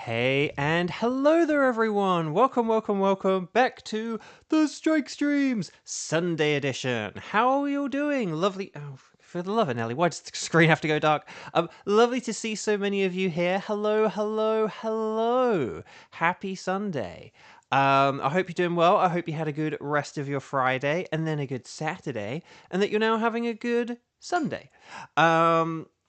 Hey and hello there everyone! Welcome back to the Strike Streams Sunday edition. How are you all doing? Lovely. Oh, for the love of Nelly, why does the screen have to go dark? Lovely to see so many of you here. Hello. Happy Sunday. I hope you're doing well. I hope you had a good rest of your Friday and then a good Saturday, and that you're now having a good Sunday.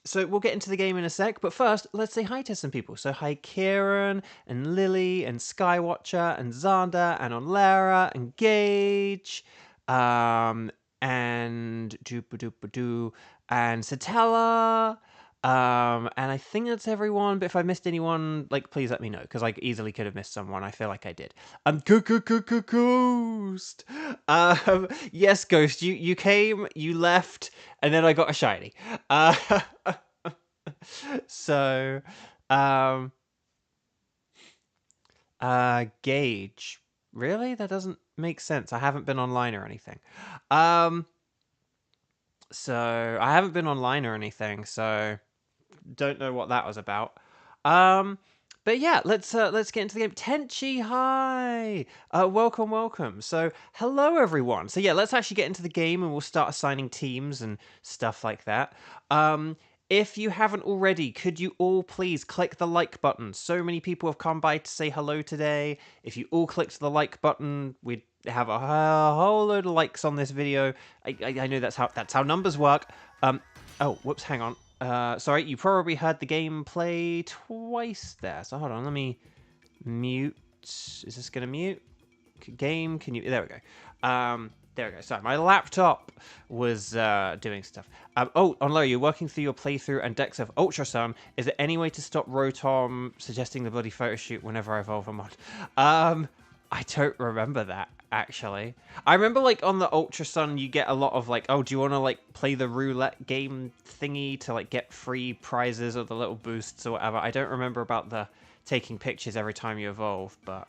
So we'll get into the game in a sec, but first, let's say hi to some people. So hi Kieran, and Lily, and Skywatcher, and Xander, and Onlara, and Gage, and Doopadoopadoo, and Satella, and I think that's everyone, but if I missed anyone, like, please let me know, because I easily could have missed someone. I feel like I did. Ghost! Yes, Ghost, you came, you left, and then I got a shiny. So, Gage. Really? That doesn't make sense. I haven't been online or anything. So I haven't been online or anything, so don't know what that was about. But yeah, let's get into the game. Tenchi, hi! Welcome. So, hello everyone. So yeah, let's actually get into the game and we'll start assigning teams and stuff like that. If you haven't already, could you all please click the like button? So many people have come by to say hello today. If you all clicked the like button, we'd have a whole load of likes on this video. I know that's how numbers work. Oh, whoops, hang on. Sorry, you probably heard the gameplay twice there. So hold on, let me mute. Is this gonna mute? Game, can you? There we go. There we go. Sorry, my laptop was doing stuff. Oh, Onlara, you're working through your playthrough and decks of Ultra Sun. Is there any way to stop Rotom suggesting the bloody photo shoot whenever I evolve a mod? I don't remember that, actually. I remember, like, on the Ultra Sun, you get a lot of, like, oh, do you want to, like, play the roulette game thingy to, like, get free prizes or the little boosts or whatever. I don't remember about the taking pictures every time you evolve, but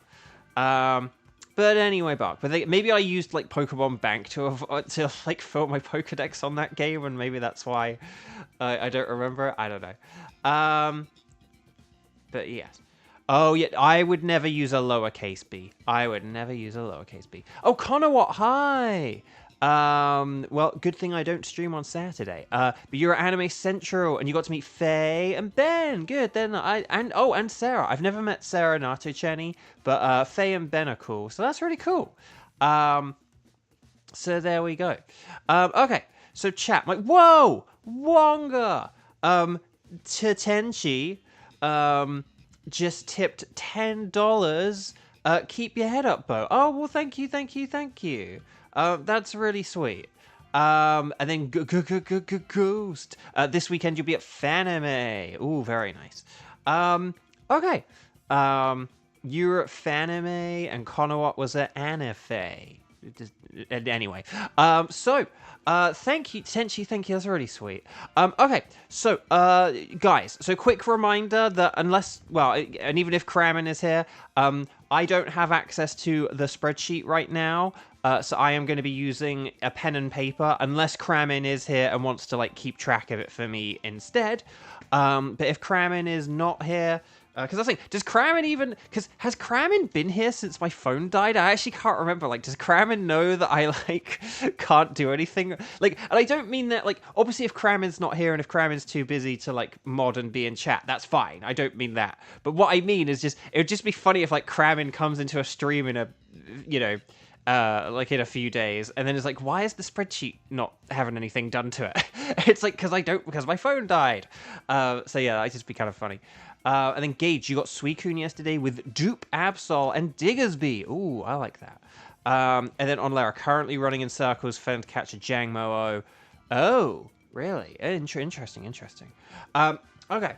anyway, Bark. But maybe I used like Pokemon Bank to like fill my Pokedex on that game, and maybe that's why I don't remember. I don't know. But yes. Oh yeah, I would never use a lowercase b. I would never use a lowercase b. Oh, Conowat, hi. Well, good thing I don't stream on Saturday. But you're at Anime Central, and you got to meet Faye and Ben. Good. Then and Sarah. I've never met Sarah Nato-Chenny, but Faye and Ben are cool, so that's really cool. So there we go. Okay. So chat, like, whoa, Wonga. Tatenchi, just tipped $10. Keep your head up, Bo. Oh well, thank you. That's really sweet. And then Ghost. This weekend you'll be at Fanime. Ooh, very nice. Okay. You're at Fanime and Conowat was at Anafe. Anyway. Thank you, Tenchi, thank you, that's really sweet. Okay, so, guys, so quick reminder that unless, well, and even if Kramen is here, I don't have access to the spreadsheet right now, so I am going to be using a pen and paper, unless Kramen is here and wants to, like, keep track of it for me instead. But if Kramen is not here, because I was like, does Kramen even... Because has Kramen been here since my phone died? I actually can't remember. Like, does Kramen know that I, like, can't do anything? Like, and I don't mean that, like, obviously if Kramen's not here and if Kramen's too busy to, like, mod and be in chat, that's fine. I don't mean that. But what I mean is just, it would just be funny if, like, Kramen comes into a stream in a, you know... like in a few days, and then it's like, why is the spreadsheet not having anything done to it? It's like, because my phone died. So yeah, that'd just be kind of funny. And then Gage, you got Suicune yesterday with Dupe, Absol, and Diggersby. Ooh, I like that. And then Onlara, currently running in circles, failing to catch a Jangmo-O. Oh, really? Interesting. Okay.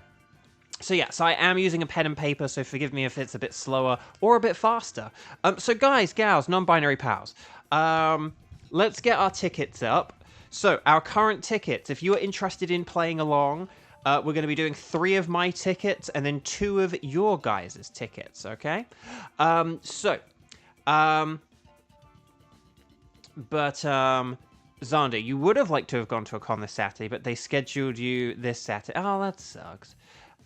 So yeah, so I am using a pen and paper, so forgive me if it's a bit slower or a bit faster. So guys, gals, non-binary pals, let's get our tickets up. So our current tickets, if you are interested in playing along, we're going to be doing 3 of my tickets and then 2 of your guys' tickets, okay? But Xander, you would have liked to have gone to a con this Saturday, but they scheduled you this Saturday. Oh, that sucks.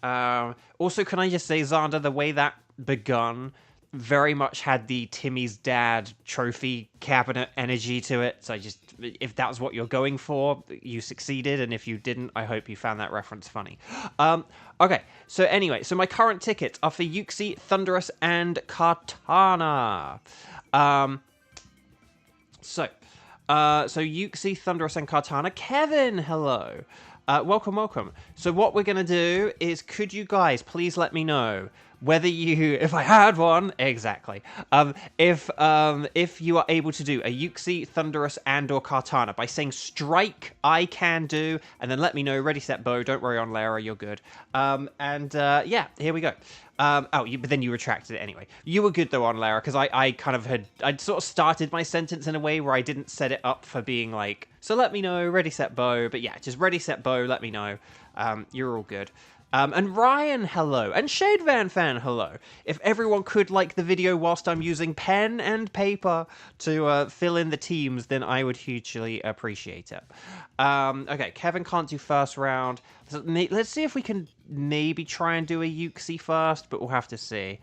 Also, can I just say, Xander, the way that begun very much had the Timmy's dad trophy cabinet energy to it. So if that's what you're going for, you succeeded. And if you didn't, I hope you found that reference funny. Okay, so anyway, so my current tickets are for Yuxi, Thunderous, and Kartana. So Yuxi, Thunderous, and Kartana. Kevin, hello. Welcome, welcome. So what we're going to do is, could you guys please let me know whether if I had one, exactly, if you are able to do a Yuxi, Thunderous, and or Kartana by saying strike, I can do, and then let me know, ready, set, bow, don't worry on Lara, you're good. Yeah, here we go. But then you retracted it anyway. You were good though on Lara, because I'd sort of started my sentence in a way where I didn't set it up for being like, so let me know, ready, set, bow, but yeah, just ready, set, bow, let me know. You're all good. And Ryan, hello. And Shade Van Fan, hello. If everyone could like the video whilst I'm using pen and paper to fill in the teams, then I would hugely appreciate it. Okay, Kevin can't do first round. Let's see if we can maybe try and do a Yuxi first, but we'll have to see.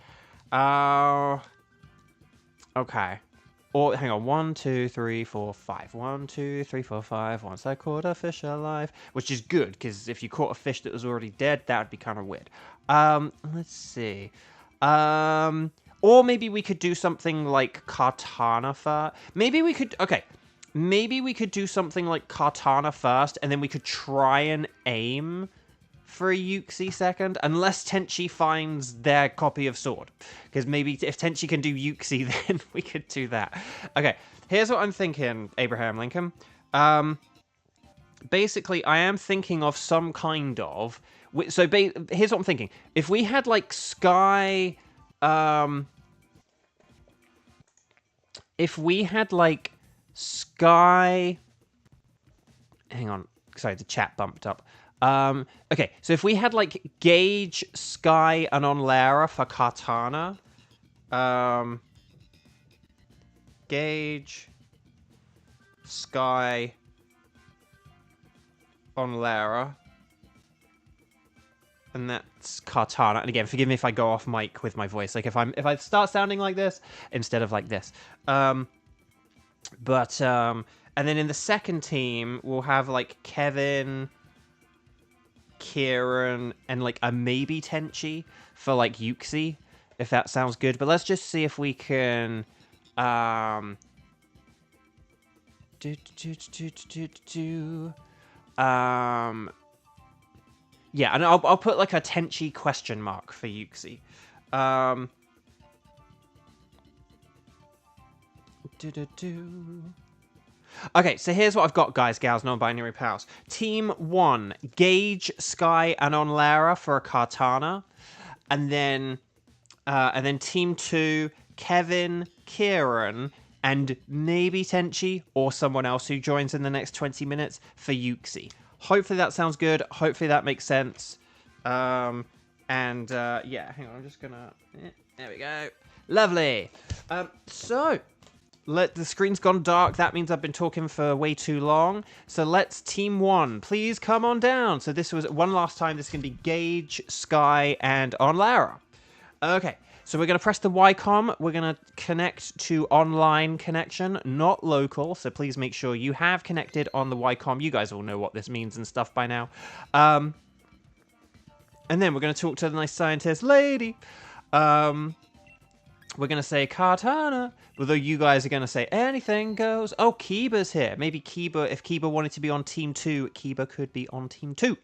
Okay. Or, hang on, 1, 2, 3, 4, 5. 1, 2, 3, 4, 5. Once I caught a fish alive. Which is good, because if you caught a fish that was already dead, that would be kind of weird. Let's see. Or maybe we could do something like Kartana first. Maybe we could, okay. Maybe we could do something like Kartana first, and then we could try and aim for a Yuxi second, unless Tenchi finds their copy of Sword. Because maybe if Tenchi can do Yuxi, then we could do that. Okay, here's what I'm thinking, Abraham Lincoln. Basically, I am thinking of some kind of... So, here's what I'm thinking. If we had, like, Sky... if we had, like, Sky... Hang on. Sorry, the chat bumped up. Okay, so if we had, like, Gauge, Sky, and on Lara for Kartana. Gauge, Sky, on Lara. And that's Kartana. And again, forgive me if I go off mic with my voice. Like, if I start sounding like this, instead of like this. And then in the second team, we'll have, like, Kevin... Kieran, and like a maybe Tenchi for like Yuxi, if that sounds good. But let's just see if we can yeah, and I'll put like a Tenchi question mark for Yuxi. Okay, so here's what I've got, guys, gals, non-binary pals. Team 1, Gauge, Sky, and on Lara for a Kartana. And then Team 2, Kevin, Kieran, and maybe Tenchi, or someone else who joins in the next 20 minutes for Yuxi. Hopefully that sounds good. Hopefully that makes sense. Yeah, hang on, I'm just gonna... There we go. Lovely. The screen's gone dark. That means I've been talking for way too long. So let's Team 1. Please come on down. So this was one last time. This is going to be Gauge, Sky, and on Lara. Okay. So we're going to press the Y-com. We're going to connect to online connection, not local. So please make sure you have connected on the Y-com. You guys all know what this means and stuff by now. And then we're going to talk to the nice scientist lady. We're going to say Kartana, although you guys are going to say anything goes. Oh, Kiba's here. Maybe Kiba, if Kiba wanted to be on Team 2, Kiba could be on Team 2.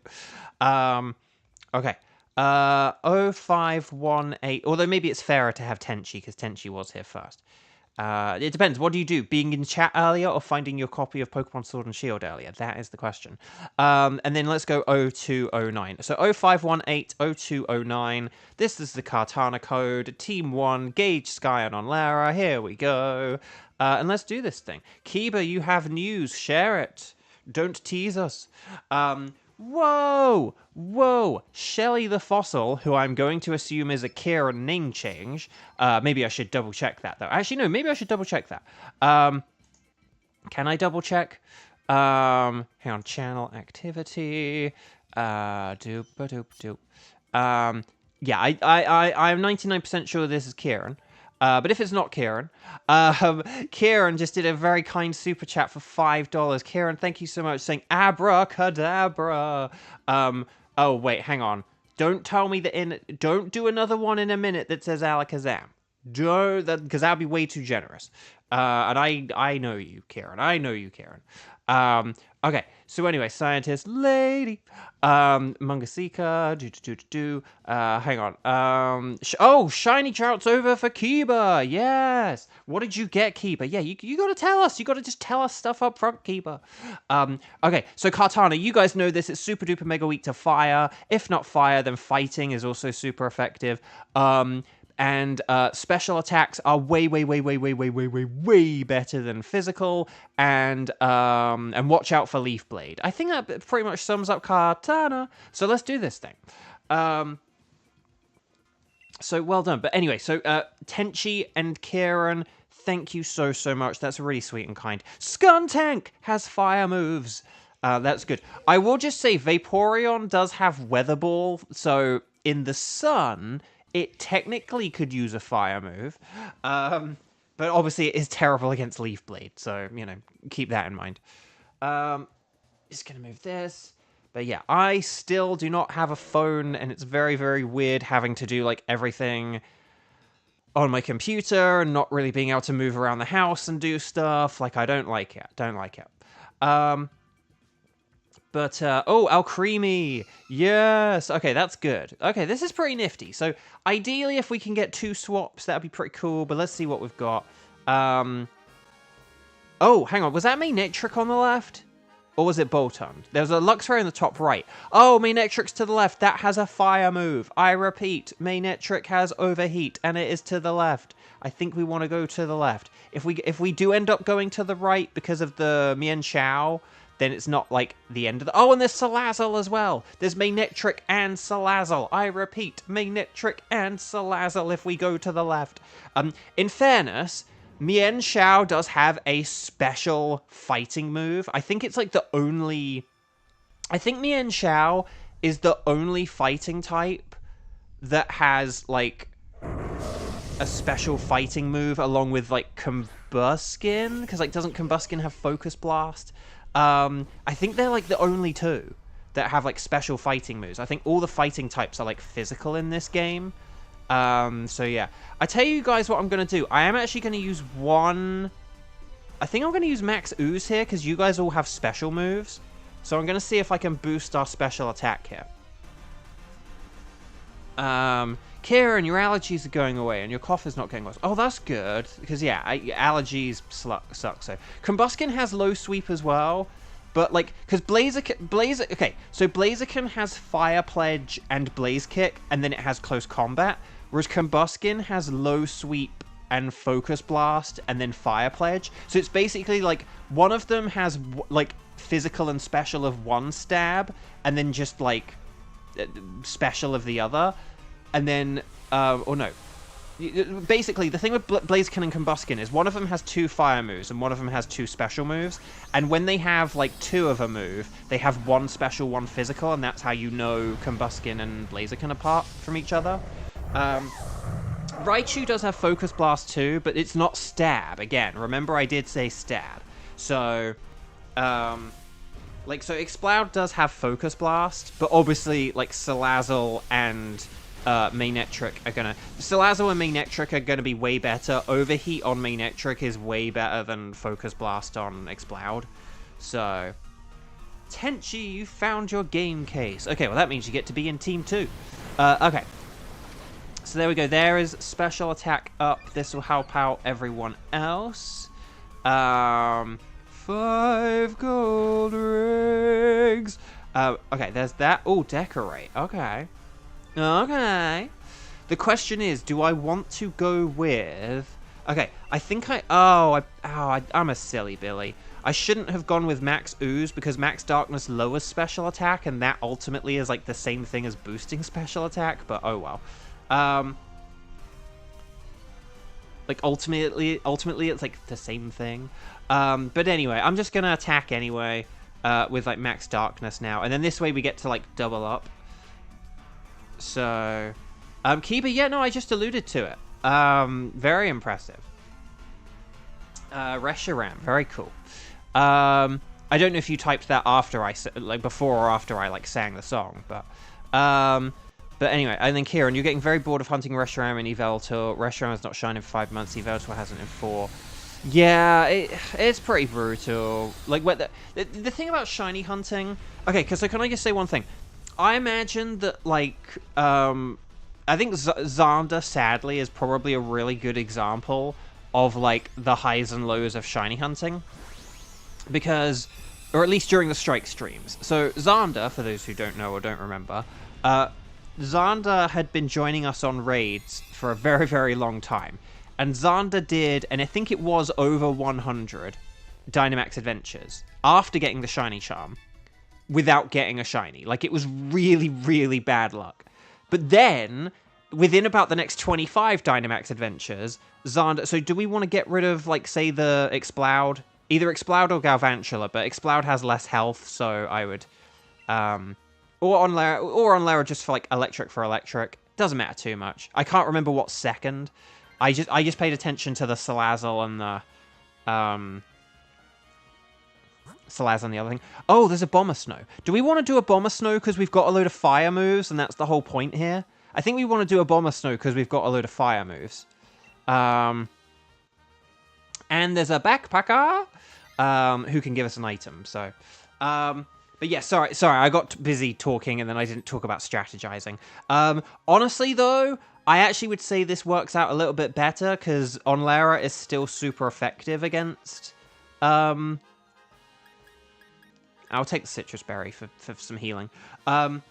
Okay. 0518, although maybe it's fairer to have Tenchi, because Tenchi was here first. It depends. What do you do? Being in chat earlier or finding your copy of Pokémon Sword and Shield earlier? That is the question. And then let's go 0209. So 0518 0209. This is the Kartana code. Team 1, Gauge, Sky, and on Lara. Here we go. And let's do this thing. Kiba, you have news. Share it. Don't tease us. Whoa! Shelly the Fossil, who I'm going to assume is a Kieran name change. Maybe I should double check that, though. Actually, no, maybe I should double check that. Can I double check? Hang on, channel activity. Yeah, I'm 99% sure this is Kieran. But if it's not Kieran, Kieran just did a very kind super chat for $5. Kieran, thank you so much, saying abracadabra. Oh wait, hang on. Don't tell me that don't do another one in a minute that says alakazam. Don't, because that'd be way too generous. And I know you, Kieran. I know you, Kieran. Okay, so anyway, scientist lady, Mungasika, hang on, oh, shiny trouts over for Kiba, yes, what did you get, Kiba? Yeah, you gotta tell us, you gotta just tell us stuff up front, Kiba. Okay, so Kartana, you guys know this, it's super duper mega weak to fire, if not fire, then fighting is also super effective, and special attacks are way better than physical, and watch out for Leaf Blade. I think that pretty much sums up Kartana. So let's do this thing. So well done. But anyway, so Tenchi and Kieran, thank you so much. That's really sweet and kind. Skuntank has fire moves. That's good. I will just say Vaporeon does have Weather Ball, so in the sun, it technically could use a fire move, but obviously it is terrible against Leaf Blade, so, you know, keep that in mind. Just gonna move this. But yeah, I still do not have a phone, and it's very weird having to do, like, everything on my computer and not really being able to move around the house and do stuff. Like, I don't like it. But, oh, Alcremie! Yes! Okay, that's good. Okay, this is pretty nifty. So, ideally, if we can get 2 swaps, that'd be pretty cool, but let's see what we've got. Oh, hang on, was that Manectric on the left? Or was it Boltund? There's a Luxray in the top right. Oh, Manectric's to the left. That has a fire move. I repeat, Manectric has Overheat, and it is to the left. I think we want to go to the left. If we do end up going to the right because of the Mienshao, then it's not, like, the end of the... Oh, and there's Salazzle as well. There's Manectric and Salazzle. I repeat, Manectric and Salazzle if we go to the left. In fairness, Mienshao does have a special fighting move. I think it's, like, the only... I think Mienshao is the only fighting type that has, like, a special fighting move along with, like, Combuskin. Because, like, doesn't Combuskin have Focus Blast? I think they're, like, the only 2 that have, like, special fighting moves. I think all the fighting types are, like, physical in this game. So, yeah. I tell you guys what I'm going to do. I am actually going to use one... I think I'm going to use Max Ooze here, because you guys all have special moves. So I'm going to see if I can boost our special attack here. Kieran, your allergies are going away, and your cough is not getting worse. Oh, that's good, because, yeah, allergies suck, so. Combuskin has low sweep as well, but, like, because okay, so Blaziken has Fire Pledge and Blaze Kick, and then it has Close Combat, whereas Combuskin has low sweep and Focus Blast, and then Fire Pledge. So it's basically, like, one of them has, like, physical and special of one stab, and then just, like, special of the other. And then, or no. Basically, the thing with Blaziken and Combuskin is one of them has 2 fire moves and one of them has 2 special moves. And when they have, like, 2 of a move, they have 1 special, 1 physical, and that's how you know Combuskin and Blaziken apart from each other. Raichu does have Focus Blast too, but it's not stab. Again, remember I did say stab. So, like, so Exploud does have Focus Blast, but obviously, like, Salazzle and... Manectric are gonna... Salazzle and Manectric are gonna be way better. Overheat on Manectric is way better than Focus Blast on Exploud. So... Tenchi, you found your game case. Okay, well that means you get to be in Team 2. Okay. So there we go. There is special attack up. This will help out everyone else. 5 gold rings. Okay, there's that. Oh, decorate. Okay. Okay. The question is, do I want to go with... Okay, I think I'm a silly Billy. I shouldn't have gone with Max Ooze, because Max Darkness lowers special attack, and that ultimately is, like, the same thing as boosting special attack, but oh well. Like, ultimately, it's, like, the same thing. But anyway, I'm just gonna attack anyway, with, like, Max Darkness now, and then this way we get to, like, double up. So, Kiba, yeah, no, I just alluded to it. Very impressive. Reshiram, very cool. I don't know if you typed that after before or after I sang the song, but anyway, and then Kieran, you're getting very bored of hunting Reshiram and Yveltal. Reshiram has not shined in 5 months. Yveltal hasn't in 4. Yeah, it's pretty brutal. Like, the thing about shiny hunting. Okay, so can I just say one thing? I imagine that I think Xander, sadly, is probably a really good example of the highs and lows of shiny hunting. Because, or at least during the strike streams. So Xander, for those who don't know or don't remember, Xander had been joining us on raids for a very, very long time. And Xander did, and I think it was over 100 Dynamax Adventures after getting the shiny charm without getting a shiny. It was really, really bad luck. But then, within about the next 25 Dynamax Adventures, Xander... So do we want to get rid of, say, the Exploud? Either Exploud or Galvantula, but Exploud has less health, so I would... Or on Lara just for, electric. Doesn't matter too much. I can't remember what's second. I just paid attention to the Salazzle and the... Salazzle and the other thing. Oh, there's a Bomber Snow. Do we want to do a Bomber Snow because we've got a load of fire moves, and that's the whole point here? I think we want to do a Bomber Snow because we've got a load of fire moves. And there's a Backpacker who can give us an item. So, but yeah, sorry, I got busy talking and then I didn't talk about strategizing. Honestly, though, I actually would say this works out a little bit better because Onlara is still super effective against... I'll take the Citrus Berry for some healing. Because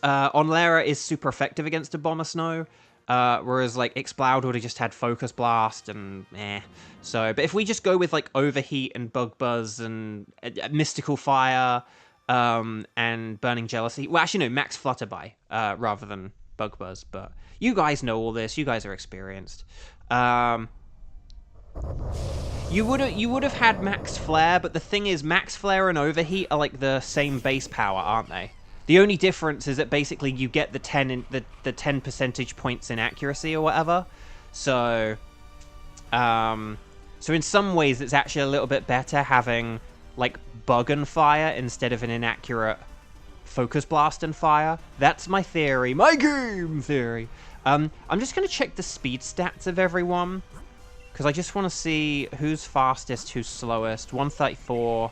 Onlara is super effective against a Bomber Snow. Whereas, Exploud would have just had Focus Blast and So, but if we just go with, Overheat and Bug Buzz and Mystical Fire, and Burning Jealousy... Well, actually, no, Max Flutterby, rather than Bug Buzz. But you guys know all this. You guys are experienced. You would have had Max Flare, but the thing is, Max Flare and Overheat are, the same base power, aren't they? The only difference is that basically you get the 10 percentage points in accuracy or whatever. So, so in some ways it's actually a little bit better having Bug and Fire instead of an inaccurate Focus Blast and Fire. That's my theory, my game theory. I'm just gonna check the speed stats of everyone because I just want to see who's fastest, who's slowest. 134.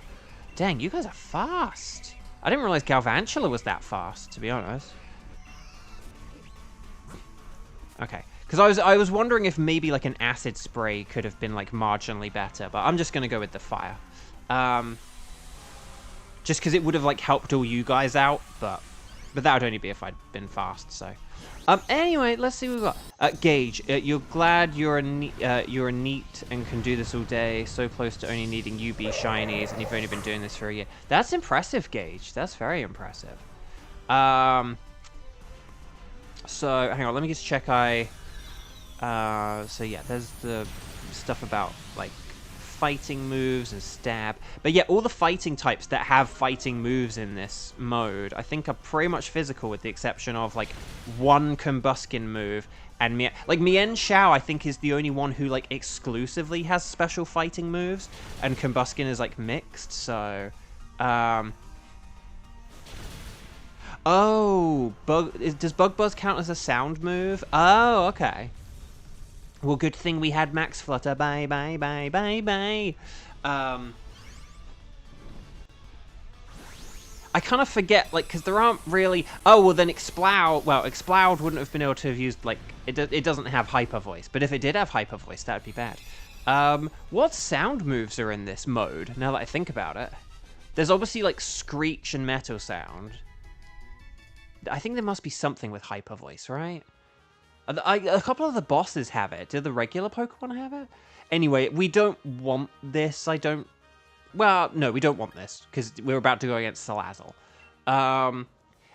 Dang, you guys are fast. I didn't realize Galvantula was that fast, to be honest. Okay, because I was wondering if maybe an acid spray could have been marginally better, but I'm just gonna go with the fire, just because it would have helped all you guys out, but that would only be if I'd been fast. So, anyway, let's see what we've got. Gage, you're glad you're a neat and can do this all day. So close to only needing UB shinies, and you've only been doing this for a year. That's impressive, Gage. That's very impressive. So hang on, let me just check. So yeah, there's the stuff about fighting moves and stab. But yeah, all the fighting types that have fighting moves in this mode, I think are pretty much physical with the exception of one Combuskin move. And Mien Shao, I think, is the only one who exclusively has special fighting moves, and Combuskin is mixed. So, oh, does Bug Buzz count as a sound move? Oh, okay. Well, good thing we had Max Flutter. Bye, bye, bye, bye, bye. I kind of forget, because there aren't really... Oh, well, then Exploud... Well, Exploud wouldn't have been able to have used, It doesn't have Hyper Voice. But if it did have Hyper Voice, that would be bad. What sound moves are in this mode, now that I think about it? There's obviously, Screech and Metal Sound. I think there must be something with Hyper Voice, right? A couple of the bosses have it. Do the regular Pokemon have it? Anyway, we don't want this. Well, no, we don't want this, because we're about to go against Salazzle.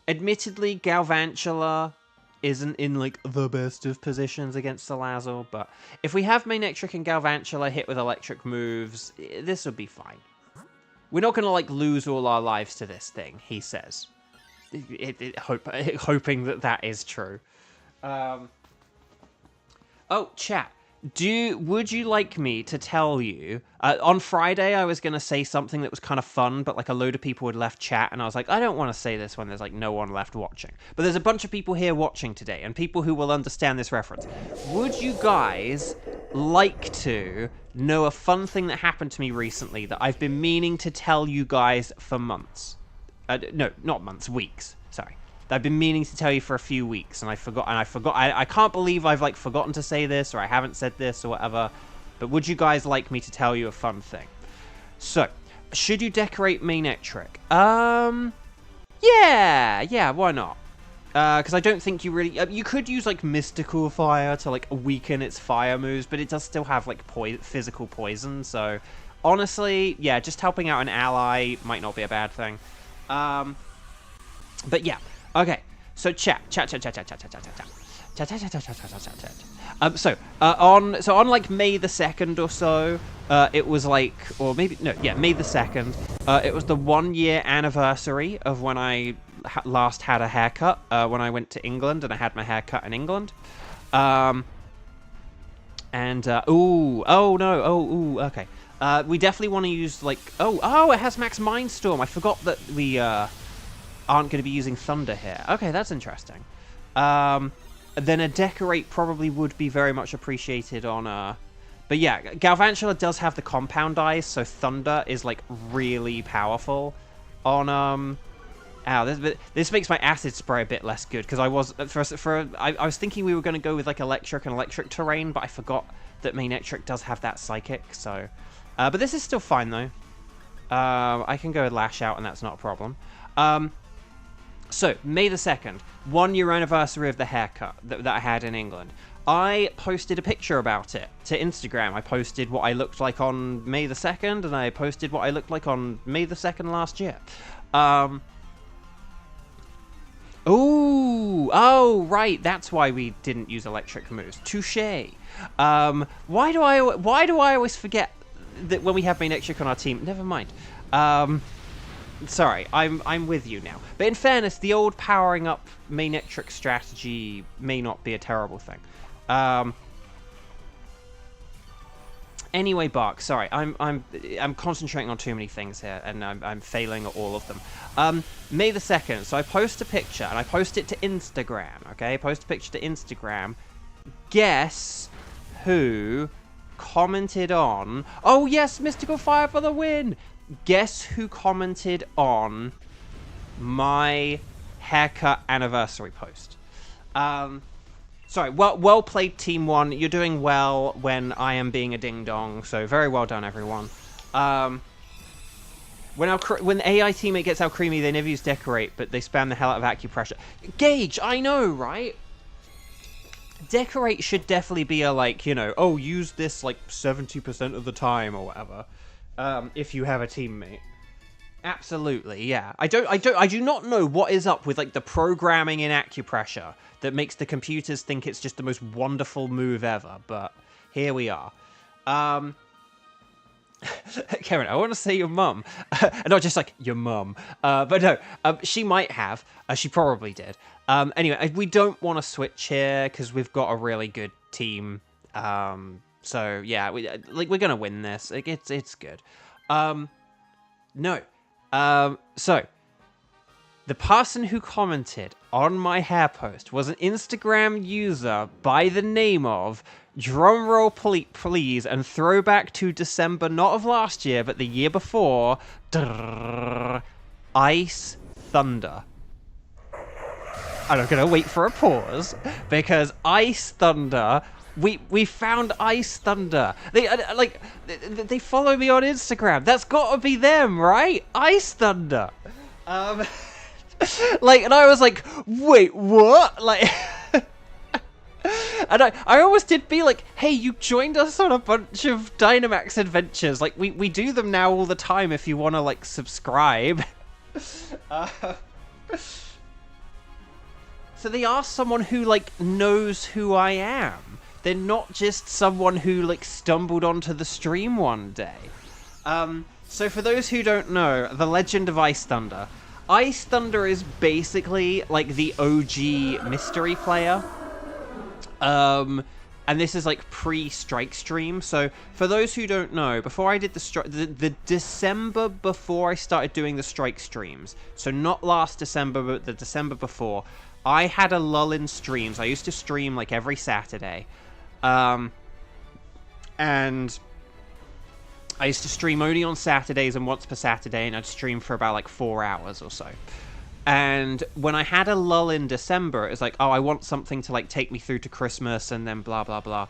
Admittedly, Galvantula isn't in, the best of positions against Salazzle, but if we have Manectric and Galvantula hit with electric moves, this would be fine. We're not going to, lose all our lives to this thing, he says. hoping that is true. Oh, chat. Would you like me to tell you? On Friday, I was gonna say something that was kind of fun, but like a load of people had left chat, and I was like, I don't want to say this when there's like no one left watching. But there's a bunch of people here watching today, and people who will understand this reference. Would you guys like to know a fun thing that happened to me recently that I've been meaning to tell you guys for months? No, not months, weeks. Sorry. I've been meaning to tell you for a few weeks, and I forgot. I can't believe I've like forgotten to say this, or I haven't said this, or whatever. But would you guys like me to tell you a fun thing? So, should you decorate Manectric? Yeah, why not? Because I don't think you really... you could use, like, Mystical Fire to, like, weaken its fire moves, but it does still have, like, physical poison, so... Honestly, yeah, just helping out an ally might not be a bad thing. But yeah. Okay, so chat. On like May the 2nd or so, it was like, or maybe, no, yeah, May the 2nd, it was the 1 year anniversary of when I last had a haircut, when I went to England, and I had my hair cut in England. Okay. We definitely want to use, like, oh, it has Max Mindstorm. I forgot that we, aren't going to be using Thunder here. Okay, that's interesting. Then a Decorate probably would be very much appreciated on... But yeah, Galvantula does have the compound eyes, so Thunder is, like, really powerful on... this makes my Acid Spray a bit less good, because I was... I was thinking we were going to go with, like, Electric and Electric Terrain, but I forgot that Manectric does have that Psychic, so... but this is still fine, though. I can go with Lash Out, and that's not a problem. So, May the 2nd, 1 year anniversary of the haircut that I had in England. I posted a picture about it to Instagram. I posted what I looked like on May the 2nd, and I posted what I looked like on May the 2nd last year. Oh, right, that's why we didn't use electric moves. Touché. Why do I always forget that when we have Manectric on our team? Never mind. Sorry, I'm with you now. But in fairness, the old powering up Manectric strategy may not be a terrible thing. Anyway, Bark, sorry, I'm concentrating on too many things here, and I'm failing at all of them. May the 2nd, so I post a picture, and I post it to Instagram, okay? Post a picture to Instagram. Guess who commented on... Oh, yes, Mystical Fire for the win! Guess who commented on my haircut anniversary post? Sorry, well played, Team 1. You're doing well when I am being a ding-dong, so very well done, everyone. When AI teammate gets out creamy, they never use Decorate, but they spam the hell out of Acupressure. Gage, I know, right? Decorate should definitely be a, like, you know, oh, use this, like, 70% of the time, or whatever. If you have a teammate. Absolutely, yeah. I do not know what is up with, like, the programming in Acupressure that makes the computers think it's just the most wonderful move ever, but here we are. Karen, I want to say your mum. Not just, like, your mum. But no, she might have. She probably did. Anyway, we don't want to switch here, because we've got a really good team. So yeah, we're gonna win this. Like, it's good. No. So the person who commented on my hair post was an Instagram user by the name of, drumroll please, and throwback to December, not of last year, but the year before, Ice Thunder. And I'm gonna wait for a pause, because Ice Thunder... We found Ice Thunder. They follow me on Instagram. That's got to be them, right? Ice Thunder. Like, and I was like, wait, what? Like, and I almost did be like, hey, you joined us on a bunch of Dynamax Adventures. Like, we do them now all the time if you want to, like, subscribe. So they are someone who, like, knows who I am. They're not just someone who, like, stumbled onto the stream one day. So for those who don't know, the Legend of Ice Thunder, Ice Thunder is basically like the OG mystery player. And this is like pre-strike stream. So for those who don't know, before I did the December before I started doing the strike streams, so not last December, but the December before, I had a lull in streams. I used to stream like every Saturday. And I used to stream only on Saturdays and once per Saturday, and I'd stream for about like 4 hours or so. And when I had a lull in December, it was like, oh, I want something to like take me through to Christmas and then blah, blah, blah.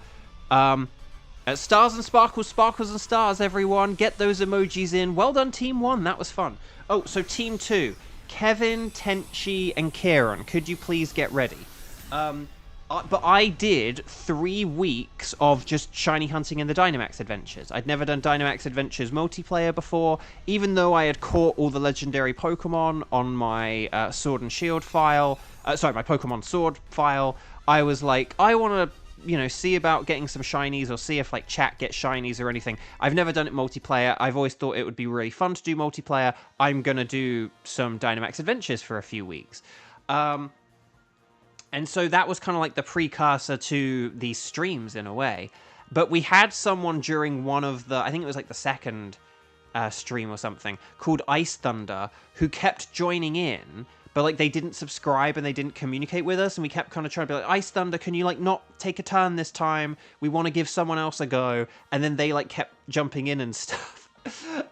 Stars and sparkles, sparkles and stars, everyone. Get those emojis in. Well done, Team 1. That was fun. Oh, so Team 2. Kevin, Tenchi, and Kieran, could you please get ready? But I did 3 weeks of just shiny hunting in the Dynamax Adventures. I'd never done Dynamax Adventures multiplayer before, even though I had caught all the legendary Pokemon on my Sword and Shield file. My Pokemon Sword file. I was like, I want to, see about getting some shinies or see if, like, chat gets shinies or anything. I've never done it multiplayer. I've always thought it would be really fun to do multiplayer. I'm going to do some Dynamax Adventures for a few weeks. And so that was kind of like the precursor to these streams in a way. But we had someone during one of the, I think it was like the second stream or something, called Ice Thunder, who kept joining in, but like they didn't subscribe and they didn't communicate with us. And we kept kind of trying to be like, Ice Thunder, can you like not take a turn this time? We want to give someone else a go. And then they like kept jumping in and stuff.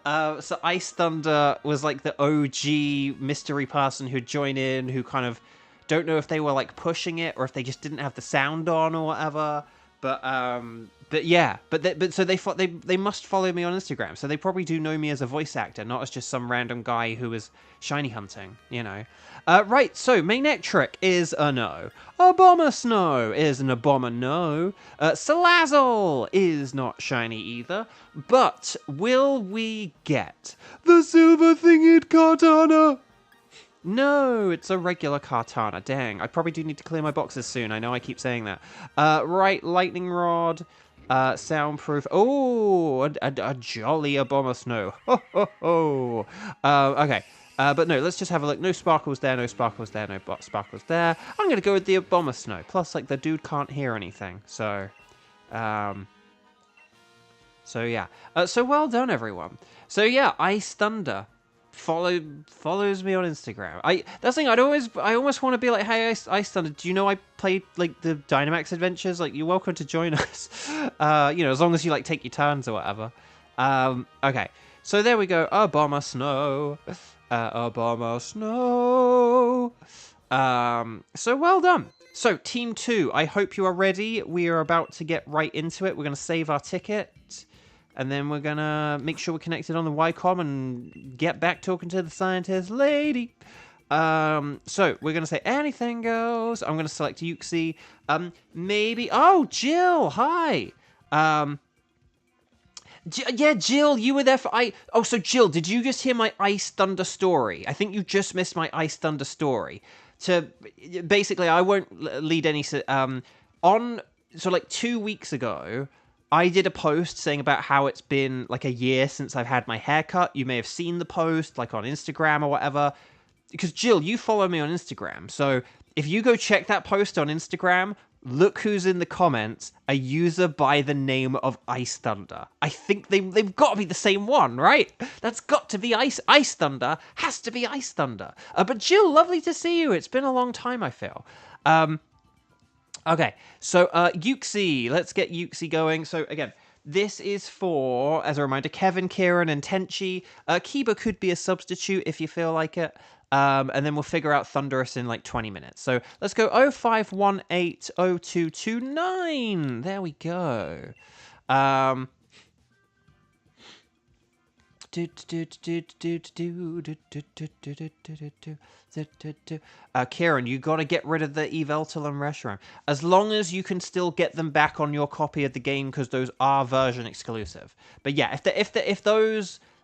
So Ice Thunder was like the OG mystery person who'd join in, who kind of, don't know if they were like pushing it or if they just didn't have the sound on or whatever. But yeah, so they must follow me on Instagram, so they probably do know me as a voice actor, not as just some random guy who is shiny hunting, Right, so Manectric is a no. Abomasnow is an Abomasnow. Salazzle is not shiny either. But will we get the silver thinged Kartana? No, it's a regular Kartana. Dang, I probably do need to clear my boxes soon. I know I keep saying that. Right, Lightning Rod, Soundproof. Oh, a jolly Abomasnow. Ho, ho, ho. Okay, but no, let's just have a look. No sparkles there, no sparkles there, no sparkles there. I'm going to go with the Abomasnow. Plus, like, the dude can't hear anything, so... So, yeah. So, well done, everyone. So, yeah, Ice Thunder follows me on Instagram. That's the thing. I almost want to be like, hey, Ice Thunder, do you know I played like the Dynamax Adventures? Like, you're welcome to join us. As long as you like take your turns or whatever. Okay, so there we go. Abomasnow, Abomasnow. So well done. So Team 2, I hope you are ready. We are about to get right into it. We're going to save our ticket. And then we're going to make sure we're connected on the Ycom and get back talking to the scientist lady. So we're going to say anything goes. I'm going to select Yuxi. Maybe... Oh, Jill, hi. Yeah, Jill, you were there for... Oh, so Jill, did you just hear my Ice Thunder story? I think you just missed my Ice Thunder story. Basically, I won't lead any... So like 2 weeks ago... I did a post saying about how it's been like a year since I've had my haircut. You may have seen the post, like on Instagram or whatever. Because Jill, you follow me on Instagram. So if you go check that post on Instagram, look who's in the comments. A user by the name of Ice Thunder. I think they've got to be the same one, right? That's got to be Ice Thunder. Has to be Ice Thunder. But Jill, lovely to see you. It's been a long time, I feel. Okay, so Yuxi, let's get Yuxi going. So again, this is for, as a reminder, Kevin, Kieran, and Tenchi. Kiba could be a substitute if you feel like it. And then we'll figure out Thunderous in like 20 minutes. So let's go 05180229. There we go. Kieran, you got to get rid of the Yveltal and Reshiram. As long as you can still get them back on your copy of the game, because those are version exclusive. But yeah,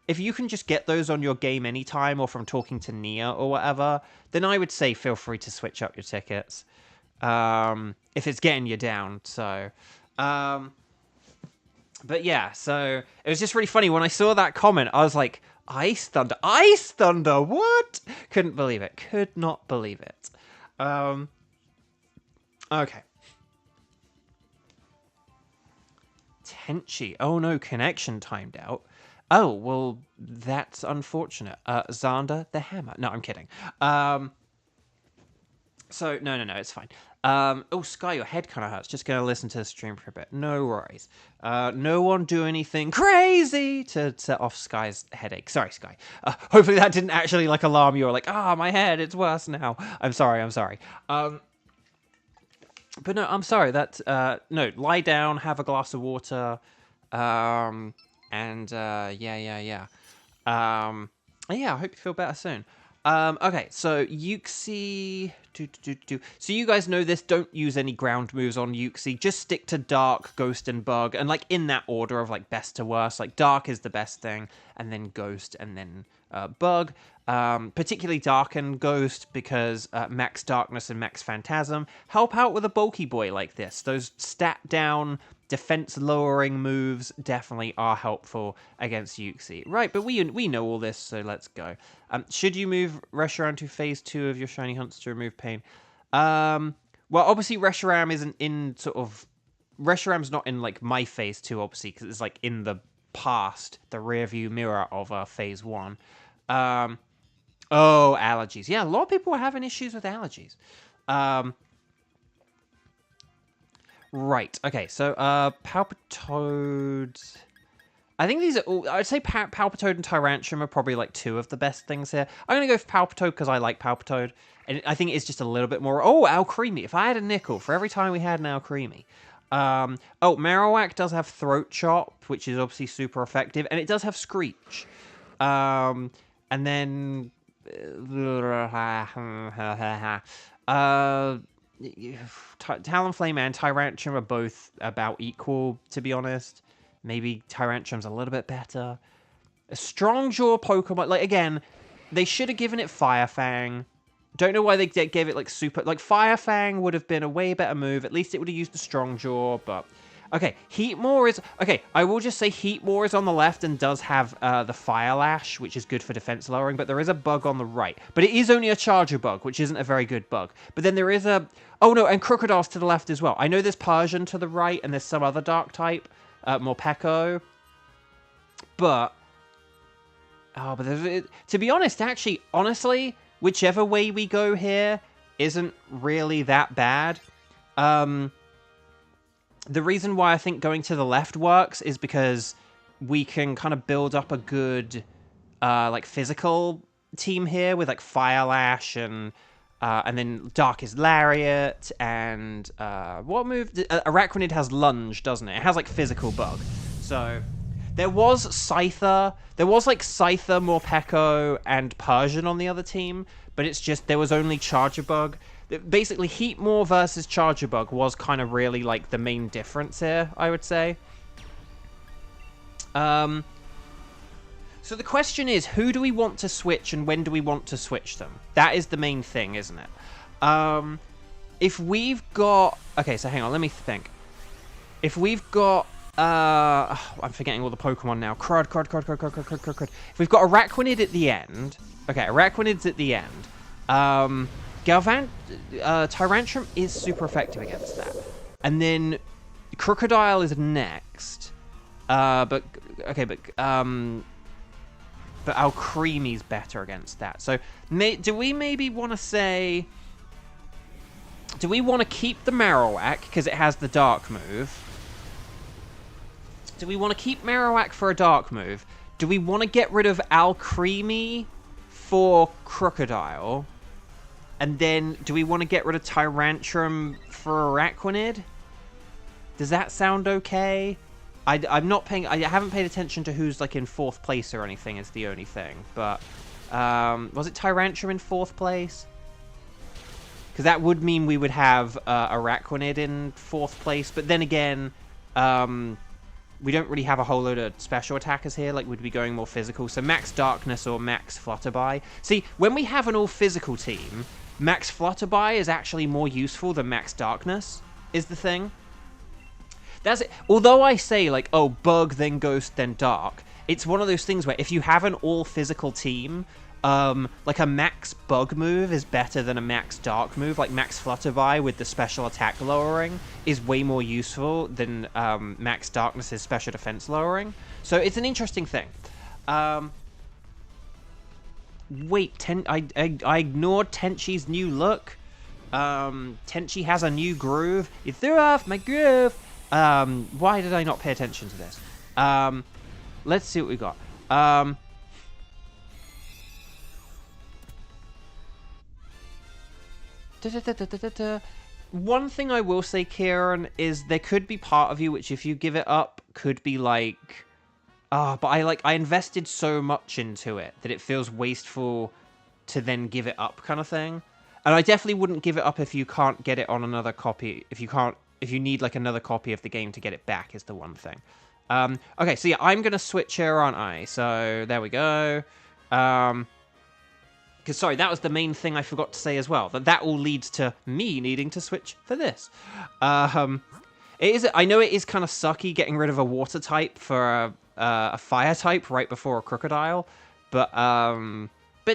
if you can just get those on your game anytime or from talking to Nia or whatever, then I would say feel free to switch up your tickets. If it's getting you down, so... But yeah, so it was just really funny. When I saw that comment, I was like, Ice Thunder. Ice Thunder! What? Couldn't believe it. Could not believe it. Okay. Tenchi. Oh no, connection timed out. Oh, well, that's unfortunate. Xander the Hammer. No, I'm kidding. So, no, it's fine. Oh, Sky, your head kind of hurts. Just gonna listen to the stream for a bit. No worries. No one do anything crazy to set off Sky's headache. Sorry, Sky. Hopefully that didn't actually, like, alarm you or like, my head, it's worse now. I'm sorry. But no, I'm sorry. That, no, lie down, have a glass of water, yeah. Yeah, I hope you feel better soon. Okay, so Yuxi... So you guys know this, don't use any ground moves on Yuxi. Just stick to Dark, Ghost, and Bug, and, like, in that order of, like, best to worst. Like, Dark is the best thing, and then Ghost, and then Bug. Particularly Dark and Ghost, because Max Darkness and Max Phantasm help out with a bulky boy like this. Those stat-down, defense-lowering moves definitely are helpful against Yuxi. Right, but we know all this, so let's go. Should you move Reshiram to phase 2 of your shiny hunts to remove pain? Well, obviously Reshiram isn't in sort of... Reshiram's not in, like, my phase 2, obviously, because it's, like, in the past, the rearview mirror of phase 1. Oh, allergies. Yeah, a lot of people are having issues with allergies. Right, okay, so, Palpitoad... I think these are all... I'd say Palpitoad and Tyrantrum are probably, like, 2 of the best things here. I'm going to go for Palpitoad because I like Palpitoad. And I think it's just a little bit more... Oh, Alcremie. If I had a nickel for every time we had an Alcremie. Oh, Marowak does have Throat Chop, which is obviously super effective. And it does have Screech. And then... Talonflame and Tyrantrum are both about equal, to be honest. Maybe Tyrantrum's a little bit better. A Strong Jaw Pokemon, like, again, they should have given it Fire Fang. Don't know why they gave it, like, super... Like, Fire Fang would have been a way better move. At least it would have used the Strong Jaw, but... Okay, Heatmore is... Okay, I will just say Heatmore is on the left and does have the Fire Lash, which is good for defense lowering, but there is a bug on the right. But it is only a Charger bug, which isn't a very good bug. But then there is a... Oh, no, and Crocodile's to the left as well. I know there's Persian to the right, and there's some other Dark type. Morpeko. But... Oh, but to be honest, actually, honestly, whichever way we go here isn't really that bad. The reason why I think going to the left works is because we can kind of build up a good, like, physical team here with, like, Fire Lash and then Darkest Lariat and, what move? Arachnid has Lunge, doesn't it? It has, like, Physical Bug. So, there was Scyther. There was, like, Scyther, Morpeko, and Persian on the other team, but it's just, there was only Charger Bug. Basically, Heatmore versus Charger Bug was kind of really, like, the main difference here, I would say. So the question is, who do we want to switch and when do we want to switch them? That is the main thing, isn't it? If we've got... Okay, so hang on, let me think. If we've got... I'm forgetting all the Pokemon now. Crud. If we've got Arachnid at the end... Okay, Arachnid's at the end. Tyrantrum is super effective against that. And then Crocodile is next. But Alcremie's better against that. So, do we maybe want to say... Do we want to keep the Marowak, because it has the Dark move? Do we want to keep Marowak for a Dark move? Do we want to get rid of Alcremie for Crocodile? And then, do we want to get rid of Tyrantrum for Arachnid? Does that sound okay? I'm not paying... I haven't paid attention to who's, like, in 4th place or anything, is the only thing. But, was it Tyrantrum in 4th place? Because that would mean we would have Arachnid in 4th place. But then again, we don't really have a whole load of special attackers here. Like, we'd be going more physical. So Max Darkness or Max Flutterby. See, when we have an all-physical team, Max Flutterby is actually more useful than Max Darkness, is the thing. That's it. Although I say, like, oh, Bug, then Ghost, then Dark, it's one of those things where if you have an all-physical team, like a max bug move is better than a max dark move. Like max flutterby with the special attack lowering is way more useful than max darkness's special defense lowering. So it's an interesting thing. Wait, I ignored Tenchi's new look. Tenchi has a new groove. You threw off my groove. Why did I not pay attention to this? Let's see what we got. One thing I will say, Kieran, is there could be part of you which, if you give it up, could be like, but I invested so much into it that it feels wasteful to then give it up, kind of thing. And I definitely wouldn't give it up if you can't get it on another copy. If you need like another copy of the game to get it back, is the one thing. Okay, so yeah, I'm gonna switch here, aren't I? So there we go. Because, sorry, that was the main thing I forgot to say as well. That all leads to me needing to switch for this. It is. I know it is kind of sucky getting rid of a water type for a fire type right before a crocodile. But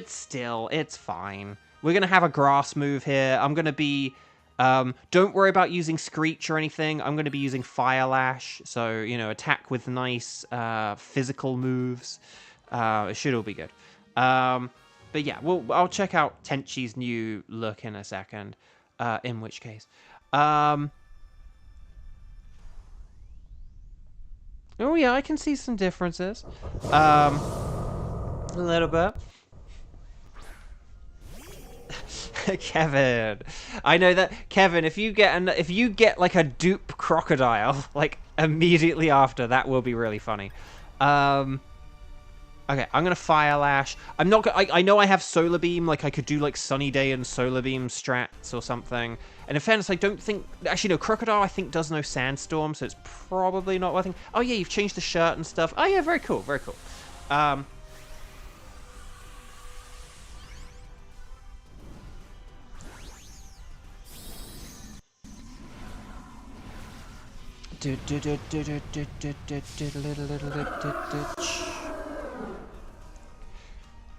still, it's fine. We're going to have a grass move here. I'm going to be... don't worry about using Screech or anything. I'm going to be using Fire Lash. So, you know, attack with nice physical moves. It should all be good. But yeah, I'll check out Tenchi's new look in a second, in which case. Oh yeah, I can see some differences. A little bit. Kevin. I know that, Kevin, if you get like a dupe crocodile, like immediately after, that will be really funny. Okay, I'm gonna Fire Lash. I'm not. I know I have Solar Beam. Like I could do like Sunny Day and Solar Beam strats or something. And in fairness, I don't think. Actually, no. Crocodile, I think, does no Sandstorm, so it's probably not working. Oh yeah, you've changed the shirt and stuff. Oh yeah, very cool. Very cool.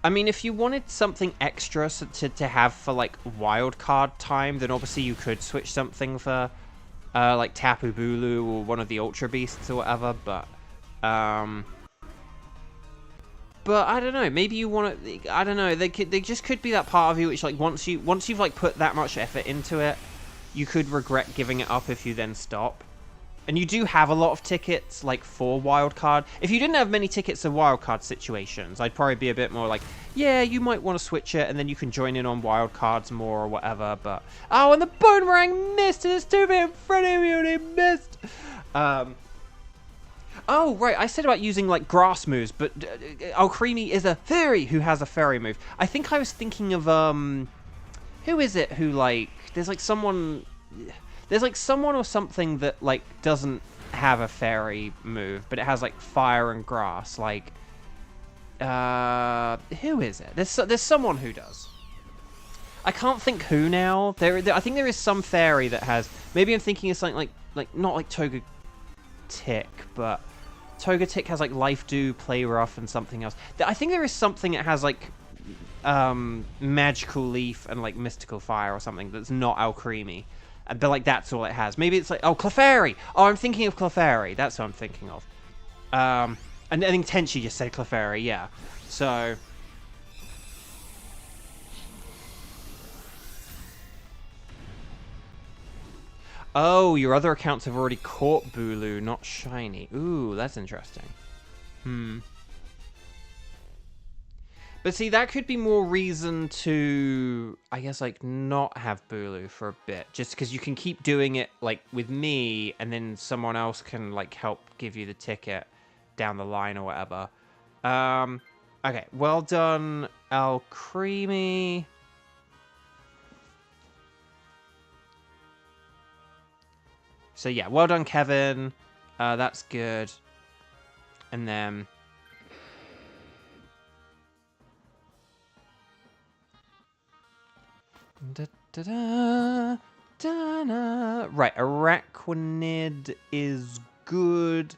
I mean, if you wanted something extra to have for, like, wild card time, then obviously you could switch something for, like, Tapu Bulu or one of the Ultra Beasts or whatever, but I don't know, maybe you want to, I don't know, they just could be that part of you which, like, once you've, like, put that much effort into it, you could regret giving it up if you then stop. And you do have a lot of tickets, like, for wildcard. If you didn't have many tickets of wildcard situations, I'd probably be a bit more like, yeah, you might want to switch it, and then you can join in on wildcards more or whatever, but... Oh, and the Boomerang missed, and it's too big in front of you, and he missed! Oh, right, I said about using, like, grass moves, but Alcremie is a fairy who has a fairy move. I think I was thinking of, who is it who, like... There's, like, someone... There's, like, someone or something that, like, doesn't have a fairy move, but it has, like, fire and grass. Like, who is it? There's someone who does. I can't think who now. I think there is some fairy that has... Maybe I'm thinking of something like not like Togetic, but Togetic has, like, Life Dew, Play Rough, and something else. I think there is something that has, like, Magical Leaf and, like, Mystical Fire or something that's not Alcremie. But, like, that's all it has. Maybe it's like... Oh, Clefairy! Oh, I'm thinking of Clefairy. That's what I'm thinking of. And I think Tenchi just said Clefairy, yeah. So... Oh, your other accounts have already caught Bulu, not Shiny. Ooh, that's interesting. But see, that could be more reason to, I guess, like, not have Bulu for a bit. Just because you can keep doing it, like, with me, and then someone else can, like, help give you the ticket down the line or whatever. Okay, well done, Alcremie. So, yeah, well done, Kevin. That's good. And then... Right, Araquanid is good.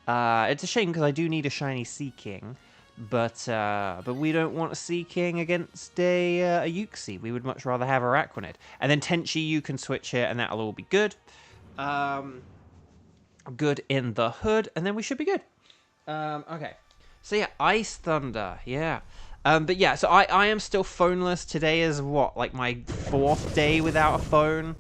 It's a shame because I do need a shiny Sea King, but we don't want a Sea King against a Uxie. We would much rather have Araquanid. And then Tenchi, you can switch it, and that'll all be good. Good in the hood, and then we should be good. Okay. So yeah, Ice Thunder, yeah. But yeah, so I am still phoneless. Today is what, like my 4th day without a phone.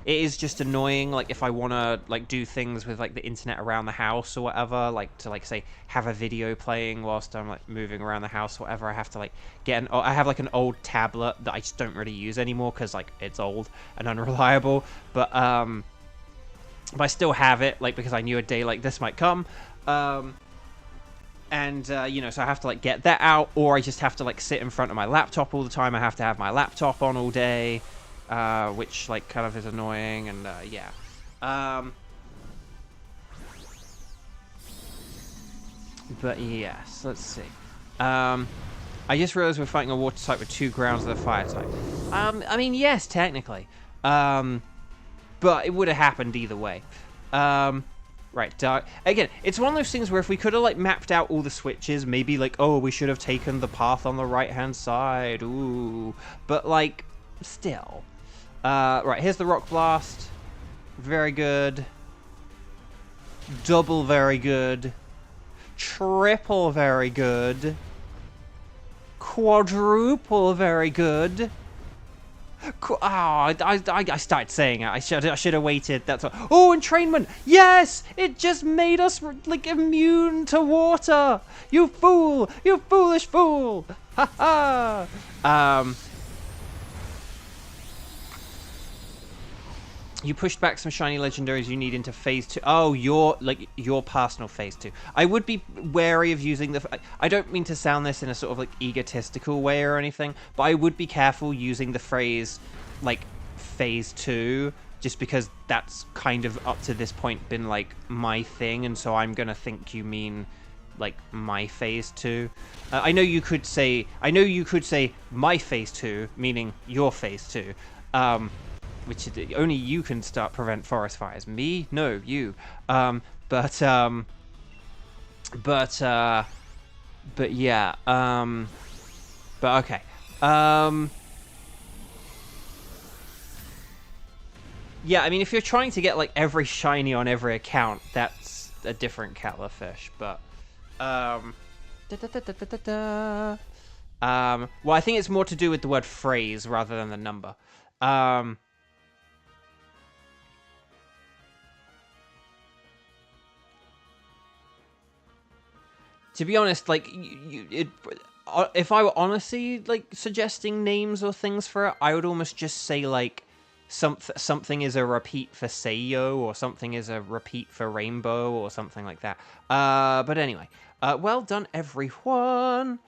It is just annoying, like, if I want to, like, do things with, like, the internet around the house or whatever, like, to, like, say, have a video playing whilst I'm, like, moving around the house or whatever, I have to, like, I have, like, an old tablet that I just don't really use anymore because, like, it's old and unreliable, but I still have it, like, because I knew a day like this might come, you know, so I have to, like, get that out, or I just have to, like, sit in front of my laptop all the time. I have to have my laptop on all day, which, like, kind of is annoying, and, yeah. But, yes, let's see. I just realized we're fighting a water type with 2 grounds of the fire type. I mean, yes, technically. But it would have happened either way. Right, dark. Again, it's one of those things where if we could have, like, mapped out all the switches, maybe, like, oh, we should have taken the path on the right-hand side. Ooh. But, like, still. Right, here's the Rock Blast. Very good. Double very good. Triple very good. Quadruple very good. Oh, I started saying it. I should have waited. That's all. Oh, entrainment! Yes, it just made us like immune to water. You fool! You foolish fool! Ha ha! You pushed back some shiny legendaries you need into phase 2. Oh, your personal phase 2. I would be wary of using the... I don't mean to sound this in a sort of, like, egotistical way or anything, but I would be careful using the phrase, like, phase 2, just because that's kind of, up to this point, been, like, my thing, and so I'm gonna think you mean, like, my phase 2. I know you could say my phase 2, meaning your phase 2, which only you can prevent forest fires. Me? No, you. But yeah. But okay. Yeah, I mean, if you're trying to get, like, every shiny on every account, that's a different kettle of fish, but... well, I think it's more to do with the word phrase rather than the number. To be honest, like, if I were honestly, like, suggesting names or things for it, I would almost just say, like, something is a repeat for Seiyo, or something is a repeat for Rainbow, or something like that. But anyway, well done, everyone.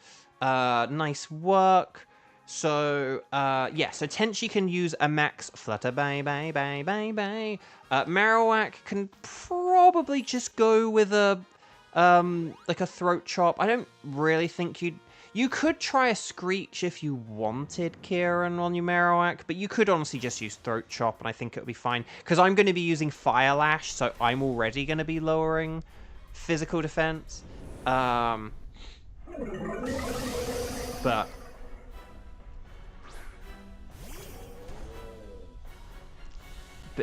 Nice work. So, yeah, so Tenchi can use a max Flutter, Marowak can probably just go with a... like a Throat Chop. I don't really think you could try a Screech if you wanted, Kieran, on your Marowak, but you could honestly just use Throat Chop, and I think it would be fine, because I'm going to be using Fire Lash, so I'm already going to be lowering physical defense. But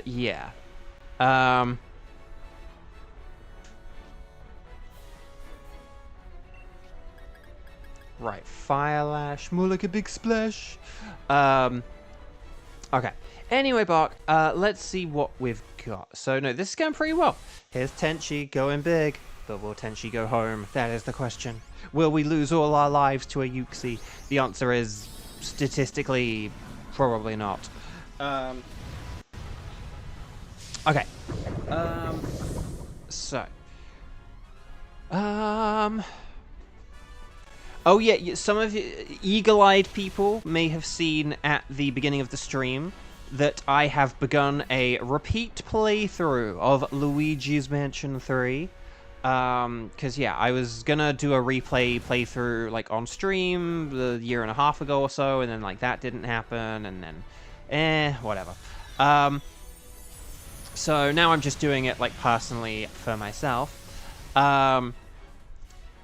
yeah. Right, Fire Lash, more like a big splash. Okay. Anyway, Bark, let's see what we've got. So, no, this is going pretty well. Here's Tenchi going big, but will Tenchi go home? That is the question. Will we lose all our lives to a Uxie? The answer is, statistically, probably not. Okay. So. Oh yeah, some of you eagle-eyed people may have seen at the beginning of the stream that I have begun a repeat playthrough of Luigi's Mansion 3. Because yeah, I was gonna do a playthrough like on stream a year and a half ago or so, and then like that didn't happen, and then whatever. So now I'm just doing it, like, personally for myself. And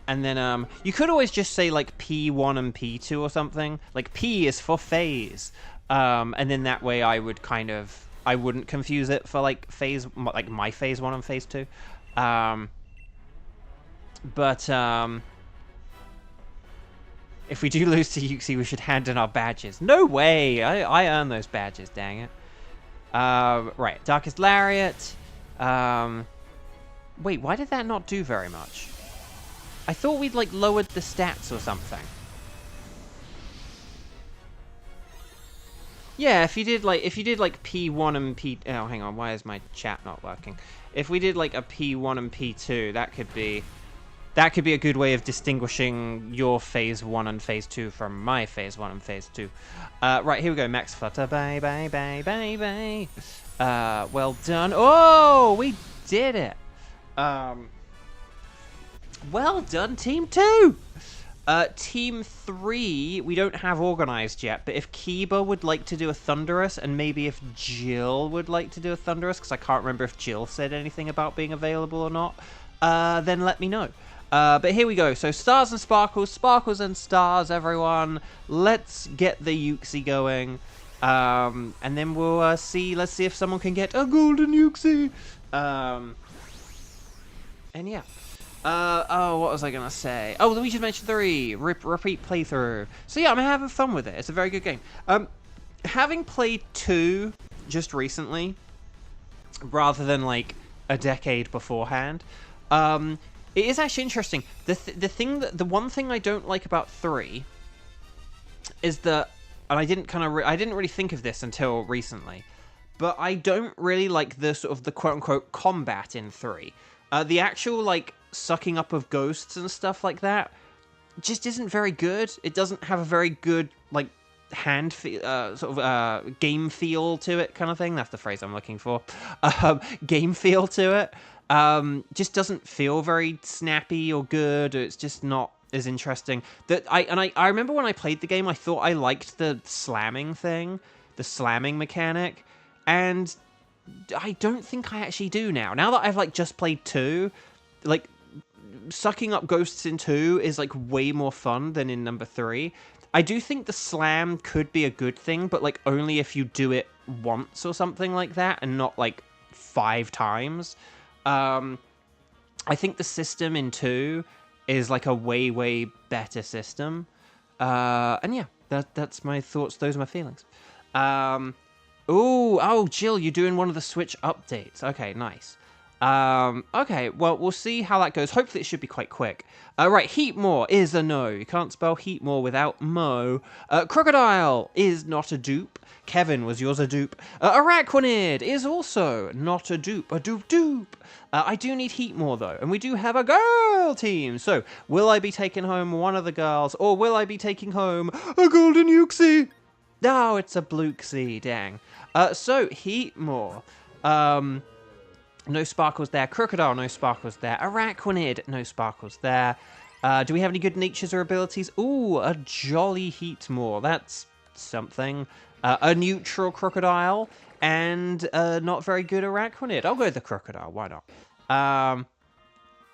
then, you could always just say, like, P1 and P2 or something. Like, P is for phase. And then that way I would kind of... I wouldn't confuse it for, like, phase... Like, my phase 1 and phase 2. If we do lose to Yuxi, we should hand in our badges. No way! I earn those badges, dang it. Right, Darkest Lariat. Wait, why did that not do very much? I thought we'd, like, lowered the stats or something. Yeah, if you did like P1 and P... Oh, hang on, why is my chat not working? If we did, like, a P1 and P2, that could be a good way of distinguishing your phase 1 and phase 2 from my phase 1 and phase 2. Right, here we go. Max Flutter. Bye, bye, bye, bye, bye. Well done. Oh, we did it. Well done, Team 2. Team 3, we don't have organized yet, but if Kiba would like to do a Thunderous, and maybe if Jill would like to do a Thunderous, because I can't remember if Jill said anything about being available or not, then let me know. But here we go. So stars and sparkles, sparkles and stars, everyone. Let's get the Yuxi going. And then we'll see. Let's see if someone can get a golden Yuxi. And yeah. Oh, what was I gonna say? Oh, Luigi's Mansion 3, repeat playthrough. So yeah, I'm having fun with it. It's a very good game. Having played 2 just recently, rather than like a decade beforehand, it is actually interesting. The one thing I don't like about 3 is that, and I didn't really think of this until recently, but I don't really like the sort of the quote unquote combat in 3. The actual like sucking up of ghosts and stuff like that just isn't very good. It doesn't have a very good like game feel to it, kind of thing. That's the phrase I'm looking for. Game feel to it. Just doesn't feel very snappy or good. Or it's just not as interesting. I remember when I played the game, I thought I liked the slamming thing, the slamming mechanic, and I don't think I actually do now. Now that I've like just played 2, like sucking up ghosts in 2 is like way more fun than in number 3. I do think the slam could be a good thing, but like only if you do it once or something like that, and not like 5 times. I think the system in 2 is like a way better system. And yeah, that's my thoughts. Those are my feelings. Oh, Jill, you're doing one of the Switch updates. Okay, nice. Okay, well, we'll see how that goes. Hopefully it should be quite quick. Right, Heatmore is a no. You can't spell Heatmore without Mo. Crocodile is not a dupe. Kevin, was yours a dupe? Araquanid is also not a dupe. A dupe. I do need Heatmore, though, and we do have a girl team. So, will I be taking home one of the girls, or will I be taking home a golden Yuxi? No, it's a Bluesky, dang. So, Heatmore. No sparkles there. Crocodile, no sparkles there. Araquanid, no sparkles there. Do we have any good natures or abilities? Ooh, a jolly Heatmore. That's something. A neutral Crocodile, and not very good Araquanid. I'll go with the Crocodile, why not?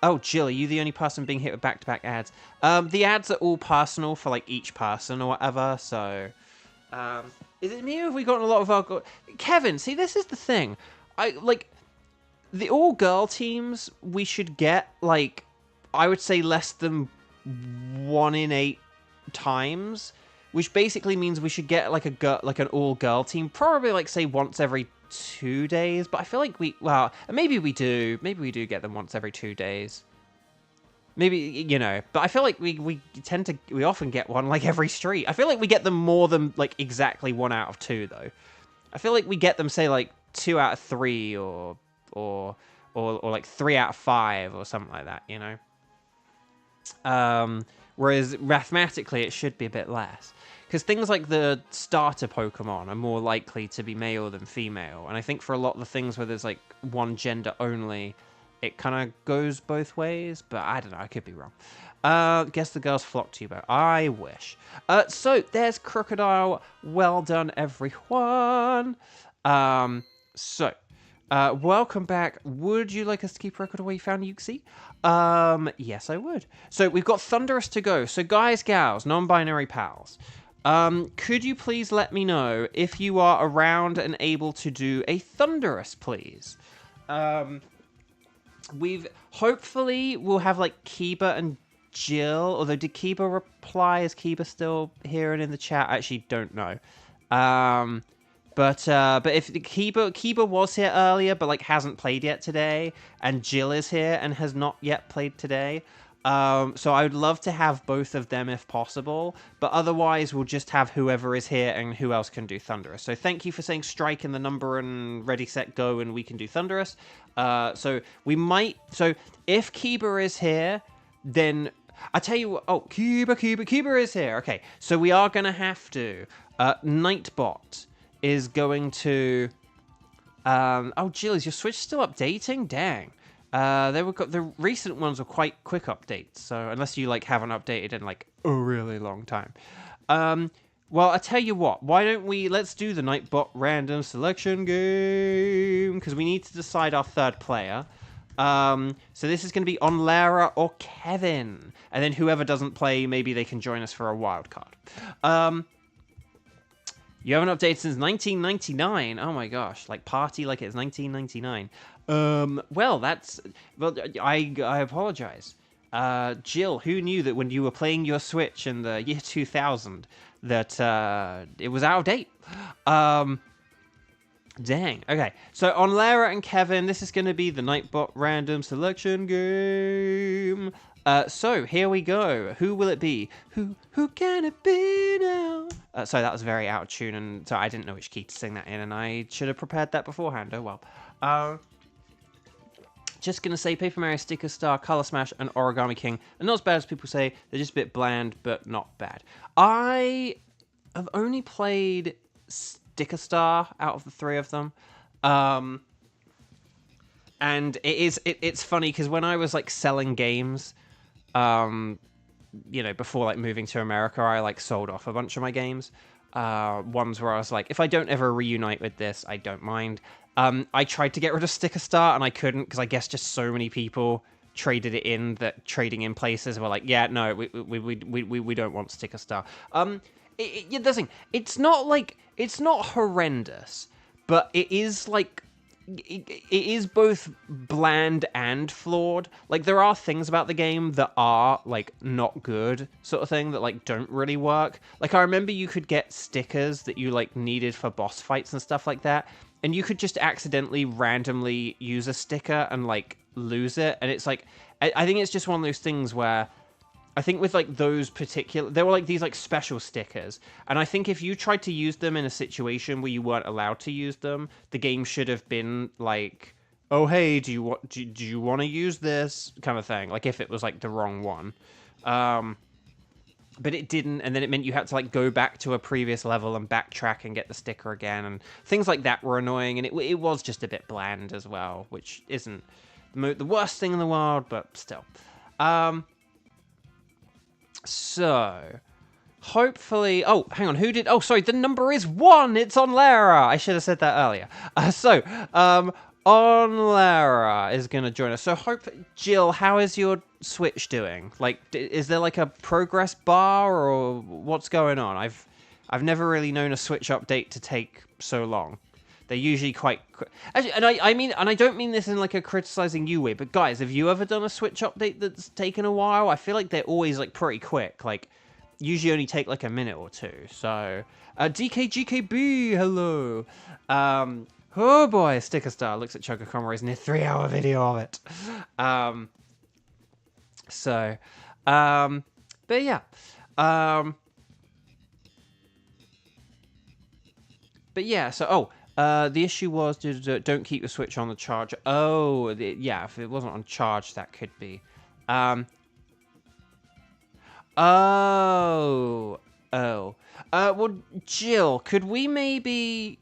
Oh, Jill, are you the only person being hit with back-to-back ads? The ads are all personal for, like, each person or whatever, so... is it me or have we gotten a lot of our... Kevin, see, this is the thing. The all-girl teams, we should get, like, I would say less than 1 in 8 times, which basically means we should get, like, an all-girl team, probably, like, say, once every 2 days, but I feel like maybe we do get them once every 2 days. Maybe, you know, but I feel like we often get one, like, every street. I feel like we get them more than, like, exactly 1 out of 2, though. I feel like we get them, say, like, 2 out of 3, or like 3 out of 5 or something like that, you know? Whereas mathematically it should be a bit less. Because things like the starter Pokemon are more likely to be male than female. And I think for a lot of the things where there's like one gender only, it kind of goes both ways. But I don't know, I could be wrong. Guess the girls flock to you, but I wish. So there's Crocodile. Well done, everyone. So... Welcome back. Would you like us to keep record of where you found Yuxi? Yes, I would. So we've got Thunderous to go. So guys, gals, non-binary pals, could you please let me know if you are around and able to do a Thunderous, please? Hopefully we'll have like Kiba and Jill. Although did Kiba reply? Is Kiba still here and in the chat? I actually don't know. But if Kiba was here earlier, but like hasn't played yet today, and Jill is here and has not yet played today. So I would love to have both of them if possible, but otherwise we'll just have whoever is here and who else can do Thunderous. So thank you for saying strike in the number and ready, set, go, and we can do Thunderous. So if Kiba is here, then I tell you what. Oh, Kiba is here. Okay, so we are gonna have to. Nightbot is going to. Oh, Jill, is your Switch still updating? Dang. The recent ones were quite quick updates, so unless you like haven't updated in like a really long time. Well, I tell you what, why don't let's do the Nightbot random selection game, because we need to decide our third player. So this is going to be on Lara or Kevin, and then whoever doesn't play, maybe they can join us for a wild card. You haven't updated since 1999. Oh my gosh, like party like it's 1999. Well, I apologize. Jill, who knew that when you were playing your Switch in the year 2000 that it was out of date? Dang. Okay, so on Lara and Kevin, this is going to be the Nightbot random selection game. So here we go. Who will it be? Who can it be now? Sorry, that was very out of tune, and so I didn't know which key to sing that in, and I should have prepared that beforehand. Oh well. Just gonna say Paper Mario, Sticker Star, Color Smash, and Origami King. And not as bad as people say. They're just a bit bland, but not bad. I have only played Sticker Star out of the three of them. And it's funny because when I was like selling games, before like moving to America, I like sold off a bunch of my games. Ones where I was like, if I don't ever reunite with this, I don't mind. I tried to get rid of Sticker Star and I couldn't because I guess just so many people traded it in that trading in places were like, yeah, no, we don't want Sticker Star. The thing, it's not horrendous, but it is like. It is both bland and flawed. Like, there are things about the game that are, like, not good, sort of thing, that, like, don't really work. Like, I remember you could get stickers that you, like, needed for boss fights and stuff like that, and you could just accidentally, randomly use a sticker and, like, lose it, and it's, like, I think it's just one of those things where I think with, like, those particular... There were, like, these, like, special stickers. And I think if you tried to use them in a situation where you weren't allowed to use them, the game should have been, like, oh, hey, do you want to use this? Kind of thing. Like, if it was, like, the wrong one. But it didn't, and then it meant you had to, like, go back to a previous level and backtrack and get the sticker again. And things like that were annoying, and it was just a bit bland as well, which isn't the worst thing in the world, but still. So, hopefully... Oh, hang on, who did... Oh, sorry, the number is 1! It's on Lara! I should have said that earlier. On Lara is going to join us. So, Jill, how is your Switch doing? Like, is there, like, a progress bar, or what's going on? I've never really known a Switch update to take so long. They're usually quite... Actually, and I don't mean this in, like, a criticizing you way, but guys, have you ever done a Switch update that's taken a while? I feel like they're always, like, pretty quick. Like, usually only take, like, a minute or two. So, DKGKB, hello. Oh, boy, Sticker Star looks at Choco Conroy's near 3-hour video of it. But, yeah. But, yeah, so, the issue was, don't keep the Switch on the charger. Oh, yeah, if it wasn't on charge, that could be. Well, Jill, could we maybe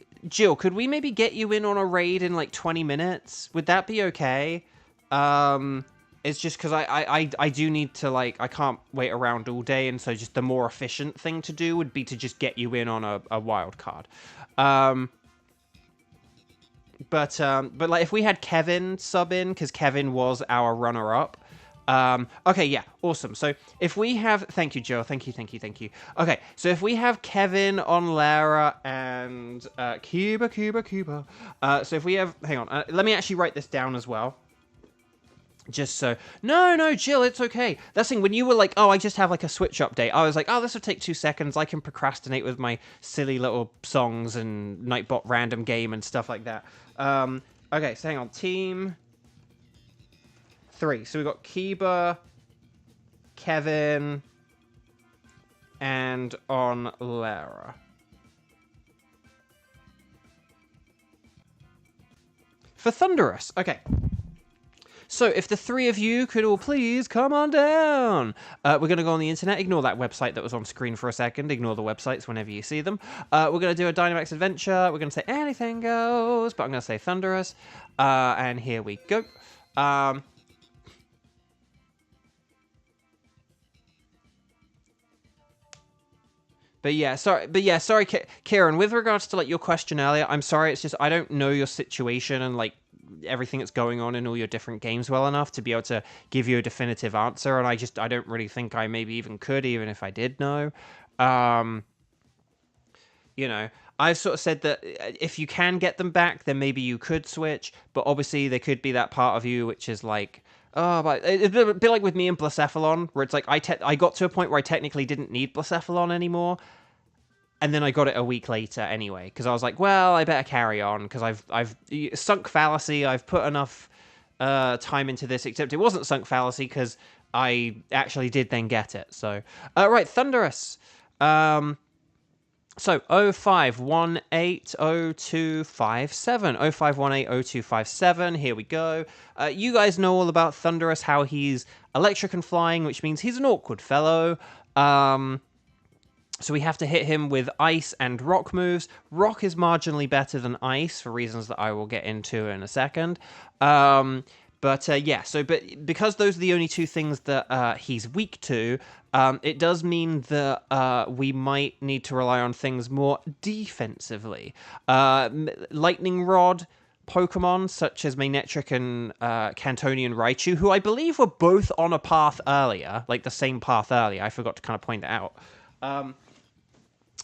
get you in on a raid in, like, 20 minutes? Would that be okay? It's just because I do need to, like, I can't wait around all day, and so just the more efficient thing to do would be to just get you in on a wild card. but like if we had Kevin sub in, because Kevin was our runner-up. Okay, yeah, awesome. So if we have, thank you, Joe. Thank you. Okay, so if we have Kevin on Lara and Cuba. So if we have, hang on, let me actually write this down as well. Just so, no, Jill, it's okay. That's the thing, when you were like, oh, I just have like a Switch update, I was like, oh, this will take 2 seconds. I can procrastinate with my silly little songs and Nightbot random game and stuff like that. Okay, so hang on, team 3. So we've got Kiba, Kevin, and on Lara. For Thunderous, okay. So, if the 3 of you could all please come on down. We're going to go on the internet. Ignore that website that was on screen for a second. Ignore the websites whenever you see them. We're going to do a Dynamax adventure. We're going to say anything goes, but I'm going to say Thunderous. And here we go. But yeah, sorry, Kieran. With regards to like your question earlier, I'm sorry. It's just I don't know your situation and like everything that's going on in all your different games well enough to be able to give you a definitive answer, and I don't really think I maybe even could, even if I did know. You know, I've sort of said that if you can get them back, then maybe you could switch, but obviously there could be that part of you which is like, oh, but it's a bit like with me and Blacephalon, where it's like I got to a point where I technically didn't need Blacephalon anymore, and then I got it a week later anyway, because I was like, well, I better carry on, because I've sunk fallacy, I've put enough time into this, except it wasn't sunk fallacy, because I actually did then get it, so. Right, Thunderous. So, 05180257. 05180257, here we go. You guys know all about Thunderous, how he's electric and flying, which means he's an awkward fellow. So we have to hit him with ice and rock moves. Rock is marginally better than ice, for reasons that I will get into in a second. Yeah, but because those are the only 2 things that he's weak to, it does mean that we might need to rely on things more defensively. Lightning Rod Pokemon, such as Manectric and Cantonian Raichu, who I believe were both on a path earlier, like the same path earlier. I forgot to kind of point that out.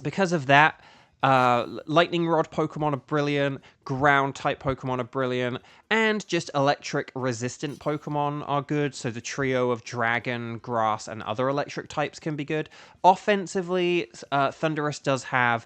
Because of that, Lightning Rod Pokemon are brilliant, Ground-type Pokemon are brilliant, and just Electric-resistant Pokemon are good, so the trio of Dragon, Grass, and other Electric types can be good. Offensively, Thunderous doesn't have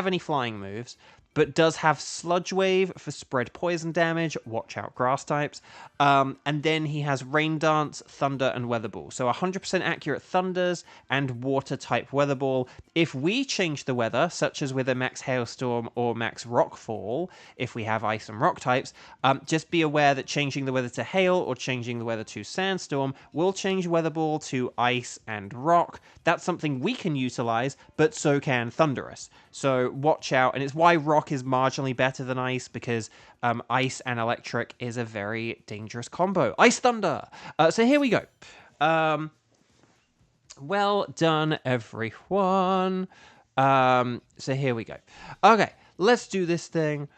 any flying moves, but does have Sludge Wave for spread poison damage. Watch out, grass types. And then he has Rain Dance, Thunder, and Weather Ball. So 100% accurate Thunders and Water-type Weather Ball. If we change the weather, such as with a Max Hailstorm or Max Rockfall, if we have Ice and Rock types, just be aware that changing the weather to Hail or changing the weather to Sandstorm will change Weather Ball to Ice and Rock. That's something we can utilize, but so can Thunderous. So watch out, and it's why Rock is marginally better than Ice, because Ice and Electric is a very dangerous combo. Ice Thunder! So here we go. Well done, everyone. So here we go. Okay, let's do this thing.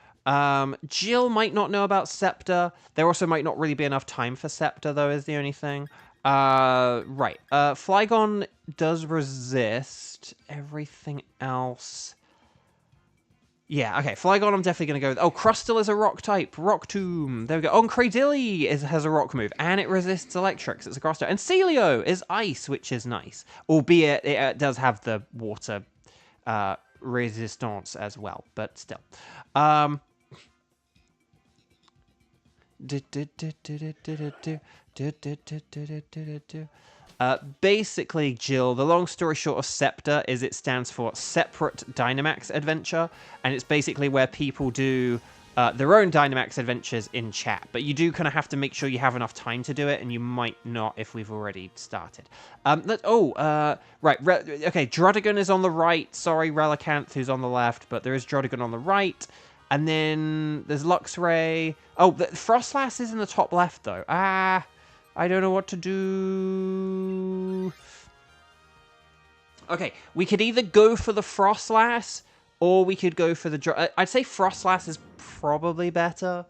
Jill might not know about Scepter. There also might not really be enough time for Scepter, though, is the only thing. Right. Flygon does resist. Everything else... Yeah, okay, Flygon I'm definitely going to go with. Oh, Crustle is a rock type. Rock Tomb. There we go. Oh, and Cradilly has a rock move, and it resists electrics. It's a grass type. And Celio is ice, which is nice. Albeit it does have the water resistance as well, but still. Basically, Jill, the long story short of Scepter is it stands for Separate Dynamax Adventure, and it's basically where people do their own Dynamax Adventures in chat, but you do kind of have to make sure you have enough time to do it, and you might not if we've already started. Right, okay, Druddigon is on the right, sorry, Relicanth, who's on the left, but there is Druddigon on the right, and then there's Luxray. Oh, the Frostlass is in the top left, though. I don't know what to do. Okay, we could either go for the Frostlass Or we could go for the... I'd say Frostlass is probably better.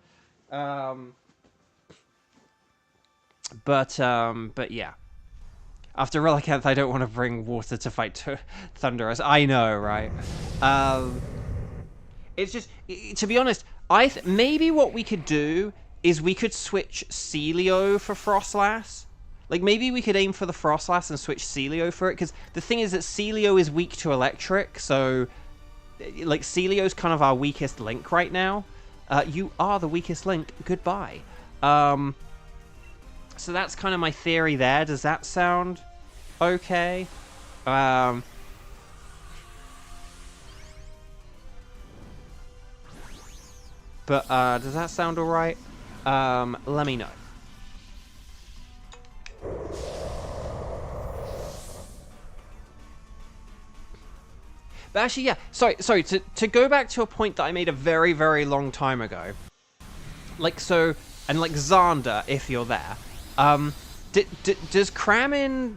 But yeah. After Relicanth, I don't want to bring water to fight Tundra. I know, right? It's just... To be honest, maybe what we could do is we could switch Celio for Frostlass. Like, maybe we could aim for the Frostlass and switch Celio for it, because the thing is that Celio is weak to Electric, so... Like, Celio's kind of our weakest link right now. You are the weakest link. Goodbye. So that's kind of my theory there. Does that sound okay? But does that sound alright? Let me know. But actually, yeah, sorry, to go back to a point that I made a very, very long time ago. Like, so, and like Xander, if you're there, does Kramin,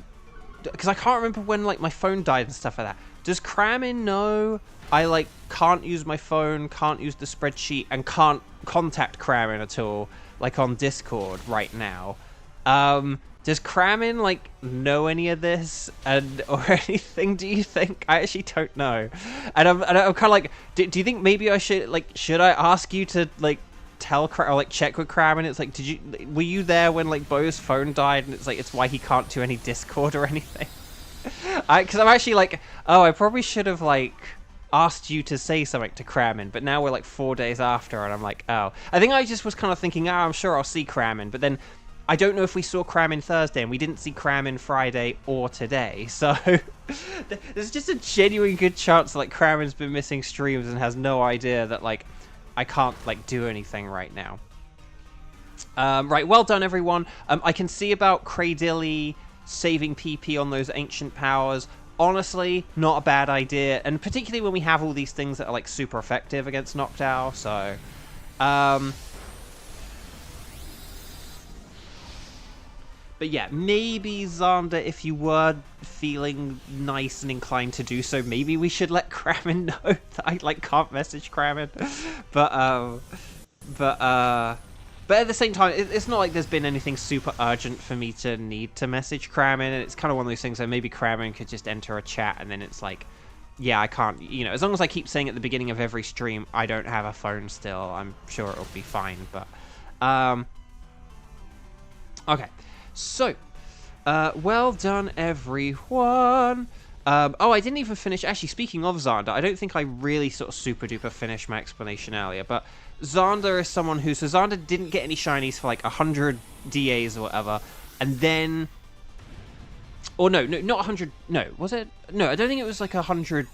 because I can't remember when, like, my phone died and stuff like that. Does Kramin know I, like, can't use my phone, can't use the spreadsheet, and can't contact Kramin at all, like, on Discord right now? Does Kramin, like, know any of this or anything, do you think? I actually don't know. And I'm kind of like, do you think maybe I should I ask you to, like, tell or, like, check with Kramin? It's like, were you there when, like, Bo's phone died, and it's like, it's why he can't do any Discord or anything? Because I'm actually like, oh, I probably should have, like, asked you to say something to Kramin, but now we're, like, 4 days after, and I'm like, oh. I think I just was kind of thinking, I'm sure I'll see Kramin, but then I don't know if we saw Kramin Thursday, and we didn't see Kramin Friday or today, so there's just a genuine good chance that, like, Kramin's been missing streams and has no idea that, like, I can't, like, do anything right now. Right, well done, everyone. I can see about Cradilly saving PP on those ancient powers. Honestly, not a bad idea, and particularly when we have all these things that are, like, super effective against Noctowl, so... But yeah, maybe, Xander, if you were feeling nice and inclined to do so, maybe we should let Kramin know that I, like, can't message Kramin. But at the same time, it's not like there's been anything super urgent for me to need to message Kramin, and it's kind of one of those things where maybe Kramin could just enter a chat, and then it's like, yeah, I can't, you know, as long as I keep saying at the beginning of every stream, I don't have a phone still, I'm sure it'll be fine, but, okay. So, well done, everyone. Oh, I didn't even finish. Actually, speaking of Xander, I don't think I really sort of super duper finished my explanation earlier, but Xander is someone who... So Xander didn't get any shinies for like 100 DAs or whatever, and then... Or no, not 100... No, was it? No, I don't think it was like 100...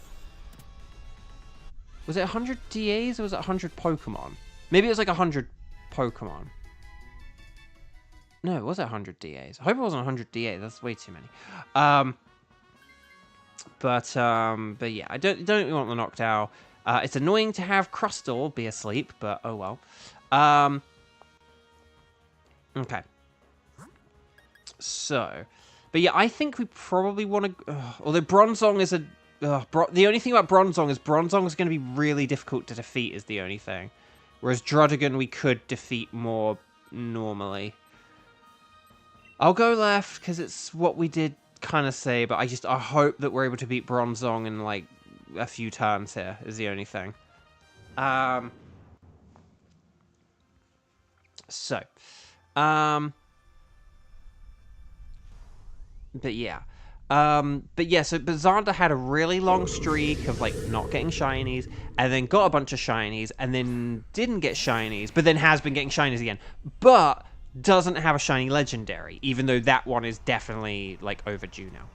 Was it 100 DAs or was it 100 Pokemon? Maybe it was like 100 Pokemon. No, was it 100 DAs? I hope it wasn't 100 DAs. That's way too many. But yeah, I don't want the Noctowl. It's annoying to have Crustle be asleep, but oh well. Okay. So, but yeah, I think we probably want to... although Bronzong is a... the only thing about Bronzong is going to be really difficult to defeat is the only thing. Whereas Druddigon we could defeat more normally. I'll go left, because it's what we did kind of say, but I hope that we're able to beat Bronzong in, like, a few turns here, is the only thing. So. But yeah. But Xander had a really long streak of, like, not getting shinies, and then got a bunch of shinies, and then didn't get shinies, but then has been getting shinies again. But... doesn't have a shiny legendary, even though that one is definitely, like, overdue now.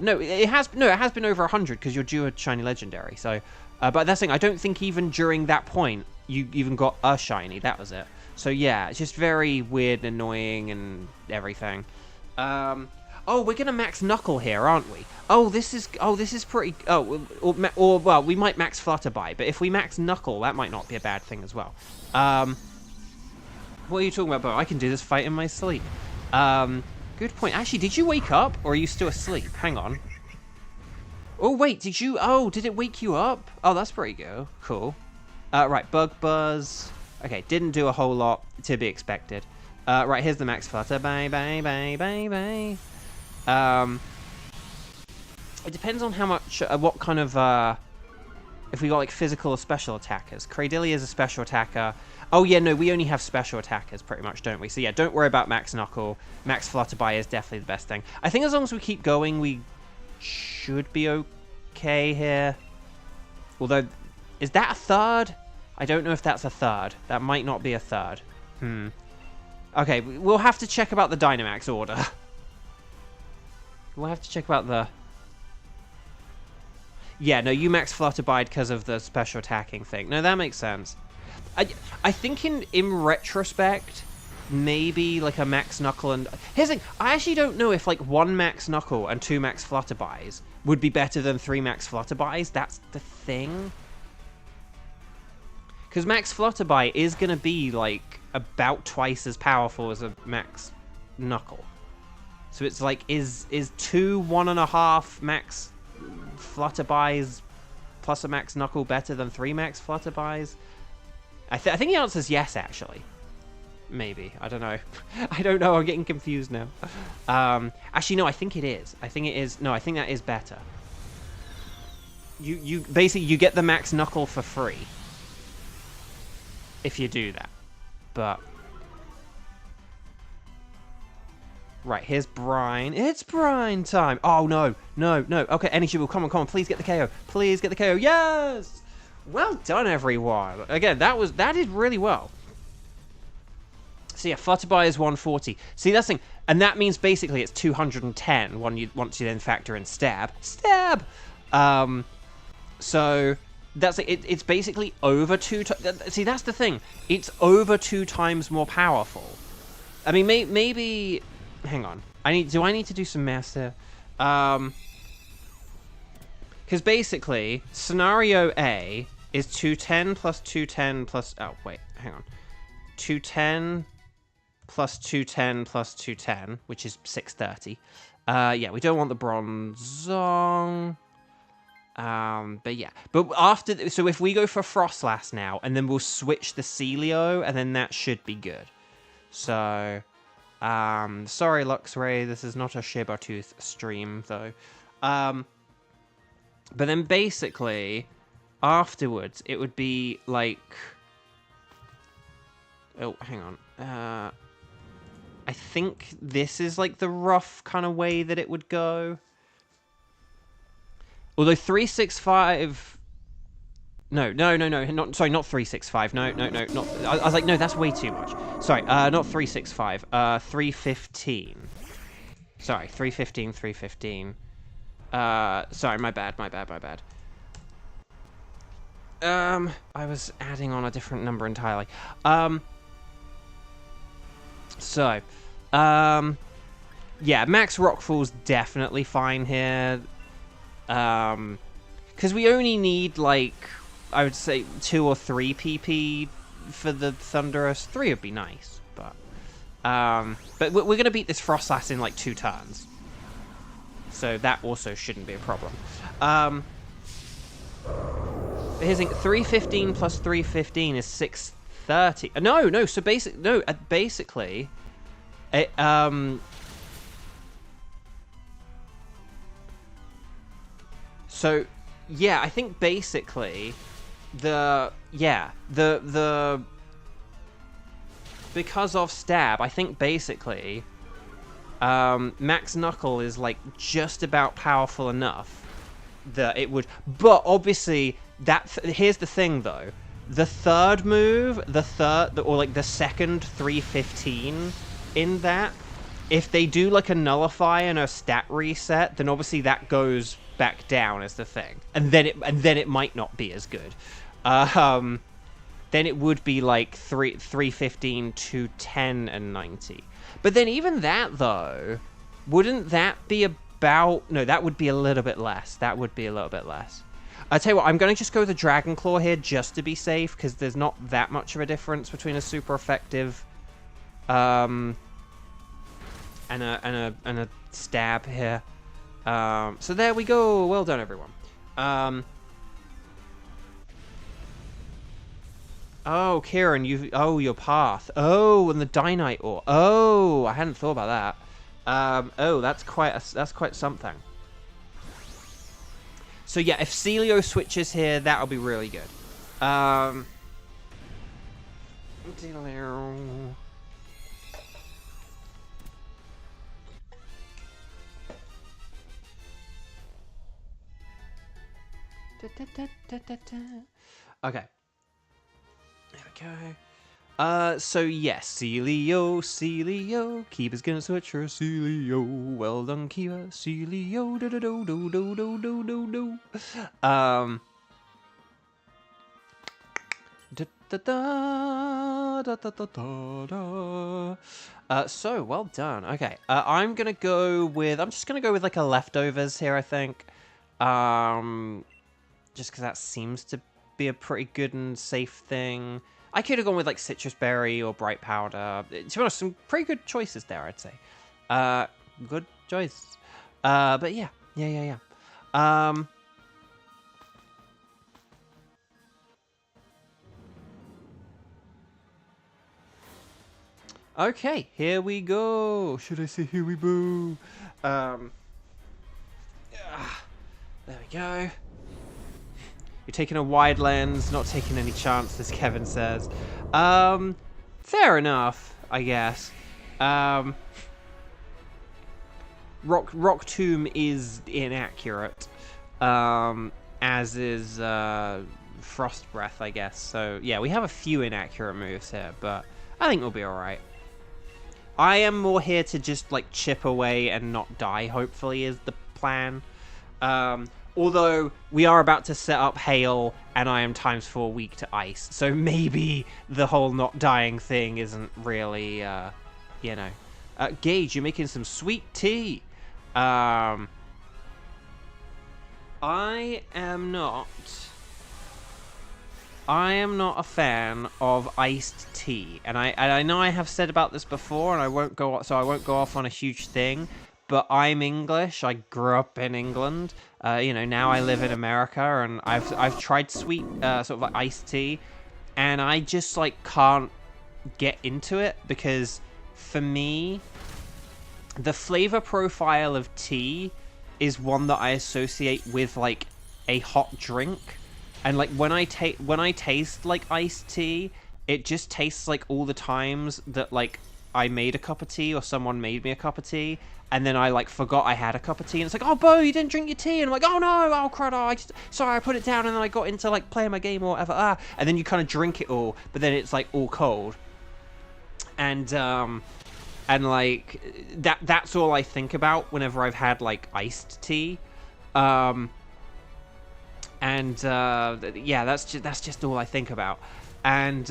No, it has been over 100 because you're due a shiny legendary. So, but that's the thing. I don't think even during that point you even got a shiny. That was it. So yeah, it's just very weird, and annoying, and everything. Oh, we're gonna max Knuckle here, aren't we? Oh, this is pretty. Oh, or well, we might max Flutterby, but if we max Knuckle, that might not be a bad thing as well. What are you talking about, Bo? I can do this fight in my sleep. Good point. Actually, did you wake up, or are you still asleep? Hang on. Oh, wait, did you... Oh, did it wake you up? Oh, that's pretty good. Cool. Right, Bug Buzz. Okay, didn't do a whole lot to be expected. Right, here's the Max Flutter. Bye, bye, bye, bye, bye. It depends on how much... what kind of... if we got, like, physical or special attackers. Cradillia is a special attacker. Oh, yeah, no, we only have special attackers, pretty much, don't we? So, yeah, don't worry about Max Knuckle. Max Flutterby is definitely the best thing. I think as long as we keep going, we should be okay here. Although, is that a third? I don't know if that's a third. That might not be a third. Okay, we'll have to check about the Dynamax order. We'll have to check about the... Yeah, no, you Max Flutterby because of the special attacking thing. No, that makes sense. I think in retrospect, maybe like a Max Knuckle and... Here's the thing, I actually don't know if like 1 Max Knuckle and 2 Max Flutterbys would be better than 3 Max Flutterbys. That's the thing. Because Max Flutterby is going to be like about twice as powerful as a Max Knuckle. So it's like, is 2 1.5 Max Flutterbys plus a Max Knuckle better than 3 Max Flutterbys? I think the answer is yes, actually. Maybe. I don't know. I don't know. I'm getting confused now. Actually, no, I think it is. I think it is. No, I think that is better. You basically, you get the Max Knuckle for free if you do that. But... Right, here's Brine. It's Brine time. Oh, no. No, no. Okay, Energy Ball, come on. Please get the KO. Please get the KO. Yes! Well done, everyone. Again, that did really well. So yeah, Flutterby is 140. See, that's the thing. And that means basically it's 210 once you then factor in Stab. Stab! So that's it's basically over 2 times. See, that's the thing. It's over 2 times more powerful. I mean, maybe... Hang on. Do I need to do some math here? Because basically, scenario A is 210 plus 210 plus... Oh, wait. Hang on. 210 plus 210 plus 210, which is 630. Yeah, we don't want the Bronzong. But yeah. But after... So if we go for Frostlass now, and then we'll switch the Celio, and then that should be good. So... sorry, Luxray, this is not a Shibatooth stream, though. But then basically, afterwards, it would be like... Oh, hang on. I think this is like the rough kind of way that it would go. Although 365... No, not 365. No, not... I was like, no, that's way too much. Sorry, not 365. 315. Sorry, 315. Sorry, my bad. I was adding on a different number entirely. Yeah, Max Rockfall's definitely fine here. Because we only need, like, I would say 2 or 3 PP for the Thunderous. 3 would be nice, but we're going to beat this Frostlass in, like, 2 turns. So that also shouldn't be a problem. Here's 315 plus 315 is 630. No, so basically, it, so, yeah, I think basically, because of Stab, I think basically, Max Knuckle is, like, just about powerful enough that it would, but obviously, here's the thing, though. The third move, or, like, the second 315 in that, if they do, like, a Nullify and a stat reset, then obviously that goes back down as the thing. And then it might not be as good. Then it would be, like, 315 to 10 and 90. But then even that, though, wouldn't that be about... No, that would be a little bit less. That would be a little bit less. I'll tell you what, I'm going to just go with the Dragon Claw here just to be safe, because there's not that much of a difference between a super effective and a stab here. So there we go. Well done, everyone. Oh, Kieran, your path. Oh, and the Dynite ore. Oh, I hadn't thought about that. Oh, that's quite something. So yeah, if Celio switches here, that'll be really good. Okay. There we go. So yes, Celio, Keeper's gonna switch her, Celio. Well done, Keeper, Celio. Do do do do do do do do do. Da, da, da, da, da, da, da. So well done. Okay, I'm just gonna go with like a leftovers here, I think. Just because that seems to be a pretty good and safe thing. I could have gone with like citrus berry or bright powder. To be honest, some pretty good choices there, I'd say. Good choice. But yeah. Okay, here we go. Should I say here we go? There we go. You're taking a wide lens, not taking any chances, Kevin says. Fair enough, I guess. Rock Tomb is inaccurate, as is Frost Breath, I guess. So yeah, we have a few inaccurate moves here, but I think we'll be alright. I am more here to just like chip away and not die, hopefully, is the plan. Although we are about to set up Hail, and I am ×4 weak to Ice, so maybe the whole not dying thing isn't really, you know. Gage, you're making some sweet tea. I am not a fan of iced tea, and I know I have said about this before, and I won't go off on a huge thing. But I'm English. I grew up in England. You know, now I live in America, and I've tried sweet sort of like iced tea, and I just like can't get into it because for me, the flavor profile of tea is one that I associate with like a hot drink, and like when I taste like iced tea, it just tastes like all the times that like I made a cup of tea or someone made me a cup of tea. And then I, like, forgot I had a cup of tea. And it's like, oh, Bo, you didn't drink your tea. And I'm like, oh, no, oh, crud. Sorry, I put it down. And then I got into, like, playing my game or whatever. And then you kind of drink it all. But then it's, like, all cold. And like, that's all I think about whenever I've had, like, iced tea. Yeah, that's just all I think about. And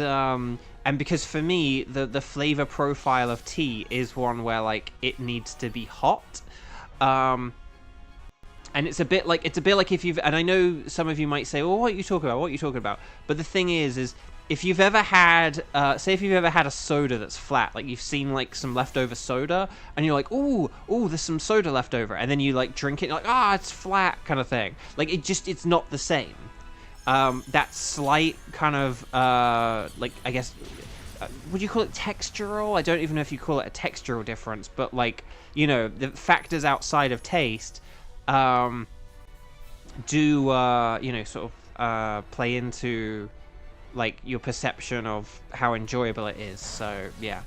because for me, the flavor profile of tea is one where like it needs to be hot, and it's a bit like if you've, and I know some of you might say, well, what are you talking about? But the thing is if you've ever had, say if you've ever had a soda that's flat, like you've seen like some leftover soda, and you're like, ooh, there's some soda left over, and then you like drink it, and you're like, it's flat, kind of thing. Like it's not the same. That slight kind of, like, I guess, would you call it textural? I don't even know if you call it a textural difference, but, like, you know, the factors outside of taste do, you know, sort of play into, like, your perception of how enjoyable it is. So, yeah.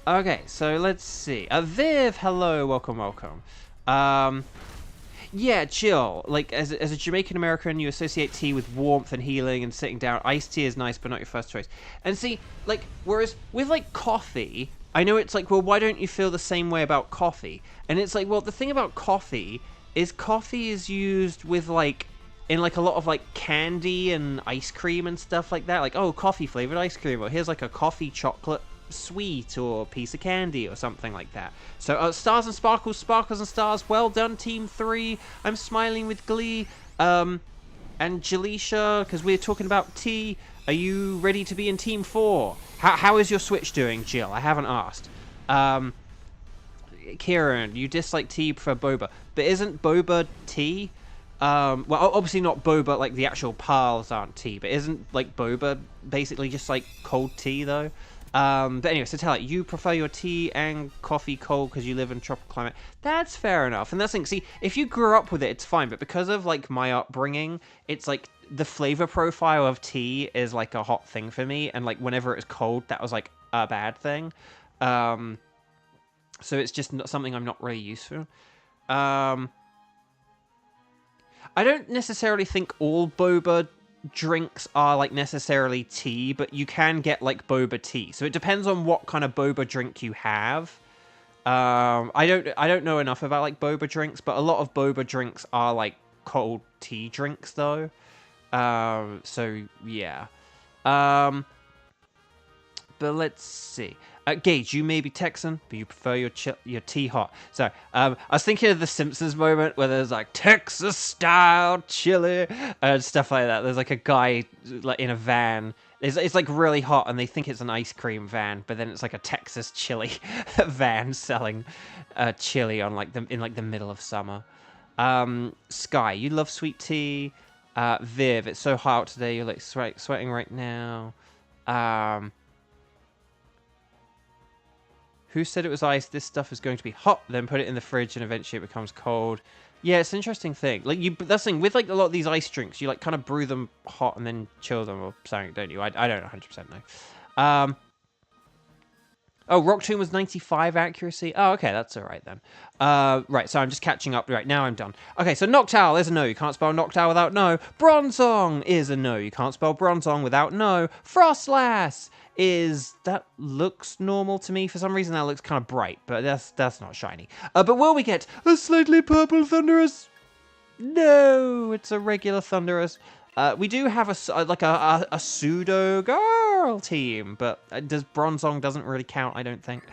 Okay, so let's see. Viv, hello, welcome. Yeah, chill. Like, as a Jamaican American, you associate tea with warmth and healing and sitting down. Iced tea is nice, but not your first choice. And see, like, whereas with, like, coffee, I know it's like, well, why don't you feel the same way about coffee? And it's like, well, the thing about coffee is used with, like, in, like, a lot of, like, candy and ice cream and stuff like that. Like, oh, coffee-flavored ice cream. Or here's, like, a coffee chocolate sweet or piece of candy or something like that. So stars and sparkles and stars, well done team 3. I'm smiling with glee. And Jaleisha, because we're talking about tea, are you ready to be in team 4? How is your switch doing, Jill? I haven't asked. Kieran, you dislike tea, you prefer boba. But isn't boba tea? Well, obviously not boba, like the actual pearls aren't tea, but isn't, like, boba basically just, like, cold tea, though? But anyway, so tell it, you prefer your tea and coffee cold because you live in a tropical climate. That's fair enough. And that's the thing, see, if you grew up with it, it's fine, but because of, like, my upbringing, it's, like, the flavor profile of tea is, like, a hot thing for me, and, like, whenever it was cold, that was, like, a bad thing. So it's just not something I'm not really used to. I don't necessarily think all boba drinks are, like, necessarily tea, but you can get, like, boba tea. So it depends on what kind of boba drink you have. I don't know enough about, like, boba drinks, but a lot of boba drinks are, like, cold tea drinks, though. So, yeah. But let's see. Gage, you may be Texan, but you prefer your tea hot. So, I was thinking of the Simpsons moment where there's like Texas-style chili and stuff like that. There's like a guy like in a van. It's like really hot, and they think it's an ice cream van, but then it's like a Texas chili van selling chili on like in the middle of summer. Sky, you love sweet tea. Viv, it's so hot today. You're like sweating right now. Who said it was ice? This stuff is going to be hot. Then put it in the fridge, and eventually it becomes cold. Yeah, it's an interesting thing. Like that's the thing with like a lot of these ice drinks. You like kind of brew them hot and then chill them or something, don't you? I don't 100% know. Oh, Rock Tomb was 95 accuracy. Oh, okay, that's all right then. Right, so I'm just catching up. Right, now I'm done. Okay, so Noctowl is a no. You can't spell Noctowl without no. Bronzong is a no. You can't spell Bronzong without no. Frostlass that looks normal to me. For some reason, that looks kind of bright, but that's not shiny. But will we get a slightly purple Thundurus? No, it's a regular Thundurus. We do have a pseudo girl team, but Bronzong doesn't really count, I don't think.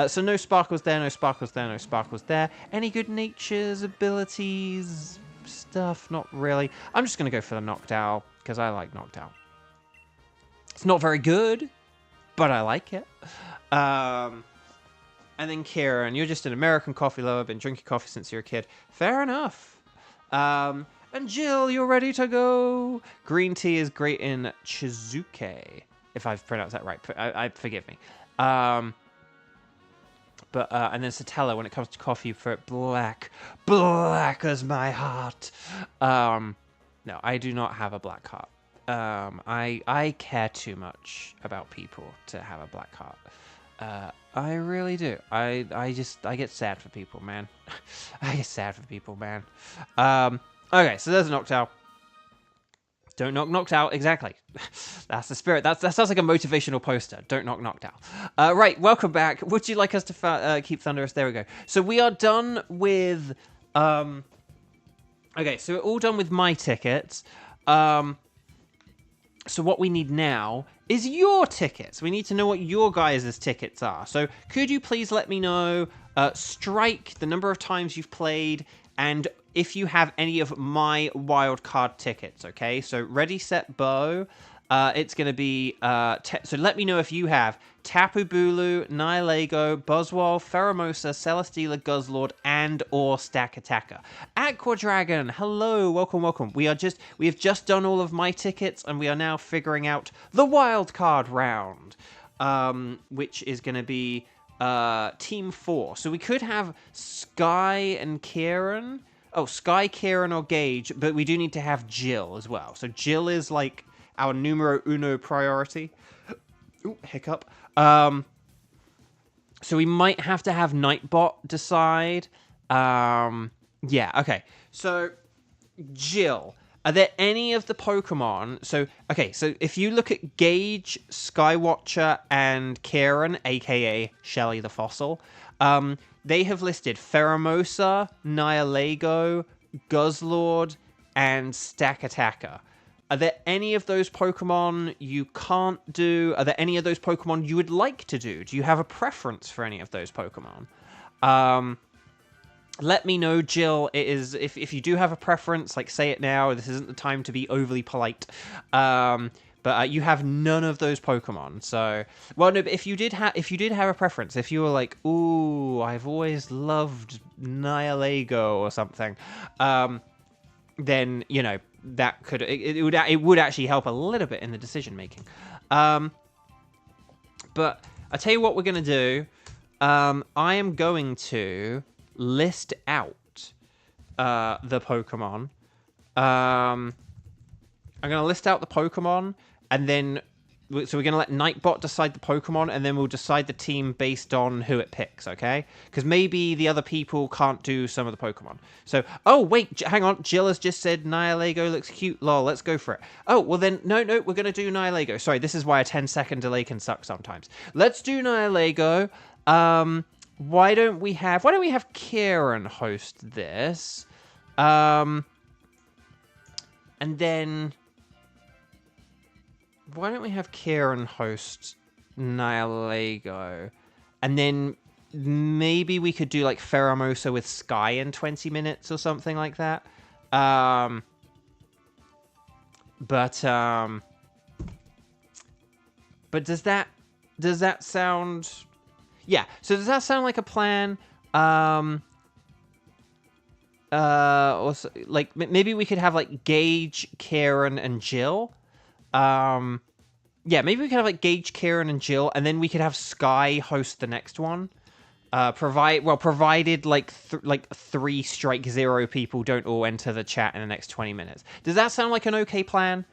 So no Sparkles there, no Sparkles there, no Sparkles there. Any good natures, abilities, stuff? Not really. I'm just going to go for the Noctowl, because I like Noctowl. It's not very good, but I like it. And then Kieran, you're just an American coffee lover, been drinking coffee since you're a kid. Fair enough. And Jill, you're ready to go. Green tea is great in Chizuke, if I've pronounced that right. Forgive me. And then Satella, when it comes to coffee, for black as my heart. No, I do not have a black heart. I care too much about people to have a black heart. I really do. I get sad for people, man. I get sad for people, man. Okay, so there's a Noctowl. Don't knock Noctowl. Exactly. That's the spirit. That sounds like a motivational poster. Don't knock Noctowl. Right, welcome back. Would you like us to keep Thundurus? There we go. So we are done with... Okay, so we're all done with my tickets. So what we need now is your tickets. We need to know what your guys' tickets are. So could you please let me know, strike the number of times you've played, and if you have any of my wildcard tickets, okay? So ready, set, bow. It's going to be... so let me know if you have Tapu Bulu, Nihilego, Buzzwole, Pheromosa, Celesteela, Guzzlord, and or Stakataka. Aqua Dragon, hello, welcome. We have just done all of my tickets, and we are now figuring out the wildcard round, which is going to be Team 4. So we could have Sky and Kieran. Oh, Sky, Kieran, or Gage, but we do need to have Jill as well. So Jill is like our numero uno priority. Ooh, hiccup. So we might have to have Nightbot decide. Yeah, okay. So, Jill, are there any of the Pokemon... So if you look at Gage, Skywatcher, and Kieran, aka Shelly the Fossil, they have listed Pheromosa, Nihilego, Guzzlord, and Stakataka. Are there any of those Pokemon you can't do? Are there any of those Pokemon you would like to do? Do you have a preference for any of those Pokemon? Let me know, Jill. It is if you do have a preference, like, say it now. This isn't the time to be overly polite. But But you have none of those Pokemon. So, well, no. But if you did have a preference, if you were like, ooh, I've always loved Nihilego or something, then that could it would actually help a little bit in the decision making. But I tell you what we're gonna do. I am going to list out the Pokemon. I'm gonna list out the Pokemon, and then so we're gonna let Nightbot decide the Pokemon, and then we'll decide the team based on who it picks. Okay? Because maybe the other people can't do some of the Pokemon. So, oh wait, hang on. Jill has just said Nihilego looks cute. Lol, let's go for it. Oh well, then no, we're gonna do Nihilego. Sorry, this is why a 10-second delay can suck sometimes. Let's do Nihilego. Why don't we have Kieran host this? And then why don't we have Kieran host Nihilego? And then maybe we could do like Pheromosa with Sky in 20 minutes or something like that. But does that sound... Yeah, so does that sound like a plan? Also, like, maybe we could have, like, Gage, Kieran, and Jill. Yeah, maybe we could have, like, Gage, Kieran, and Jill, and then we could have Sky host the next one. Provided, like, 3 Strike Zero people don't all enter the chat in the next 20 minutes. Does that sound like an okay plan?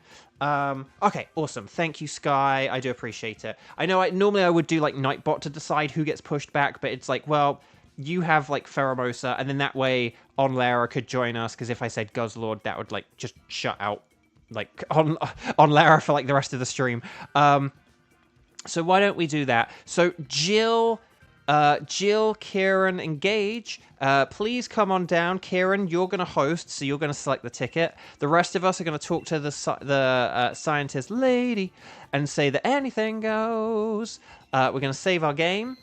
Okay, awesome. Thank you, Sky. I do appreciate it. I know normally I would do, like, Nightbot to decide who gets pushed back, but it's like, well, you have, like, Pheromosa, and then that way Onlara could join us, because if I said Guzzlord, that would, like, just shut out, like, Onlara for, like, the rest of the stream. So why don't we do that? So Jill, Kieran, and Gage, please come on down. Kieran, you're going to host, so you're going to select the ticket. The rest of us are going to talk to the scientist lady and say that anything goes. We're going to save our game.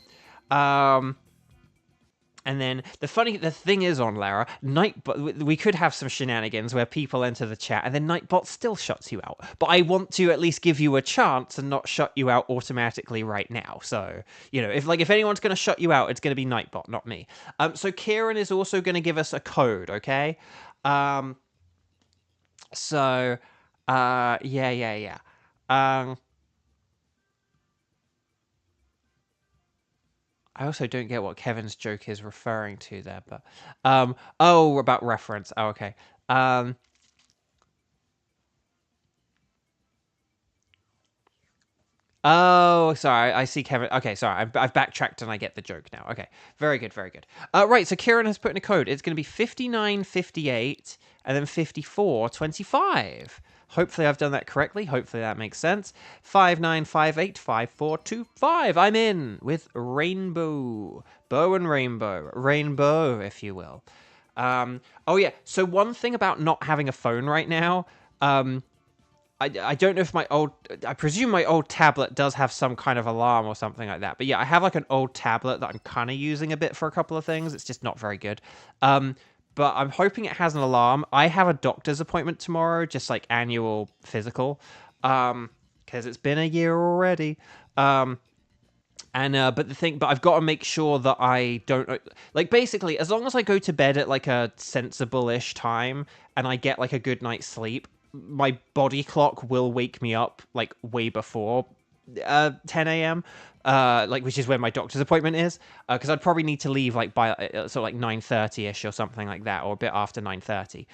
And then the thing is on Lara, Nightbot, we could have some shenanigans where people enter the chat and then Nightbot still shuts you out. But I want to at least give you a chance and not shut you out automatically right now. So, if anyone's going to shut you out, it's going to be Nightbot, not me. So Kieran is also going to give us a code, okay? Yeah. I also don't get what Kevin's joke is referring to there, but oh, about reference. Oh, okay. Oh, sorry. I see Kevin. Okay, sorry. I've backtracked and I get the joke now. Okay, very good, very good. Right. So Kieran has put in a code. It's going to be 5958 and then 5425. Hopefully I've done that correctly. Hopefully that makes sense. 59585425. I'm in with Rainbow. Bow and Rainbow. Rainbow, if you will. Oh, yeah. So one thing about not having a phone right now, I don't know if I presume my old tablet does have some kind of alarm or something like that. But yeah, I have like an old tablet that I'm kind of using a bit for a couple of things. It's just not very good. But I'm hoping it has an alarm. I have a doctor's appointment tomorrow, just like annual physical, because it's been a year already. But I've got to make sure that I don't, like, basically, as long as I go to bed at like a sensible-ish time and I get like a good night's sleep, my body clock will wake me up like way before 10 a.m. Which is when my doctor's appointment is, because I'd probably need to leave like by sort of like 9:30ish or something like that, or a bit after 9:30.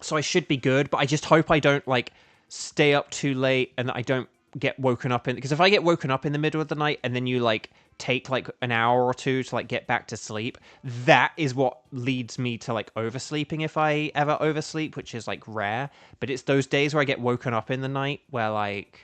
So I should be good, but I just hope I don't like stay up too late and that I don't get woken up because if I get woken up in the middle of the night and then you like take like an hour or two to like get back to sleep, that is what leads me to like oversleeping if I ever oversleep, which is like rare. But it's those days where I get woken up in the night where like,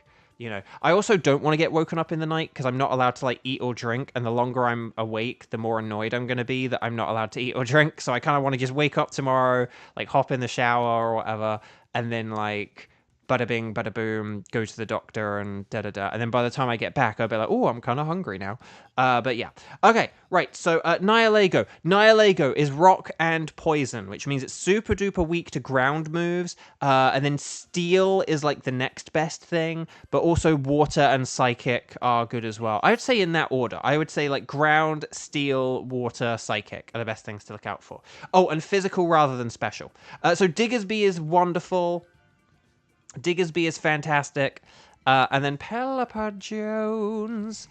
I also don't want to get woken up in the night because I'm not allowed to like eat or drink, and the longer I'm awake, the more annoyed I'm going to be that I'm not allowed to eat or drink. So I kind of want to just wake up tomorrow, like hop in the shower or whatever, and then like bada bing, bada boom, go to the doctor and da-da-da. And then by the time I get back, I'll be like, oh, I'm kind of hungry now. But yeah. Okay, right. So Nihilego. Nihilego is rock and poison, which means it's super duper weak to ground moves. And then steel is like the next best thing. But also water and psychic are good as well. I would say in that order. I would say like ground, steel, water, psychic are the best things to look out for. Oh, and physical rather than special. So Diggersby is wonderful. Diggersby is fantastic. And then Pelipper Jones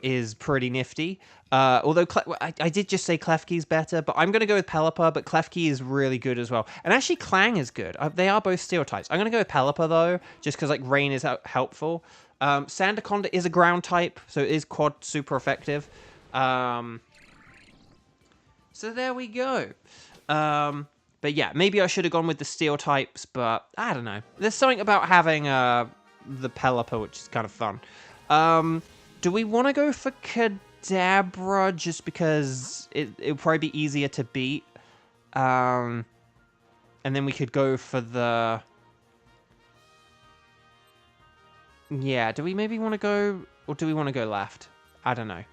is pretty nifty. Although I did just say Klefki's better, but I'm going to go with Pelipper, but Klefki is really good as well. And actually Clang is good. They are both steel types. I'm going to go with Pelipper, though, just because like rain is helpful. Sandaconda is a ground type, so it is quad super effective. So there we go. But yeah, maybe I should have gone with the steel types, but I don't know. There's something about having the Pelipper, which is kind of fun. Do we want to go for Kadabra just because it would probably be easier to beat? And then we could go for the... Yeah, do we maybe want to go... Or do we want to go left? I don't know.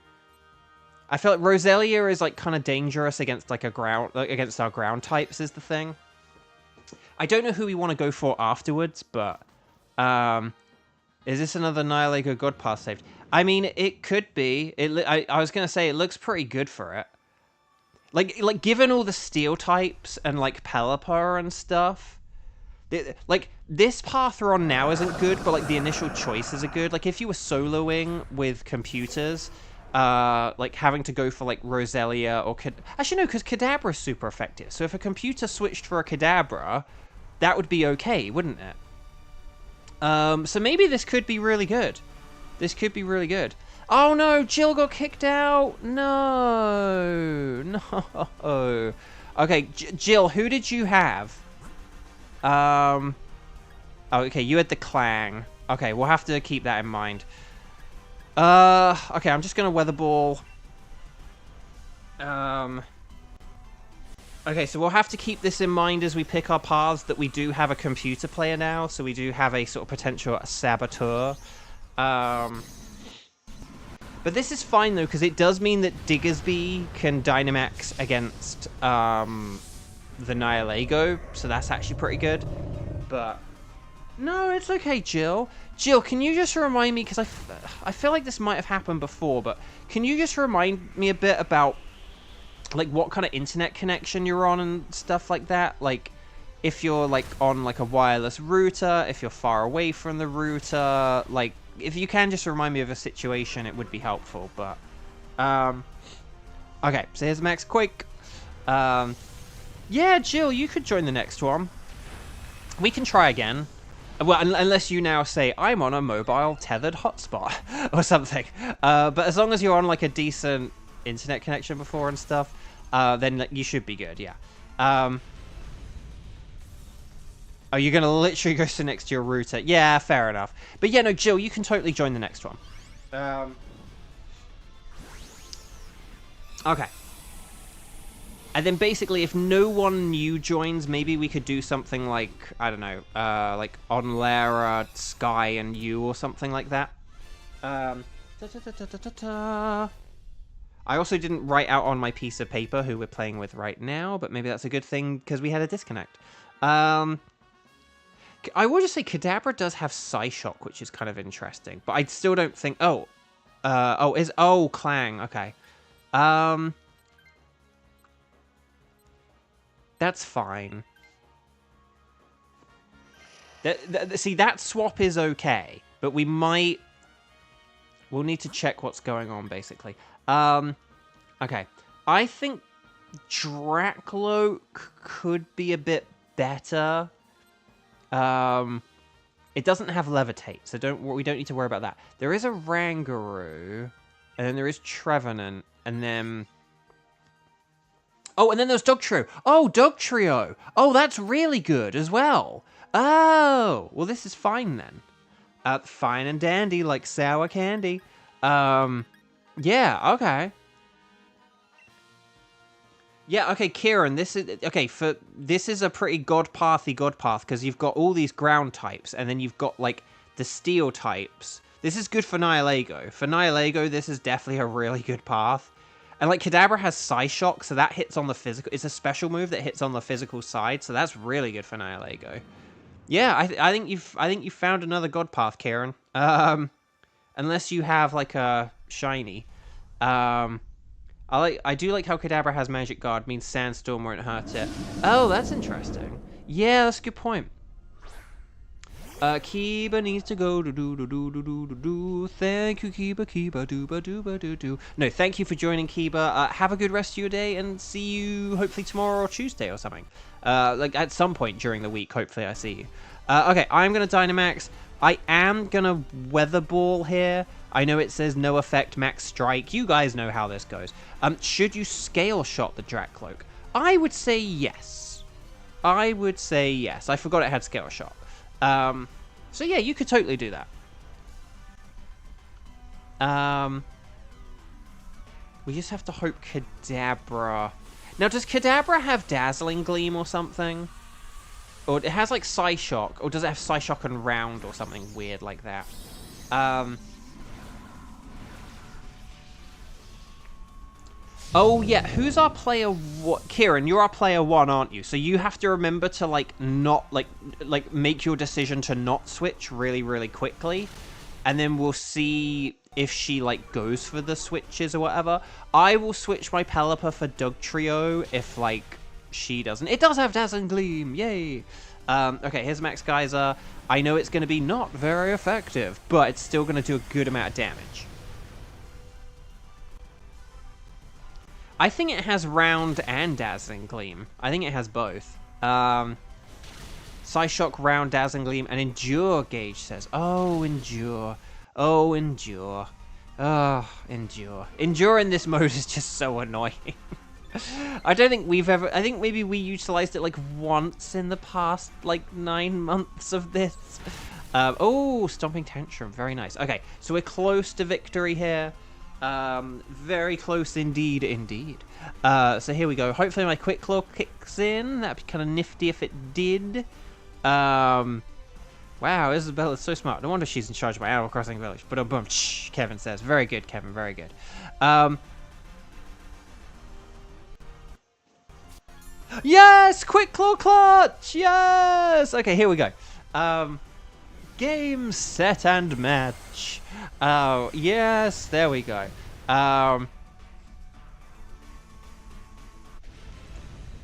I feel like Roselia is like kind of dangerous against like against our ground types is the thing. I don't know who we want to go for afterwards, but is this another Nihilego God Pass saved? I mean, it could be. I was gonna say it looks pretty good for it. Like given all the steel types and like Pelipper and stuff. Like this path we're on now isn't good, but like the initial choices are good. Like if you were soloing with computers. Like having to go for like Roselia or actually no, because Kadabra is super effective. So if a computer switched for a Kadabra, that would be okay, wouldn't it? So maybe this could be really good. This could be really good. Oh no, Jill got kicked out. No. Okay, Jill, who did you have? Oh, okay, you had the Clang. Okay, we'll have to keep that in mind. Okay, I'm just gonna weather ball. Okay, so we'll have to keep this in mind as we pick our paths that we do have a computer player now, so we do have a sort of potential saboteur. But this is fine though, because it does mean that Diggersby can Dynamax against the Nihilego, so that's actually pretty good. But no, it's okay, Jill. Jill, can you just remind me, because I feel like this might have happened before, but can you just remind me a bit about, like, what kind of internet connection you're on and stuff like that? Like, if you're, like, on, like, a wireless router, if you're far away from the router, like, if you can just remind me of a situation, it would be helpful, but, okay, so here's Max Quake. Yeah, Jill, you could join the next one. We can try again. Well, unless you now say, I'm on a mobile tethered hotspot or something. But as long as you're on like a decent internet connection before and stuff, then like, you should be good, yeah. Oh, you're going to literally go sit next to your router. Yeah, fair enough. But yeah, no, Jill, you can totally join the next one. Okay. And then basically, if no one new joins, maybe we could do something like, I don't know, like on Lara, Sky, and you, or something like that. I also didn't write out on my piece of paper who we're playing with right now, but maybe that's a good thing because we had a disconnect. I will just say Kadabra does have Psyshock, which is kind of interesting, but I still don't think... Oh, Clang, okay. That's fine. See, that swap is okay, but we'll need to check what's going on, basically. Okay. I think Drakloak could be a bit better. It doesn't have Levitate, so we don't need to worry about that. There is a Rangaroo, and then there is Trevenant, and then... Oh, and then there's Dugtrio. Oh, Dugtrio. Oh, that's really good as well. Oh, well, this is fine then. Fine and dandy, like sour candy. Yeah, okay. Yeah, okay, Kieran, this is okay, this is a pretty god pathy god path, because you've got all these ground types, and then you've got like the steel types. This is good for Nihilego. For Nihilego, this is definitely a really good path. And like Kadabra has Psyshock, so that hits on the physical. It's a special move that hits on the physical side, so that's really good for Nihilego. Yeah, I think you've found another god path, Kieran. Unless you have like a shiny. I do like how Kadabra has Magic Guard, means Sandstorm won't hurt it. Oh, that's interesting. Yeah, that's a good point. Kiba needs to go do do do do do do do do. Thank you, Kiba, Kiba, dooba dooba doo doo. No, thank you for joining, Kiba. Have a good rest of your day, and see you hopefully tomorrow or Tuesday or something. Like at some point during the week, hopefully I see you. Okay, I'm gonna Dynamax. I am gonna Weather Ball here. I know it says no effect, max strike. You guys know how this goes. Should you Scale Shot the Drakcloak? I would say yes. I would say yes. I forgot it had Scale Shot. So yeah, you could totally do that. We just have to hope Kadabra... Now, does Kadabra have Dazzling Gleam or something? Or it has like Psyshock, or does it have Psyshock and Round or something weird like that? Oh yeah, who's our player? What, Kieran? You're our player 1, aren't you? So you have to remember to like not like make your decision to not switch really, really quickly, and then we'll see if she like goes for the switches or whatever. I will switch my Pelipper for Dugtrio if like she doesn't. It does have Dazzling Gleam, yay! Okay, here's Max Geyser. I know it's going to be not very effective, but it's still going to do a good amount of damage. I think it has Round and Dazzling Gleam. I think it has both. Psyshock, Round, Dazzling Gleam, and Endure, Gage says. Oh, Endure. Oh, Endure. Oh, Endure. Endure in this mode is just so annoying. I don't think we've ever... I think maybe we utilized it like once in the past, like 9 months of this. Oh, Stomping Tantrum. Very nice. Okay, so we're close to victory here. Very close indeed, indeed. So here we go. Hopefully my Quick Claw kicks in. That'd be kind of nifty if it did. Wow, Isabella's so smart. No wonder she's in charge of my Animal Crossing village. But boom, Kevin says. Very good, Kevin, very good. Yes! Quick Claw Clutch! Yes! Okay, here we go. Game, set, and match. Oh, yes, there we go.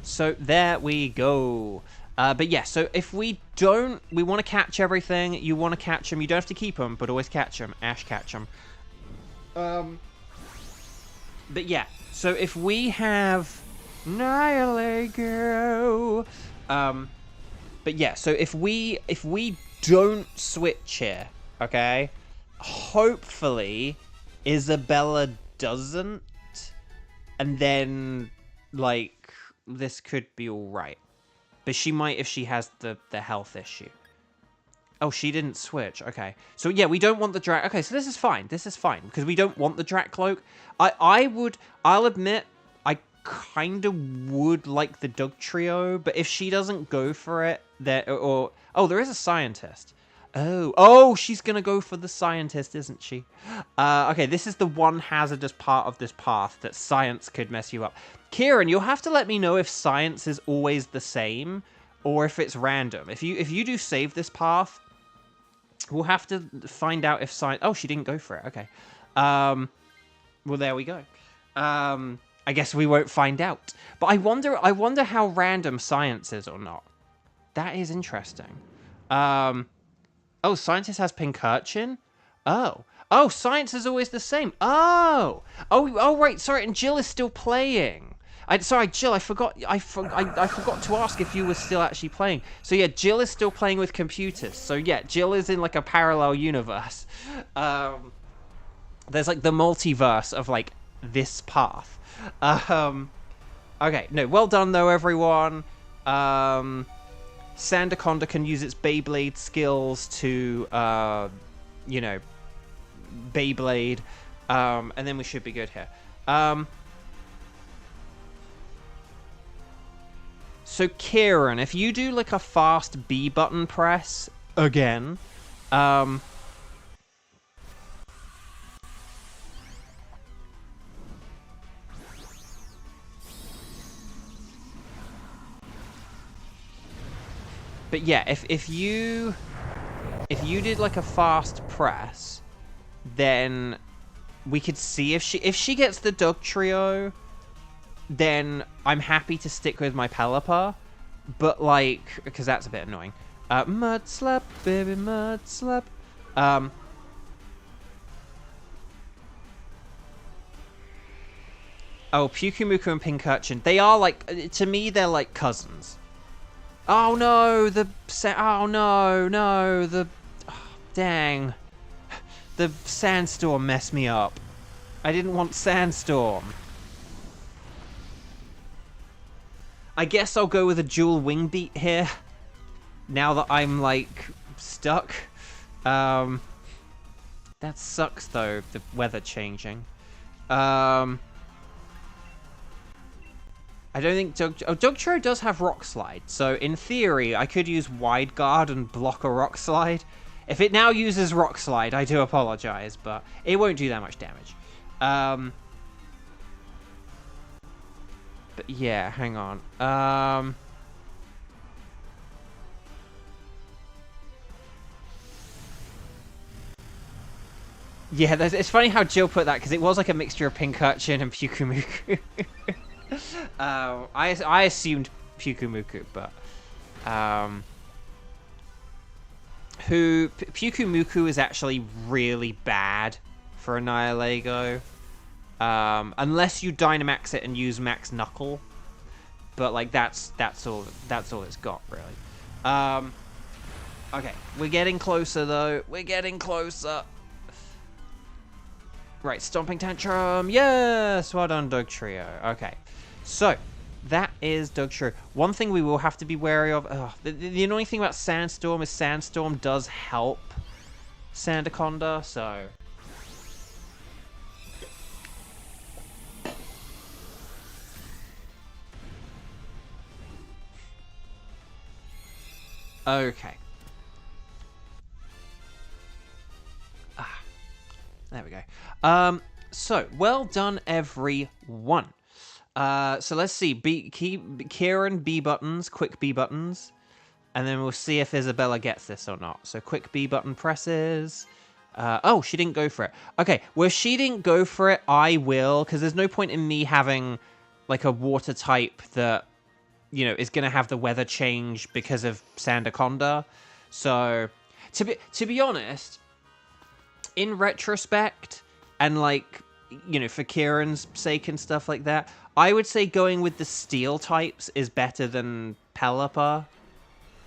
So there we go. But yeah, so if we don't, we want to catch everything. You want to catch them. You don't have to keep them, but always catch them. Ash, catch them. But yeah, so if we have Nihilego, but yeah, so if we don't switch here, okay, hopefully Isabella doesn't, and then like this could be all right. But she might if she has the health issue. Oh, she didn't switch. Okay. So, yeah, we don't want the Drak... Okay, so this is fine. This is fine. Because we don't want the Drakcloak. I'll admit, I kind of would like the Dugtrio. But if she doesn't go for it, oh, there is a Scientist. Oh, she's going to go for the Scientist, isn't she? Okay, this is the one hazardous part of this path that Science could mess you up. Kieran, you'll have to let me know if Science is always the same or if it's random. If you do save this path, we'll have to find out if Science... Oh, she didn't go for it. Okay. Well, there we go. I guess we won't find out. But I wonder how random Science is or not. That is interesting. Oh, Scientist has Pincurchin? Oh, Science is always the same. Oh, right. Sorry, and Jill is still playing. Sorry, Jill, I forgot to ask if you were still actually playing. So yeah, Jill is still playing with computers. So yeah, Jill is in like a parallel universe. There's like the multiverse of like this path. Okay, no, well done though, everyone. Sandaconda can use its Beyblade skills to, you know, Beyblade, and then we should be good here. So Kieran, if you do like a fast B button press again, but yeah, if you did like a fast press, then we could see if she gets the Doug Trio, then I'm happy to stick with my Pelipper, but like, because that's a bit annoying. Mud slap, baby, mud slap. Oh, Pyukumuku and Pincurchin, they are like, to me, they're like cousins. Oh no, dang. The Sandstorm messed me up. I didn't want Sandstorm. I guess I'll go with a dual wing beat here. Now that I'm, like, stuck. That sucks, though, the weather changing. I don't think Dugtrio does have Rock Slide, so in theory, I could use Wide Guard and block a Rock Slide. If it now uses Rock Slide, I do apologize, but it won't do that much damage. But yeah, hang on. Yeah, it's funny how Jill put that, because it was like a mixture of Pincurchin and Pyukumuku. I assumed Pyukumuku, but... Pyukumuku is actually really bad for Annihilego. Unless you Dynamax it and use Max Knuckle. But like that's all it's got, really. Okay, we're getting closer though. We're getting closer. Right, Stomping Tantrum. Yes, well done, Dugtrio. Okay, so that is Dugtrio. One thing we will have to be wary of. The annoying thing about Sandstorm is Sandstorm does help Sandaconda, so. Okay. There we go. So, well done, everyone. So let's see. Kieran, B buttons, quick B buttons. And then we'll see if Isabella gets this or not. So quick B button presses. Oh, she didn't go for it. Okay, well, if she didn't go for it, I will. Because there's no point in me having, like, a water type that, you know, is going to have the weather change because of Sandaconda. So, to be honest, in retrospect, and, like, you know, for Kieran's sake and stuff like that, I would say going with the steel types is better than Pelipper.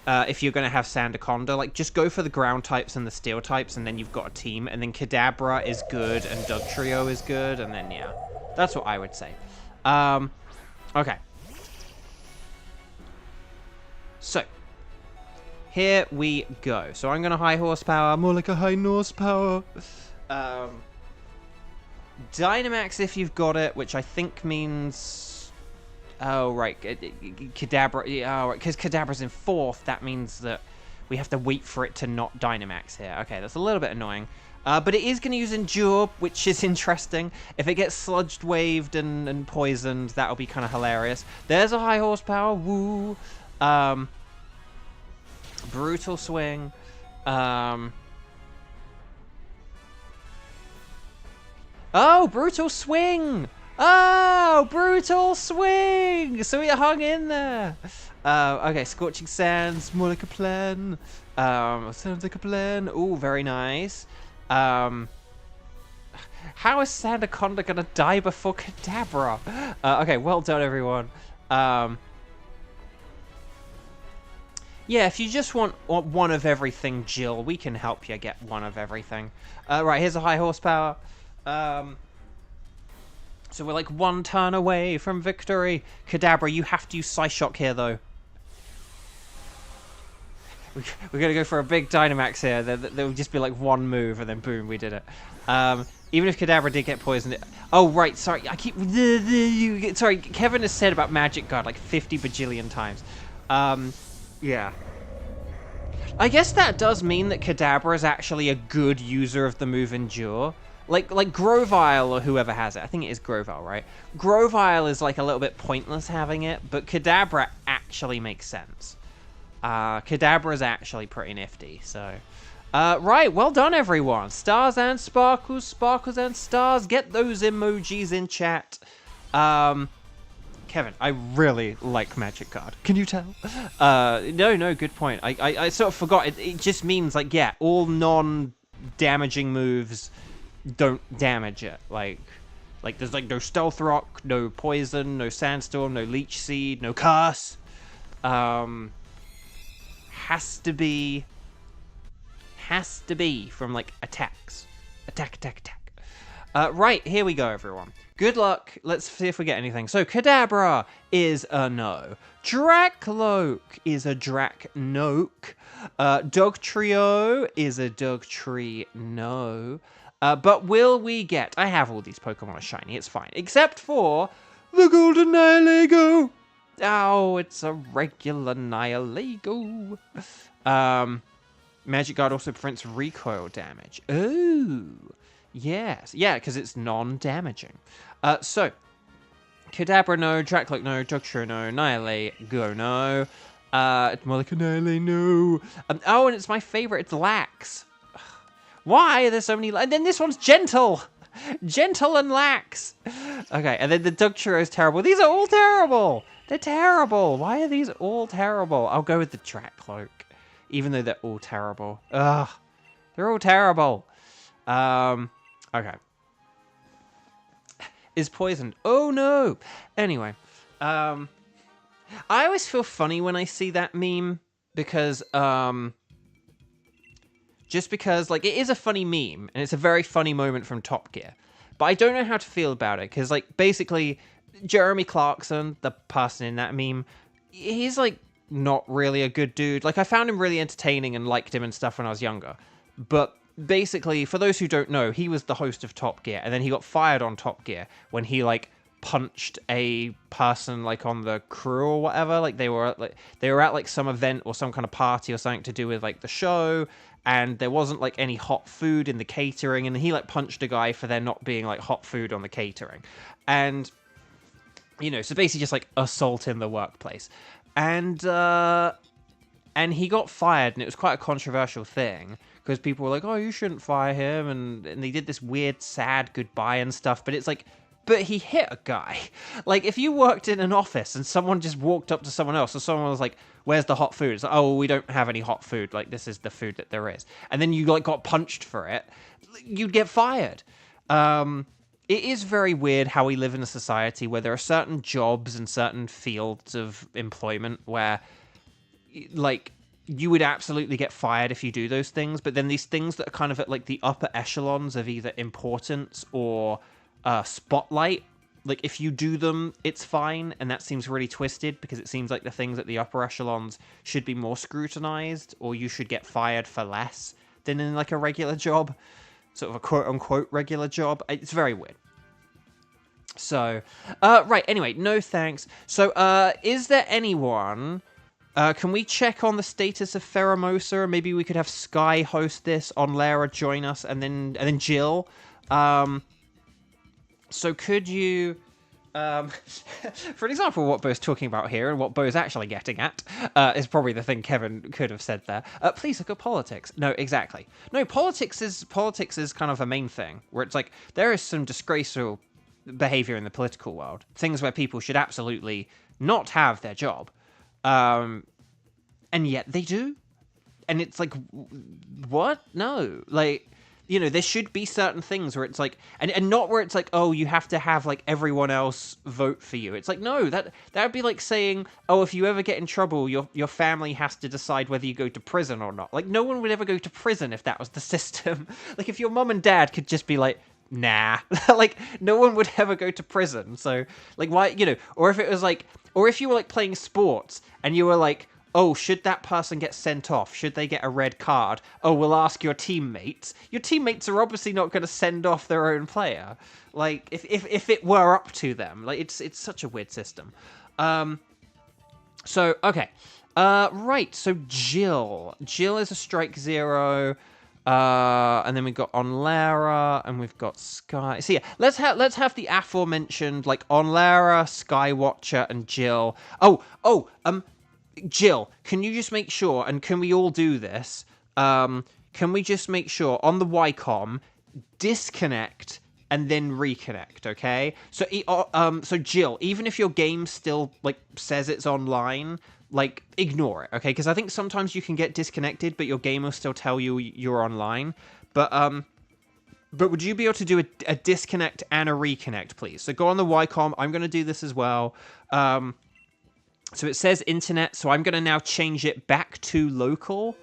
If you're going to have Sandaconda, like, just go for the ground types and the steel types, and then you've got a team. And then Kadabra is good, and Dugtrio is good, and then, yeah. That's what I would say. Okay. So, here we go. So I'm going to high horsepower, more like a high horsepower. Dynamax if you've got it, which I think means... Oh, right. Kadabra... Oh, right. Because Kadabra's in 4th, that means that we have to wait for it to not Dynamax here. Okay, that's a little bit annoying. But it is going to use Endure, which is interesting. If it gets sludged, waved, and poisoned, that'll be kind of hilarious. There's a high horsepower. Woo. Brutal Swing. Oh, Brutal Swing! Oh, Brutal Swing! So it hung in there. Okay, Scorching Sands, more like a plan. Sounds like a plan. Ooh, very nice. How is Sandaconda gonna die before Kadabra? Okay, well done, everyone. Yeah, if you just want one of everything, Jill, we can help you get one of everything. Right, here's a high horsepower. So we're like 1 turn away from victory. Kadabra, you have to use Psyshock here, though. we're gonna go for a big Dynamax here. There will just be like one move, and then boom, we did it. Even if Kadabra did get poisoned. Oh, right, sorry. Sorry, Kevin has said about Magic Guard like 50 bajillion times. Yeah. I guess that does mean that Kadabra is actually a good user of the move Endure. Like Grovyle or whoever has it. I think it is Grovyle, right? Grovyle is like a little bit pointless having it, but Kadabra actually makes sense. Kadabra is actually pretty nifty, so... right, well done, everyone. Stars and sparkles, sparkles and stars. Get those emojis in chat. Kevin, I really like Magic Card. Can you tell? No, good point. I sort of forgot. It just means, like, yeah, all non-damaging moves don't damage it. Like there's, like, no Stealth Rock, no Poison, no Sandstorm, no Leech Seed, no Curse. Has to be from, like, attacks. Attack. Right, here we go, everyone. Good luck. Let's see if we get anything. So, Kadabra is a no. Dracloak is a Dracnoak. Dugtrio is a Dugtree no. But will we get... I have all these Pokemon as shiny, it's fine. Except for the Golden Nihilego. Oh, it's a regular Nihilego. Magic Guard also prevents recoil damage. Oh, yes. Yeah, because it's non-damaging. So, Kadabra no, Dracloak no, Dugtrio no, Nihilego no. It's more like Annihilate no. Oh, and it's my favorite. It's Lax. Why are there so many... And then this one's Gentle. Gentle and Lax. Okay, and then the Dugtrio is terrible. These are all terrible. They're terrible. Why are these all terrible? I'll go with the Dracloak. Even though they're all terrible. Ugh. They're all terrible. Okay. Is poisoned. Oh, no. Anyway. I always feel funny when I see that meme. Because, just because, like, it is a funny meme. And it's a very funny moment from Top Gear. But I don't know how to feel about it. Because, like, basically, Jeremy Clarkson, the person in that meme, he's, like, not really a good dude. Like, I found him really entertaining and liked him and stuff when I was younger. But basically, for those who don't know, he was the host of Top Gear, and then he got fired on Top Gear when he, like, punched a person, like, on the crew or whatever. Like, they were at like some event or some kind of party or something to do with, like, the show, and there wasn't, like, any hot food in the catering, and he, like, punched a guy for there not being, like, hot food on the catering. And, you know, so basically just, like, assault in the workplace. And he got fired, and it was quite a controversial thing, because people were like, oh, you shouldn't fire him, and they did this weird, sad goodbye and stuff, but it's like, but he hit a guy. Like, if you worked in an office, and someone just walked up to someone else, or someone was like, where's the hot food? It's like, oh, we don't have any hot food, like, this is the food that there is. And then you, like, got punched for it, you'd get fired. It is very weird how we live in a society where there are certain jobs and certain fields of employment where, like, you would absolutely get fired if you do those things, but then these things that are kind of at, like, the upper echelons of either importance or spotlight, like, if you do them, it's fine, and that seems really twisted, because it seems like the things at the upper echelons should be more scrutinized, or you should get fired for less than in, like, a regular job. Sort of a quote-unquote regular job. It's very weird. So, right, anyway, no thanks. So, is there anyone... can we check on the status of Pheromosa? Maybe we could have Sky host this, on Lara join us, and then Jill. So could you... for an example of what Bo's talking about here and what Bo's actually getting at, is probably the thing Kevin could have said there. Please look at politics. No, exactly. No, politics is kind of a main thing, where it's like, there is some disgraceful behavior in the political world. Things where people should absolutely not have their job. And yet they do. And it's like, what? No. Like... You know, there should be certain things where it's like, and not where it's like, oh, you have to have, like, everyone else vote for you. It's like, no, that would be like saying, oh, if you ever get in trouble, your family has to decide whether you go to prison or not. Like, no one would ever go to prison if that was the system. Like, if your mom and dad could just be like, nah, like, no one would ever go to prison. So, like, why, you know, or if it was like, or if you were, like, playing sports and you were like, oh, should that person get sent off? Should they get a red card? Oh, we'll ask your teammates. Your teammates are obviously not going to send off their own player. Like, if it were up to them. Like, it's such a weird system. So, okay. Right, so Jill. Jill is a strike 0. And then we've got Onlara, and we've got Sky. So yeah, let's have the aforementioned, like, Onlara, Skywatcher, and Jill. Jill, can you just make sure, and can we all do this? Can we just make sure on the Ycom, disconnect and then reconnect, okay? So, so Jill, even if your game still, like, says it's online, like, ignore it, okay? Because I think sometimes you can get disconnected, but your game will still tell you you're online. But would you be able to do a disconnect and a reconnect, please? So go on the Ycom. I'm going to do this as well. So it says internet, so I'm going to now change it back to local.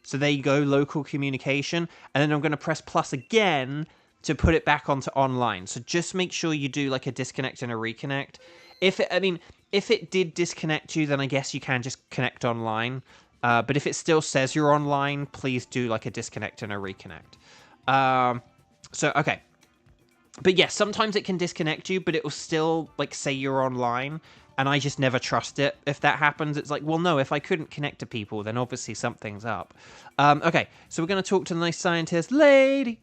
So there you go, local communication. And then I'm going to press plus again to put it back onto online. So just make sure you do like a disconnect and a reconnect. If it did disconnect you, then I guess you can just connect online. But if it still says you're online, please do like a disconnect and a reconnect. So, okay. But yeah, sometimes it can disconnect you, but it will still like say you're online. And I just never trust it. If that happens, it's like, well, no, if I couldn't connect to people, then obviously something's up. Okay, so we're going to talk to the nice scientist lady.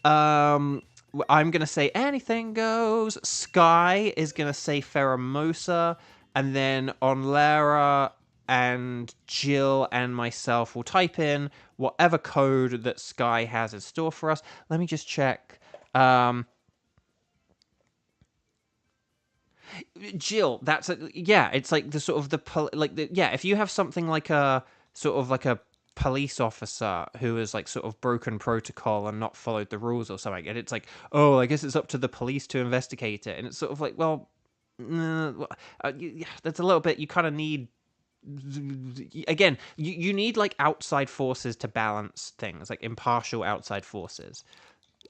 I'm going to say anything goes. Sky is going to say Pheromosa. And then Onlara and Jill and myself will type in whatever code that Sky has in store for us. Let me just check. Jill, that's yeah. It's like the sort of if you have something like a sort of like a police officer who has like sort of broken protocol and not followed the rules or something, and it's like, oh, I guess it's up to the police to investigate it, and it's sort of like, well, that's a little bit. You kind of need. Again, you need like outside forces to balance things, like impartial outside forces.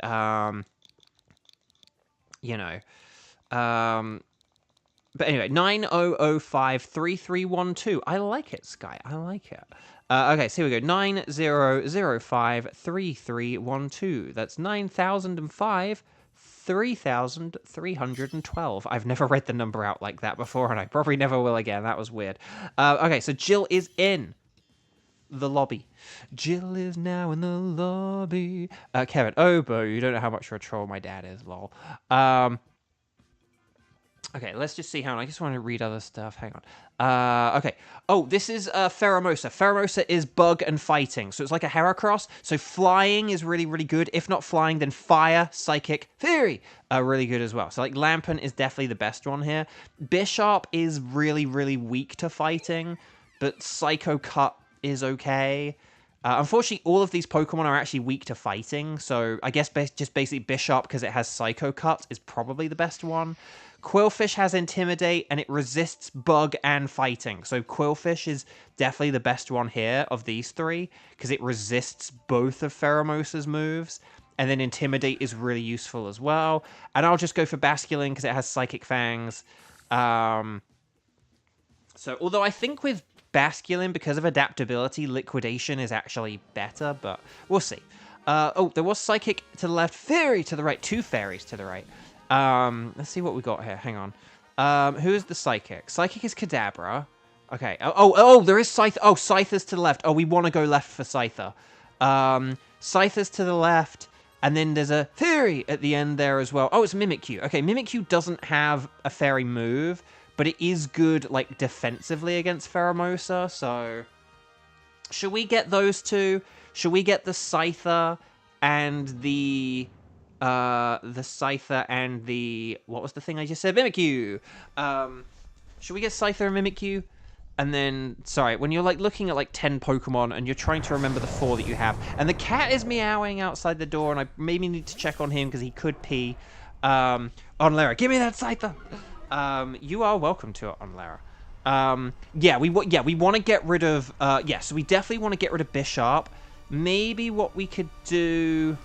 You know. But anyway, 90053312. I like it, Sky. I like it. Okay, so here we go. 90053312. That's 9005 3,312. I've never read the number out like that before, and I probably never will again. That was weird. Okay, so Jill is in the lobby. Jill is now in the lobby. Kevin, oh, boo, you don't know how much of a troll my dad is, lol. Okay, let's just see how. I just want to read other stuff. Hang on. Okay. Oh, this is Pheromosa. Pheromosa is bug and fighting. So it's like a Heracross. So flying is really, really good. If not flying, then fire, psychic, fury are really good as well. So like Lampent is definitely the best one here. Bisharp is really, really weak to fighting, but Psycho Cut is okay. Unfortunately, all of these Pokemon are actually weak to fighting. So I guess just basically Bisharp, because it has Psycho Cut, is probably the best one. Quillfish has Intimidate, and it resists Bug and Fighting. So Quillfish is definitely the best one here of these three, because it resists both of Pheromosa's moves. And then Intimidate is really useful as well. And I'll just go for Basculin, because it has Psychic Fangs. So, although I think with Basculin, because of adaptability, Liquidation is actually better, but we'll see. Oh, there was Psychic to the left, Fairy to the right, 2 fairies to the right. Let's see what we got here. Hang on. Who is the Psychic? Psychic is Kadabra. Okay. Oh, there is Scyther. Oh, Scyther's to the left. Oh, we want to go left for Scyther. Scyther's to the left, and then there's a Fairy at the end there as well. Oh, it's Mimikyu. Okay, Mimikyu doesn't have a fairy move, but it is good, like, defensively against Pheromosa, so... Should we get those two? Should we get the Scyther and the Scyther and the... What was the thing I just said? Mimikyu! Should we get Scyther and Mimikyu? And then... Sorry, when you're, like, looking at, like, 10 Pokemon and you're trying to remember the 4 that you have. And the cat is meowing outside the door, and I maybe need to check on him because he could pee. Onlara, give me that Scyther! You are welcome to it, Onlara. Yeah, we want to get rid of... so we definitely want to get rid of Bisharp. Maybe what we could do...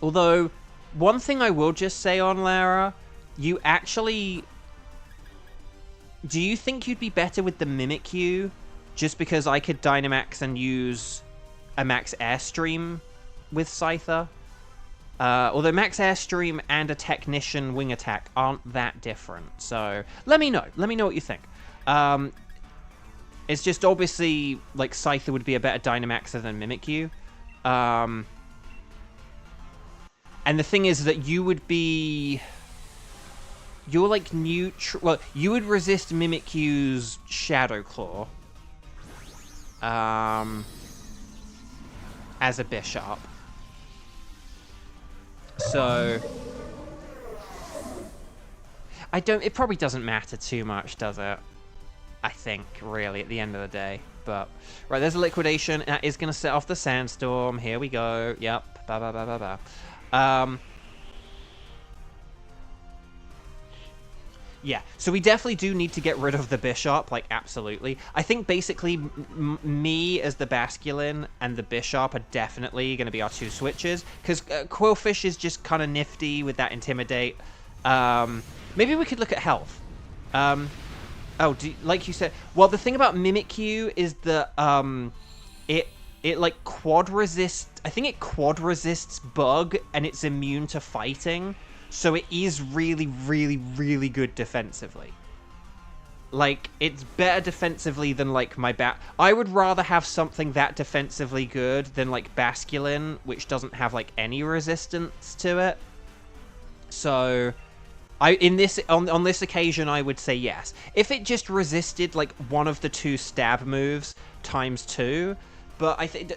Although, one thing I will just say on Lara, you actually... Do you think you'd be better with the Mimikyu just because I could Dynamax and use a Max Airstream with Scyther? Although Max Airstream and a Technician Wing Attack aren't that different. So let me know. Let me know what you think. It's just obviously, like, Scyther would be a better Dynamaxer than Mimikyu. And the thing is that you would be... You're, like, neutral... Well, you would resist Mimikyu's Shadow Claw. As a Bishop. So... It probably doesn't matter too much, does it? I think, really, at the end of the day. But, right, there's a Liquidation. That is going to set off the Sandstorm. Here we go. Yep. Yeah, so we definitely do need to get rid of the Bishop, like, absolutely. I think, basically, me as the Basculin and the Bishop are definitely going to be our two switches, because Quillfish is just kind of nifty with that Intimidate. Maybe we could look at health. Oh, like you said... Well, the thing about Mimikyu is that, it like, quad resists... I think it quad resists Bug, and it's immune to fighting. So it is really, really, really good defensively. Like, it's better defensively than, like, my I would rather have something that defensively good than, like, Basculin, which doesn't have, like, any resistance to it. So... on this occasion, I would say yes. If it just resisted, like, one of the two stab moves times 2, but I think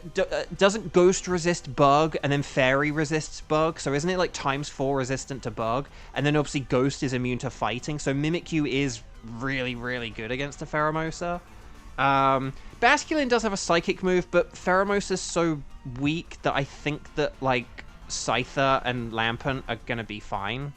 doesn't Ghost resist Bug and then Fairy resists Bug? So isn't it, like, times 4 resistant to Bug? And then obviously Ghost is immune to fighting. So Mimikyu is really, really good against a Pheromosa. Basculin does have a Psychic move, but Pheromosa is so weak that I think that, like, Scyther and Lampent are gonna be fine.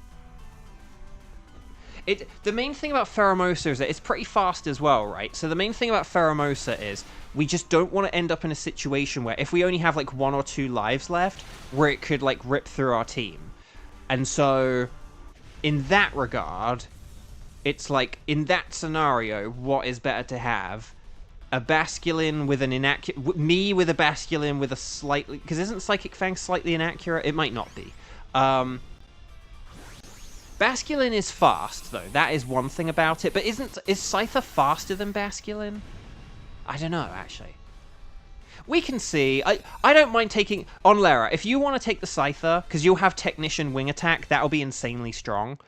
The main thing about Pheromosa is that it's pretty fast as well, right? So the main thing about Pheromosa is we just don't want to end up in a situation where if we only have, like, 1 or 2 lives left, where it could, like, rip through our team. And so, in that regard, it's like, in that scenario, what is better to have? A Basculin with an inaccurate... Me with a Basculin with a slightly... Because isn't Psychic Fang slightly inaccurate? It might not be. Basculin is fast, though. That is one thing about it. But is Scyther faster than Basculin? I don't know, actually. We can see. I don't mind taking... On Lara, if you want to take the Scyther, because you'll have Technician Wing Attack, that'll be insanely strong.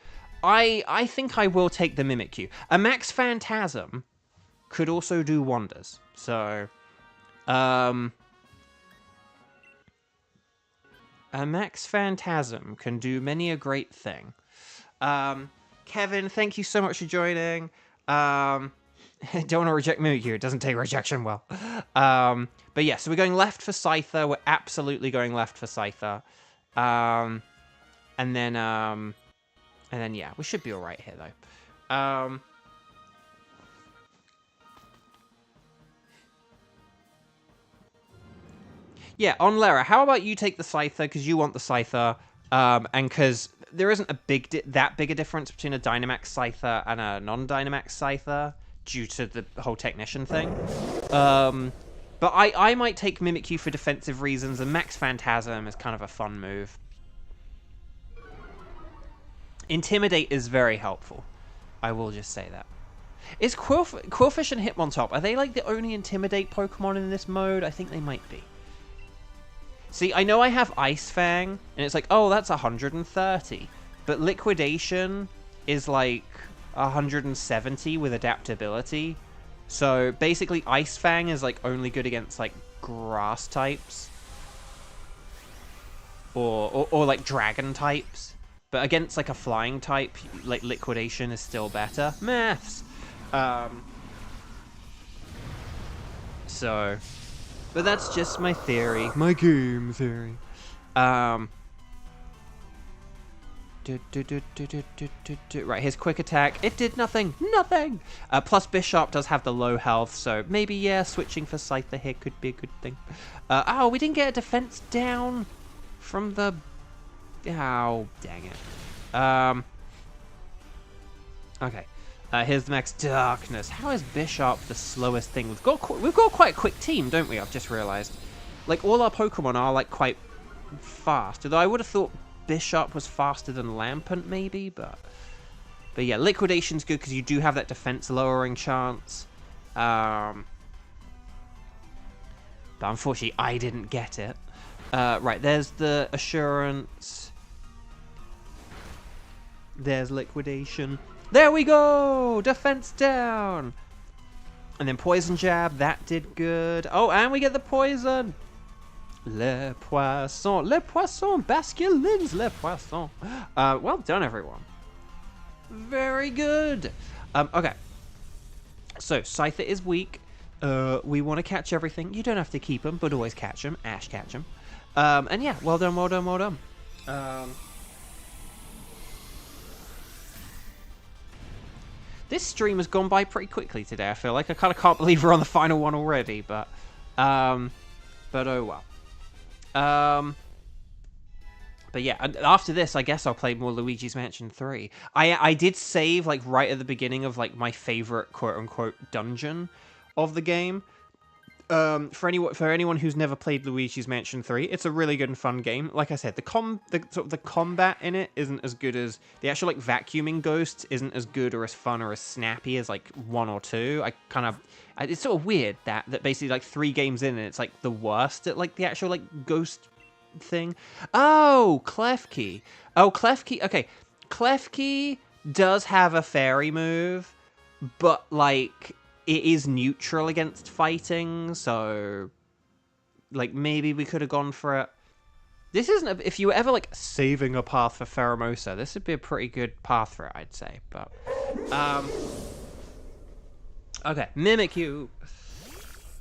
I think I will take the Mimikyu. A Max Phantasm could also do wonders. So... A Max Phantasm can do many a great thing. Kevin, thank you so much for joining. Don't want to reject Mimikyu. It doesn't take rejection well. But yeah, so we're going left for Scyther. We're absolutely going left for Scyther. And then, yeah, we should be all right here, though. Yeah, on Lara, how about you take the Scyther, because you want the Scyther, and because there isn't that big a difference between a Dynamax Scyther and a non-Dynamax Scyther due to the whole Technician thing. But I might take Mimikyu for defensive reasons, and Max Phantasm is kind of a fun move. Intimidate is very helpful. I will just say that. Is Quillfish and Hitmontop, are they like the only Intimidate Pokemon in this mode? I think they might be. See, I know I have Ice Fang, and it's like, oh, that's 130. But Liquidation is like 170 with Adaptability. So basically, Ice Fang is like only good against like Grass types. Or like Dragon types. But against like a Flying type, like Liquidation is still better. Maths! So... But that's just my theory. My game theory. Right, his quick attack. It did nothing. Nothing! Plus Bishop does have the low health, so maybe, yeah, switching for Scyther here could be a good thing. Oh, we didn't get a defense down from the... Oh, dang it. Okay. Here's the max darkness. How is Bishop the slowest thing? We've got quite a quick team, don't we? I've just realized. Like, all our Pokemon are, like, quite fast. Although I would have thought Bishop was faster than Lampent, maybe, but yeah, Liquidation's good because you do have that defense lowering chance. But unfortunately, I didn't get it. Right, there's the Assurance. There's Liquidation. There we go! Defense down! And then Poison Jab, that did good. Oh, and we get the Poison! Les poissons, basculins, les poissons. Well done, everyone. Very good. Okay. So, Scyther is weak. We want to catch everything. You don't have to keep them, but always catch them. Ash catch them. And yeah, well done, well done, well done. This stream has gone by pretty quickly today, I feel like. I kind of can't believe we're on the final one already, but oh well. But yeah, after this, I guess I'll play more Luigi's Mansion 3. I did save, like, right at the beginning of, like, my favorite quote-unquote dungeon of the game. For anyone who's never played Luigi's Mansion 3, it's a really good and fun game. Like I said, the combat in it isn't as good as the actual, like, vacuuming ghosts isn't as good or as fun or as snappy as, like, 1 or 2. It's sort of weird that basically, like, 3 games in and it's, like, the worst at, like, the actual, like, ghost thing. Oh, Klefki. Oh, Klefki. Okay, Klefki does have a fairy move, but, like, it is neutral against fighting, so, like, maybe we could have gone for it. This isn't if you were ever, like, saving a path for Pheromosa, this would be a pretty good path for it, I'd say, but, okay, Mimic you.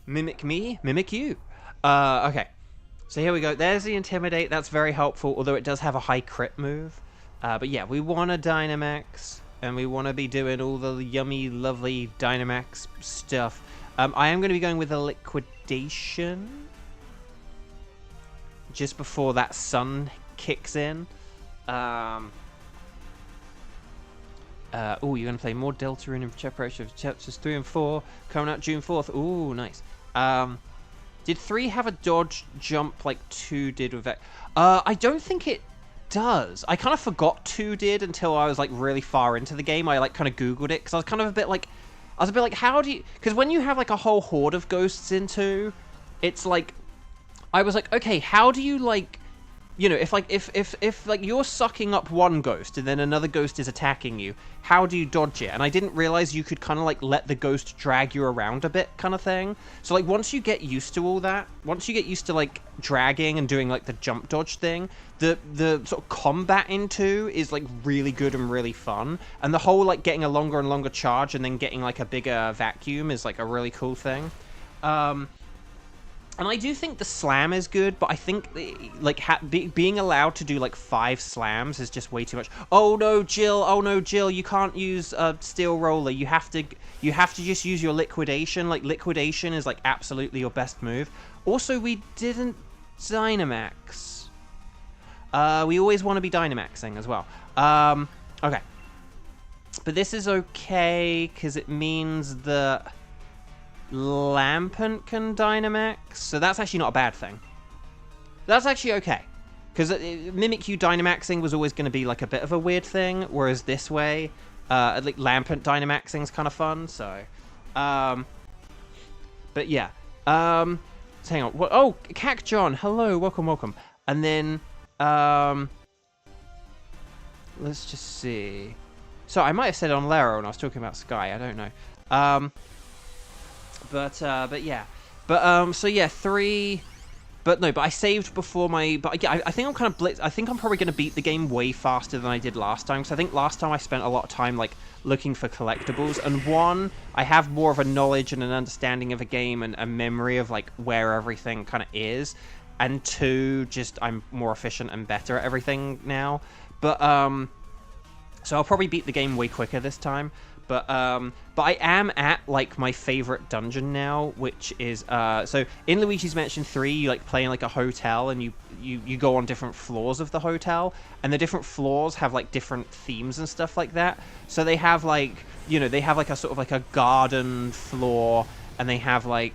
Mimic me, mimic you. Okay, so here we go. There's the Intimidate, that's very helpful, although it does have a high crit move. But yeah, we want a Dynamax. And we want to be doing all the yummy, lovely Dynamax stuff. I am going to be going with a Liquidation. Just before that sun kicks in. Oh, you're going to play more Deltarune in preparation of chapters 3 and 4. Coming out June 4th. Ooh, nice. Did 3 have a dodge jump like 2 did with that? I don't think it does. I kind of forgot 2 did until I was, like, really far into the game. I, like, kind of Googled it, because I was kind of a bit like, how do you... Because when you have, like, a whole horde of ghosts in 2, it's, like... I was like, okay, how do you, like... You know, if like, you're sucking up one ghost, and then another ghost is attacking you, how do you dodge it? And I didn't realize you could kind of, like, let the ghost drag you around a bit, kind of thing. So, like, once you get used to all that, once you get used to, like, dragging and doing, like, the jump dodge thing, the sort of combat in 2 is, like, really good and really fun. And the whole, like, getting a longer and longer charge and then getting, like, a bigger vacuum is, like, a really cool thing. And I do think the slam is good, but I think, like, being allowed to do, like, 5 slams is just way too much. Oh no, Jill! Oh no, Jill! You can't use Steel Roller. You have to just use your Liquidation. Like, Liquidation is, like, absolutely your best move. Also, we didn't Dynamax. We always want to be Dynamaxing as well. Okay. But this is okay, because it means that Lampent can Dynamax, so that's actually not a bad thing. That's actually okay, because Mimikyu Dynamaxing was always going to be, like, a bit of a weird thing, whereas this way, like, Lampent Dynamaxing is kind of fun, so, but yeah, so hang on, oh, Cac John, hello, welcome, and then, let's just see, so I might have said on Lero when I was talking about Sky, I don't know, but yeah. But, so yeah, 3... But no, but I saved before my... But yeah, I think I'm kind of blitz... I think I'm probably going to beat the game way faster than I did last time. Because I think last time I spent a lot of time, like, looking for collectibles. And 1, I have more of a knowledge and an understanding of a game and a memory of, like, where everything kind of is. And 2, just I'm more efficient and better at everything now. But, so I'll probably beat the game way quicker this time. But I am at, like, my favorite dungeon now, which is, so in Luigi's Mansion 3, you, like, play in, like, a hotel, and you go on different floors of the hotel, and the different floors have, like, different themes and stuff like that. So they have, like, you know, they have, like, a sort of, like, a garden floor, and they have, like,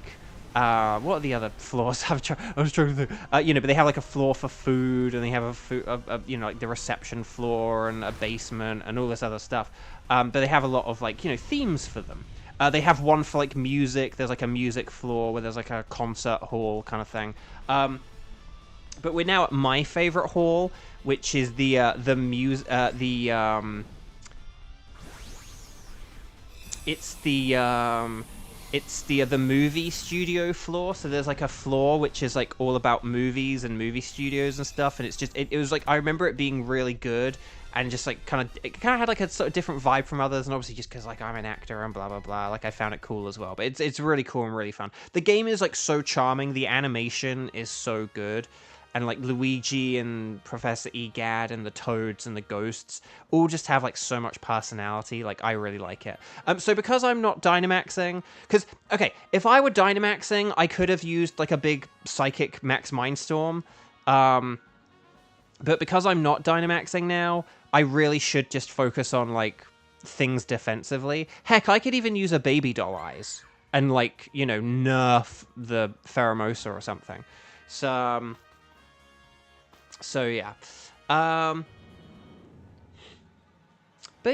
what are the other floors? I was trying to think. You know, but they have like a floor for food, and they have you know, like the reception floor and a basement and all this other stuff. But they have a lot of, like, you know, themes for them. They have one for, like, music. There's like a music floor where there's like a concert hall kind of thing. But we're now at my favorite hall, which is it's the movie studio floor. So there's like a floor which is like all about movies and movie studios and stuff, and it's just it was like, I remember it being really good, and just like it kind of had like a sort of different vibe from others, and obviously just because, like, I'm an actor and blah blah blah, like, I found it cool as well. But it's really cool and really fun. The game is, like, so charming. The animation is so good. And, like, Luigi and Professor Egad and the Toads and the Ghosts all just have, like, so much personality. Like, I really like it. So because I'm not Dynamaxing... Because, okay, if I were Dynamaxing, I could have used, like, a big Psychic Max Mindstorm. But because I'm not Dynamaxing now, I really should just focus on, like, things defensively. Heck, I could even use a Baby Doll Eyes and, like, you know, nerf the Pheromosa or something. So yeah. But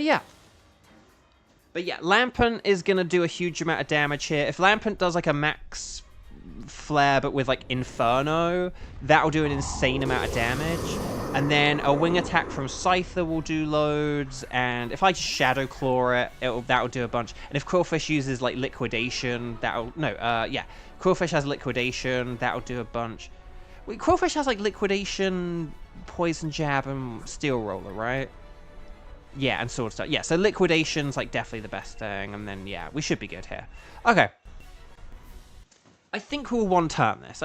yeah, Lampent is going to do a huge amount of damage here. If Lampent does, like, a max flare, but with, like, Inferno, that'll do an insane amount of damage. And then a wing attack from Scyther will do loads, and if I Shadow Claw it, that'll do a bunch. And if Quillfish uses, like, Liquidation, Quillfish has Liquidation, that'll do a bunch. Wait, Quillfish has, like, Liquidation, Poison Jab, and Steel Roller, right? Yeah, and Sword Star. Yeah, so Liquidation's, like, definitely the best thing, and then, yeah, we should be good here. Okay. I think we'll one-turn this.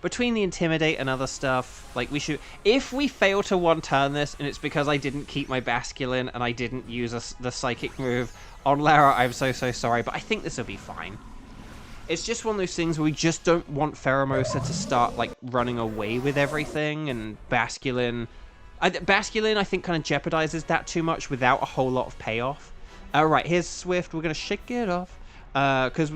Between the Intimidate and other stuff, like, we should... If we fail to one-turn this, and it's because I didn't keep my Basculin, and I didn't use the Psychic move on Lara, I'm so sorry, but I think this will be fine. It's just one of those things where we just don't want Pheromosa to start, like, running away with everything, and Basculin, I think, kind of jeopardizes that too much without a whole lot of payoff. Right, here's Swift. We're going to shake it off, because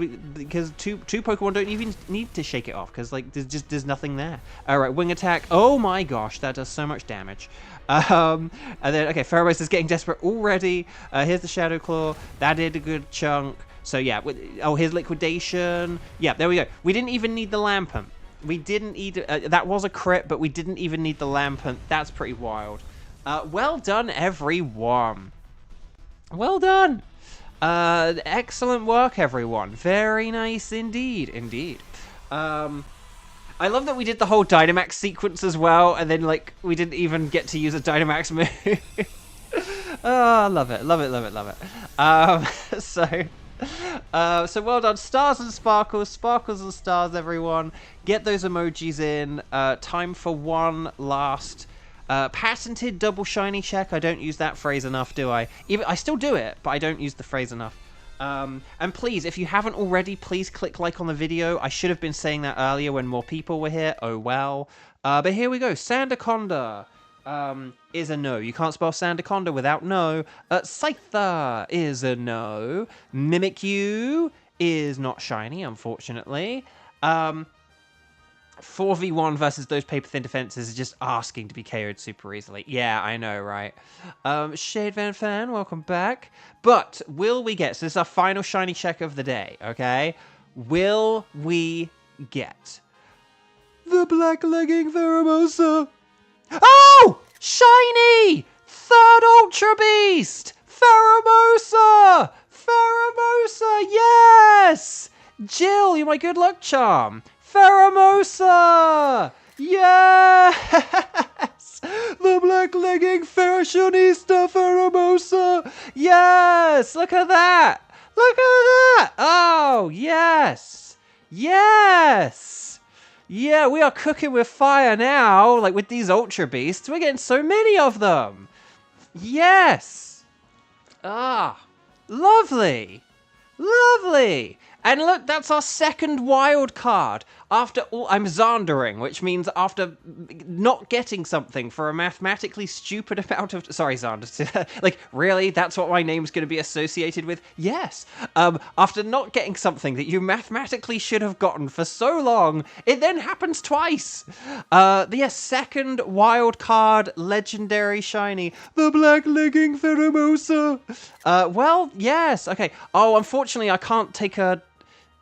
two Pokemon don't even need to shake it off, because, like, there's nothing there. Alright, Wing Attack. Oh my gosh, that does so much damage. And then, okay, Pheromosa's getting desperate already. Here's the Shadow Claw. That did a good chunk. So yeah, here's Liquidation. Yeah, there we go. We didn't even need the Lampent. We didn't need... that was a crit, but we didn't even need the Lampent. That's pretty wild. Well done, everyone. Well done. Excellent work, everyone. Very nice indeed. I love that we did the whole Dynamax sequence as well, and then, like, we didn't even get to use a Dynamax move. Oh, love it. So well done. Stars and sparkles and stars, everyone. Get those emojis in. Time for one last patented double shiny check. I don't use that phrase enough, do I? I still do it, but I don't use the phrase enough. And please, if you haven't already, please click like on the video. I should have been saying that earlier when more people were here. Oh well. But here we go. Sandaconda is a no. You can't spell Sandaconda without no. Scyther is a no. Mimikyu is not shiny, unfortunately. 4v1 versus those paper-thin defenses is just asking to be KO'd super easily. Yeah, I know, right? Shade Van Fan, welcome back. But will we get... So this is our final shiny check of the day, okay? Will we get the Black Legging Pheromosa? Oh! Shiny! Third Ultra Beast! Pheromosa! Pheromosa, yes! Jill, you're my good luck charm. Pheromosa! Yes! The Black Legging Fashionista Pheromosa! Yes! Look at that! Look at that! Oh, yes! Yes! Yeah, we are cooking with fire now, like with these Ultra Beasts. We're getting so many of them! Yes! Ah! Lovely. Lovely. And look, that's our second wild card. After all, I'm Zandering, which means after not getting something for a mathematically stupid amount of... Sorry, Zander. Like, really? That's what my name's going to be associated with? Yes. After not getting something that you mathematically should have gotten for so long, it then happens twice. Yes, second wild card, legendary shiny, the Black Legging Pheromosa. Well, yes. Okay. Oh, unfortunately, I can't take a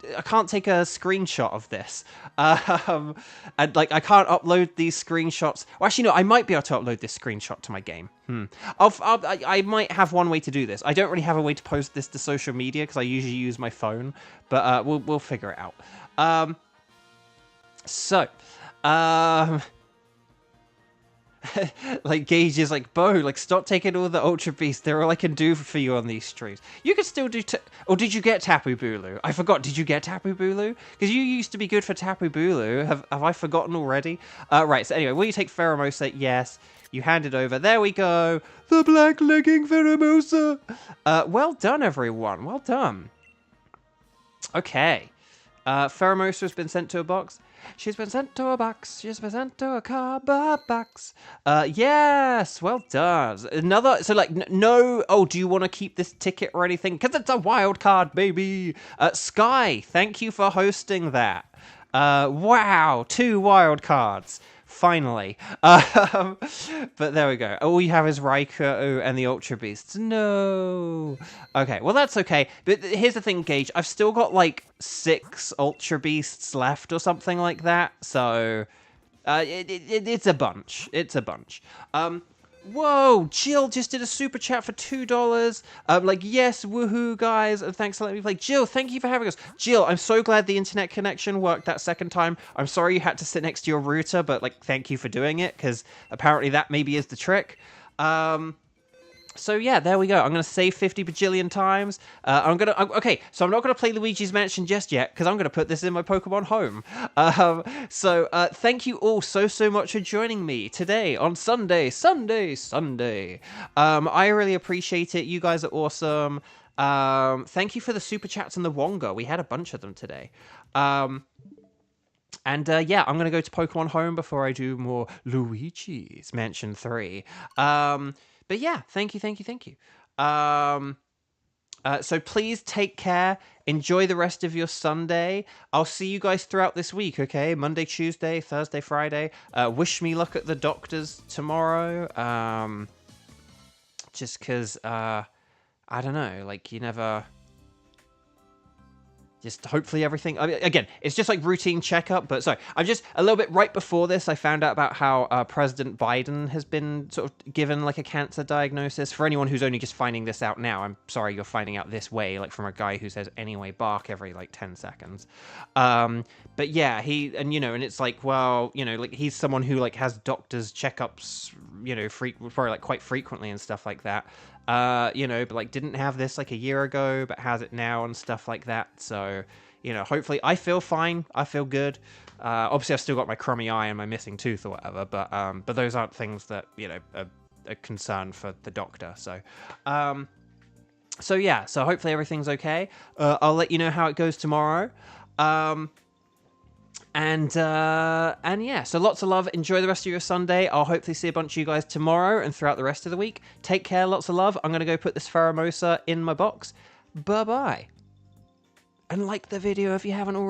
screenshot of this. And like I can't upload these screenshots. Well, actually, no, I might be able to upload this screenshot to my game. I might have one way to do this. I don't really have a way to post this to social media because I usually use my phone, but we'll figure it out. Like Gage is like, Bo, like stop taking all the Ultra Beasts. They're all I can do for you on these streams. You can still do. Or did you get Tapu Bulu? I forgot. Did you get Tapu Bulu? Because you used to be good for Tapu Bulu. Have I forgotten already? Right. So anyway, will you take Pheromosa? Yes. You hand it over. There we go. The Black Legging Pheromosa. Well done, everyone. Well done. Okay. Pheromosa has been sent to a box. She's been sent to a box. She's been sent to a cardboard box. Yes, well done. Another, so like, no, oh, do you want to keep this ticket or anything? Because it's a wild card, baby. Sky, thank you for hosting that. Wow, 2 wild cards. Finally. But there we go. All you have is Raikou and the Ultra Beasts. No. Okay, well that's okay. But here's the thing, Gage. I've still got like 6 Ultra Beasts left or something like that. So it's a bunch. It's a bunch. Whoa, Jill just did a super chat for $2. Like, yes, woohoo, guys, and thanks for letting me play. Jill, thank you for having us. Jill, I'm so glad the internet connection worked that second time. I'm sorry you had to sit next to your router, but, like, thank you for doing it, because apparently that maybe is the trick. So yeah, there we go. I'm going to save 50 bajillion times. Okay, so I'm not going to play Luigi's Mansion just yet, because I'm going to put this in my Pokemon home. Thank you all so much for joining me today on Sunday. I really appreciate it. You guys are awesome. Thank you for the super chats and the Wonga. We had a bunch of them today. Yeah, I'm going to go to Pokemon Home before I do more Luigi's Mansion 3. But yeah, thank you. So please take care. Enjoy the rest of your Sunday. I'll see you guys throughout this week, okay? Monday, Tuesday, Thursday, Friday. Wish me luck at the doctor's tomorrow. Just because, I don't know, like, you never... Just hopefully everything... I mean, again, it's just like routine checkup, but sorry. I'm just a little bit right before this, I found out about how President Biden has been sort of given like a cancer diagnosis. For anyone who's only just finding this out now, I'm sorry you're finding out this way, like from a guy who says anyway bark every like 10 seconds. But yeah, and it's like, well, like he's someone who like has doctors checkups, probably like quite frequently and stuff like that. But like didn't have this like a year ago, but has it now and stuff like that. So, hopefully I feel fine. I feel good. Obviously I've still got my crummy eye and my missing tooth or whatever, but those aren't things that, are a concern for the doctor. So, yeah, so hopefully everything's okay. I'll let you know how it goes tomorrow. And yeah, so lots of love. Enjoy the rest of your Sunday. I'll hopefully see a bunch of you guys tomorrow and throughout the rest of the week. Take care, lots of love. I'm going to go put this Pheromosa in my box. Bye-bye. And like the video if you haven't already.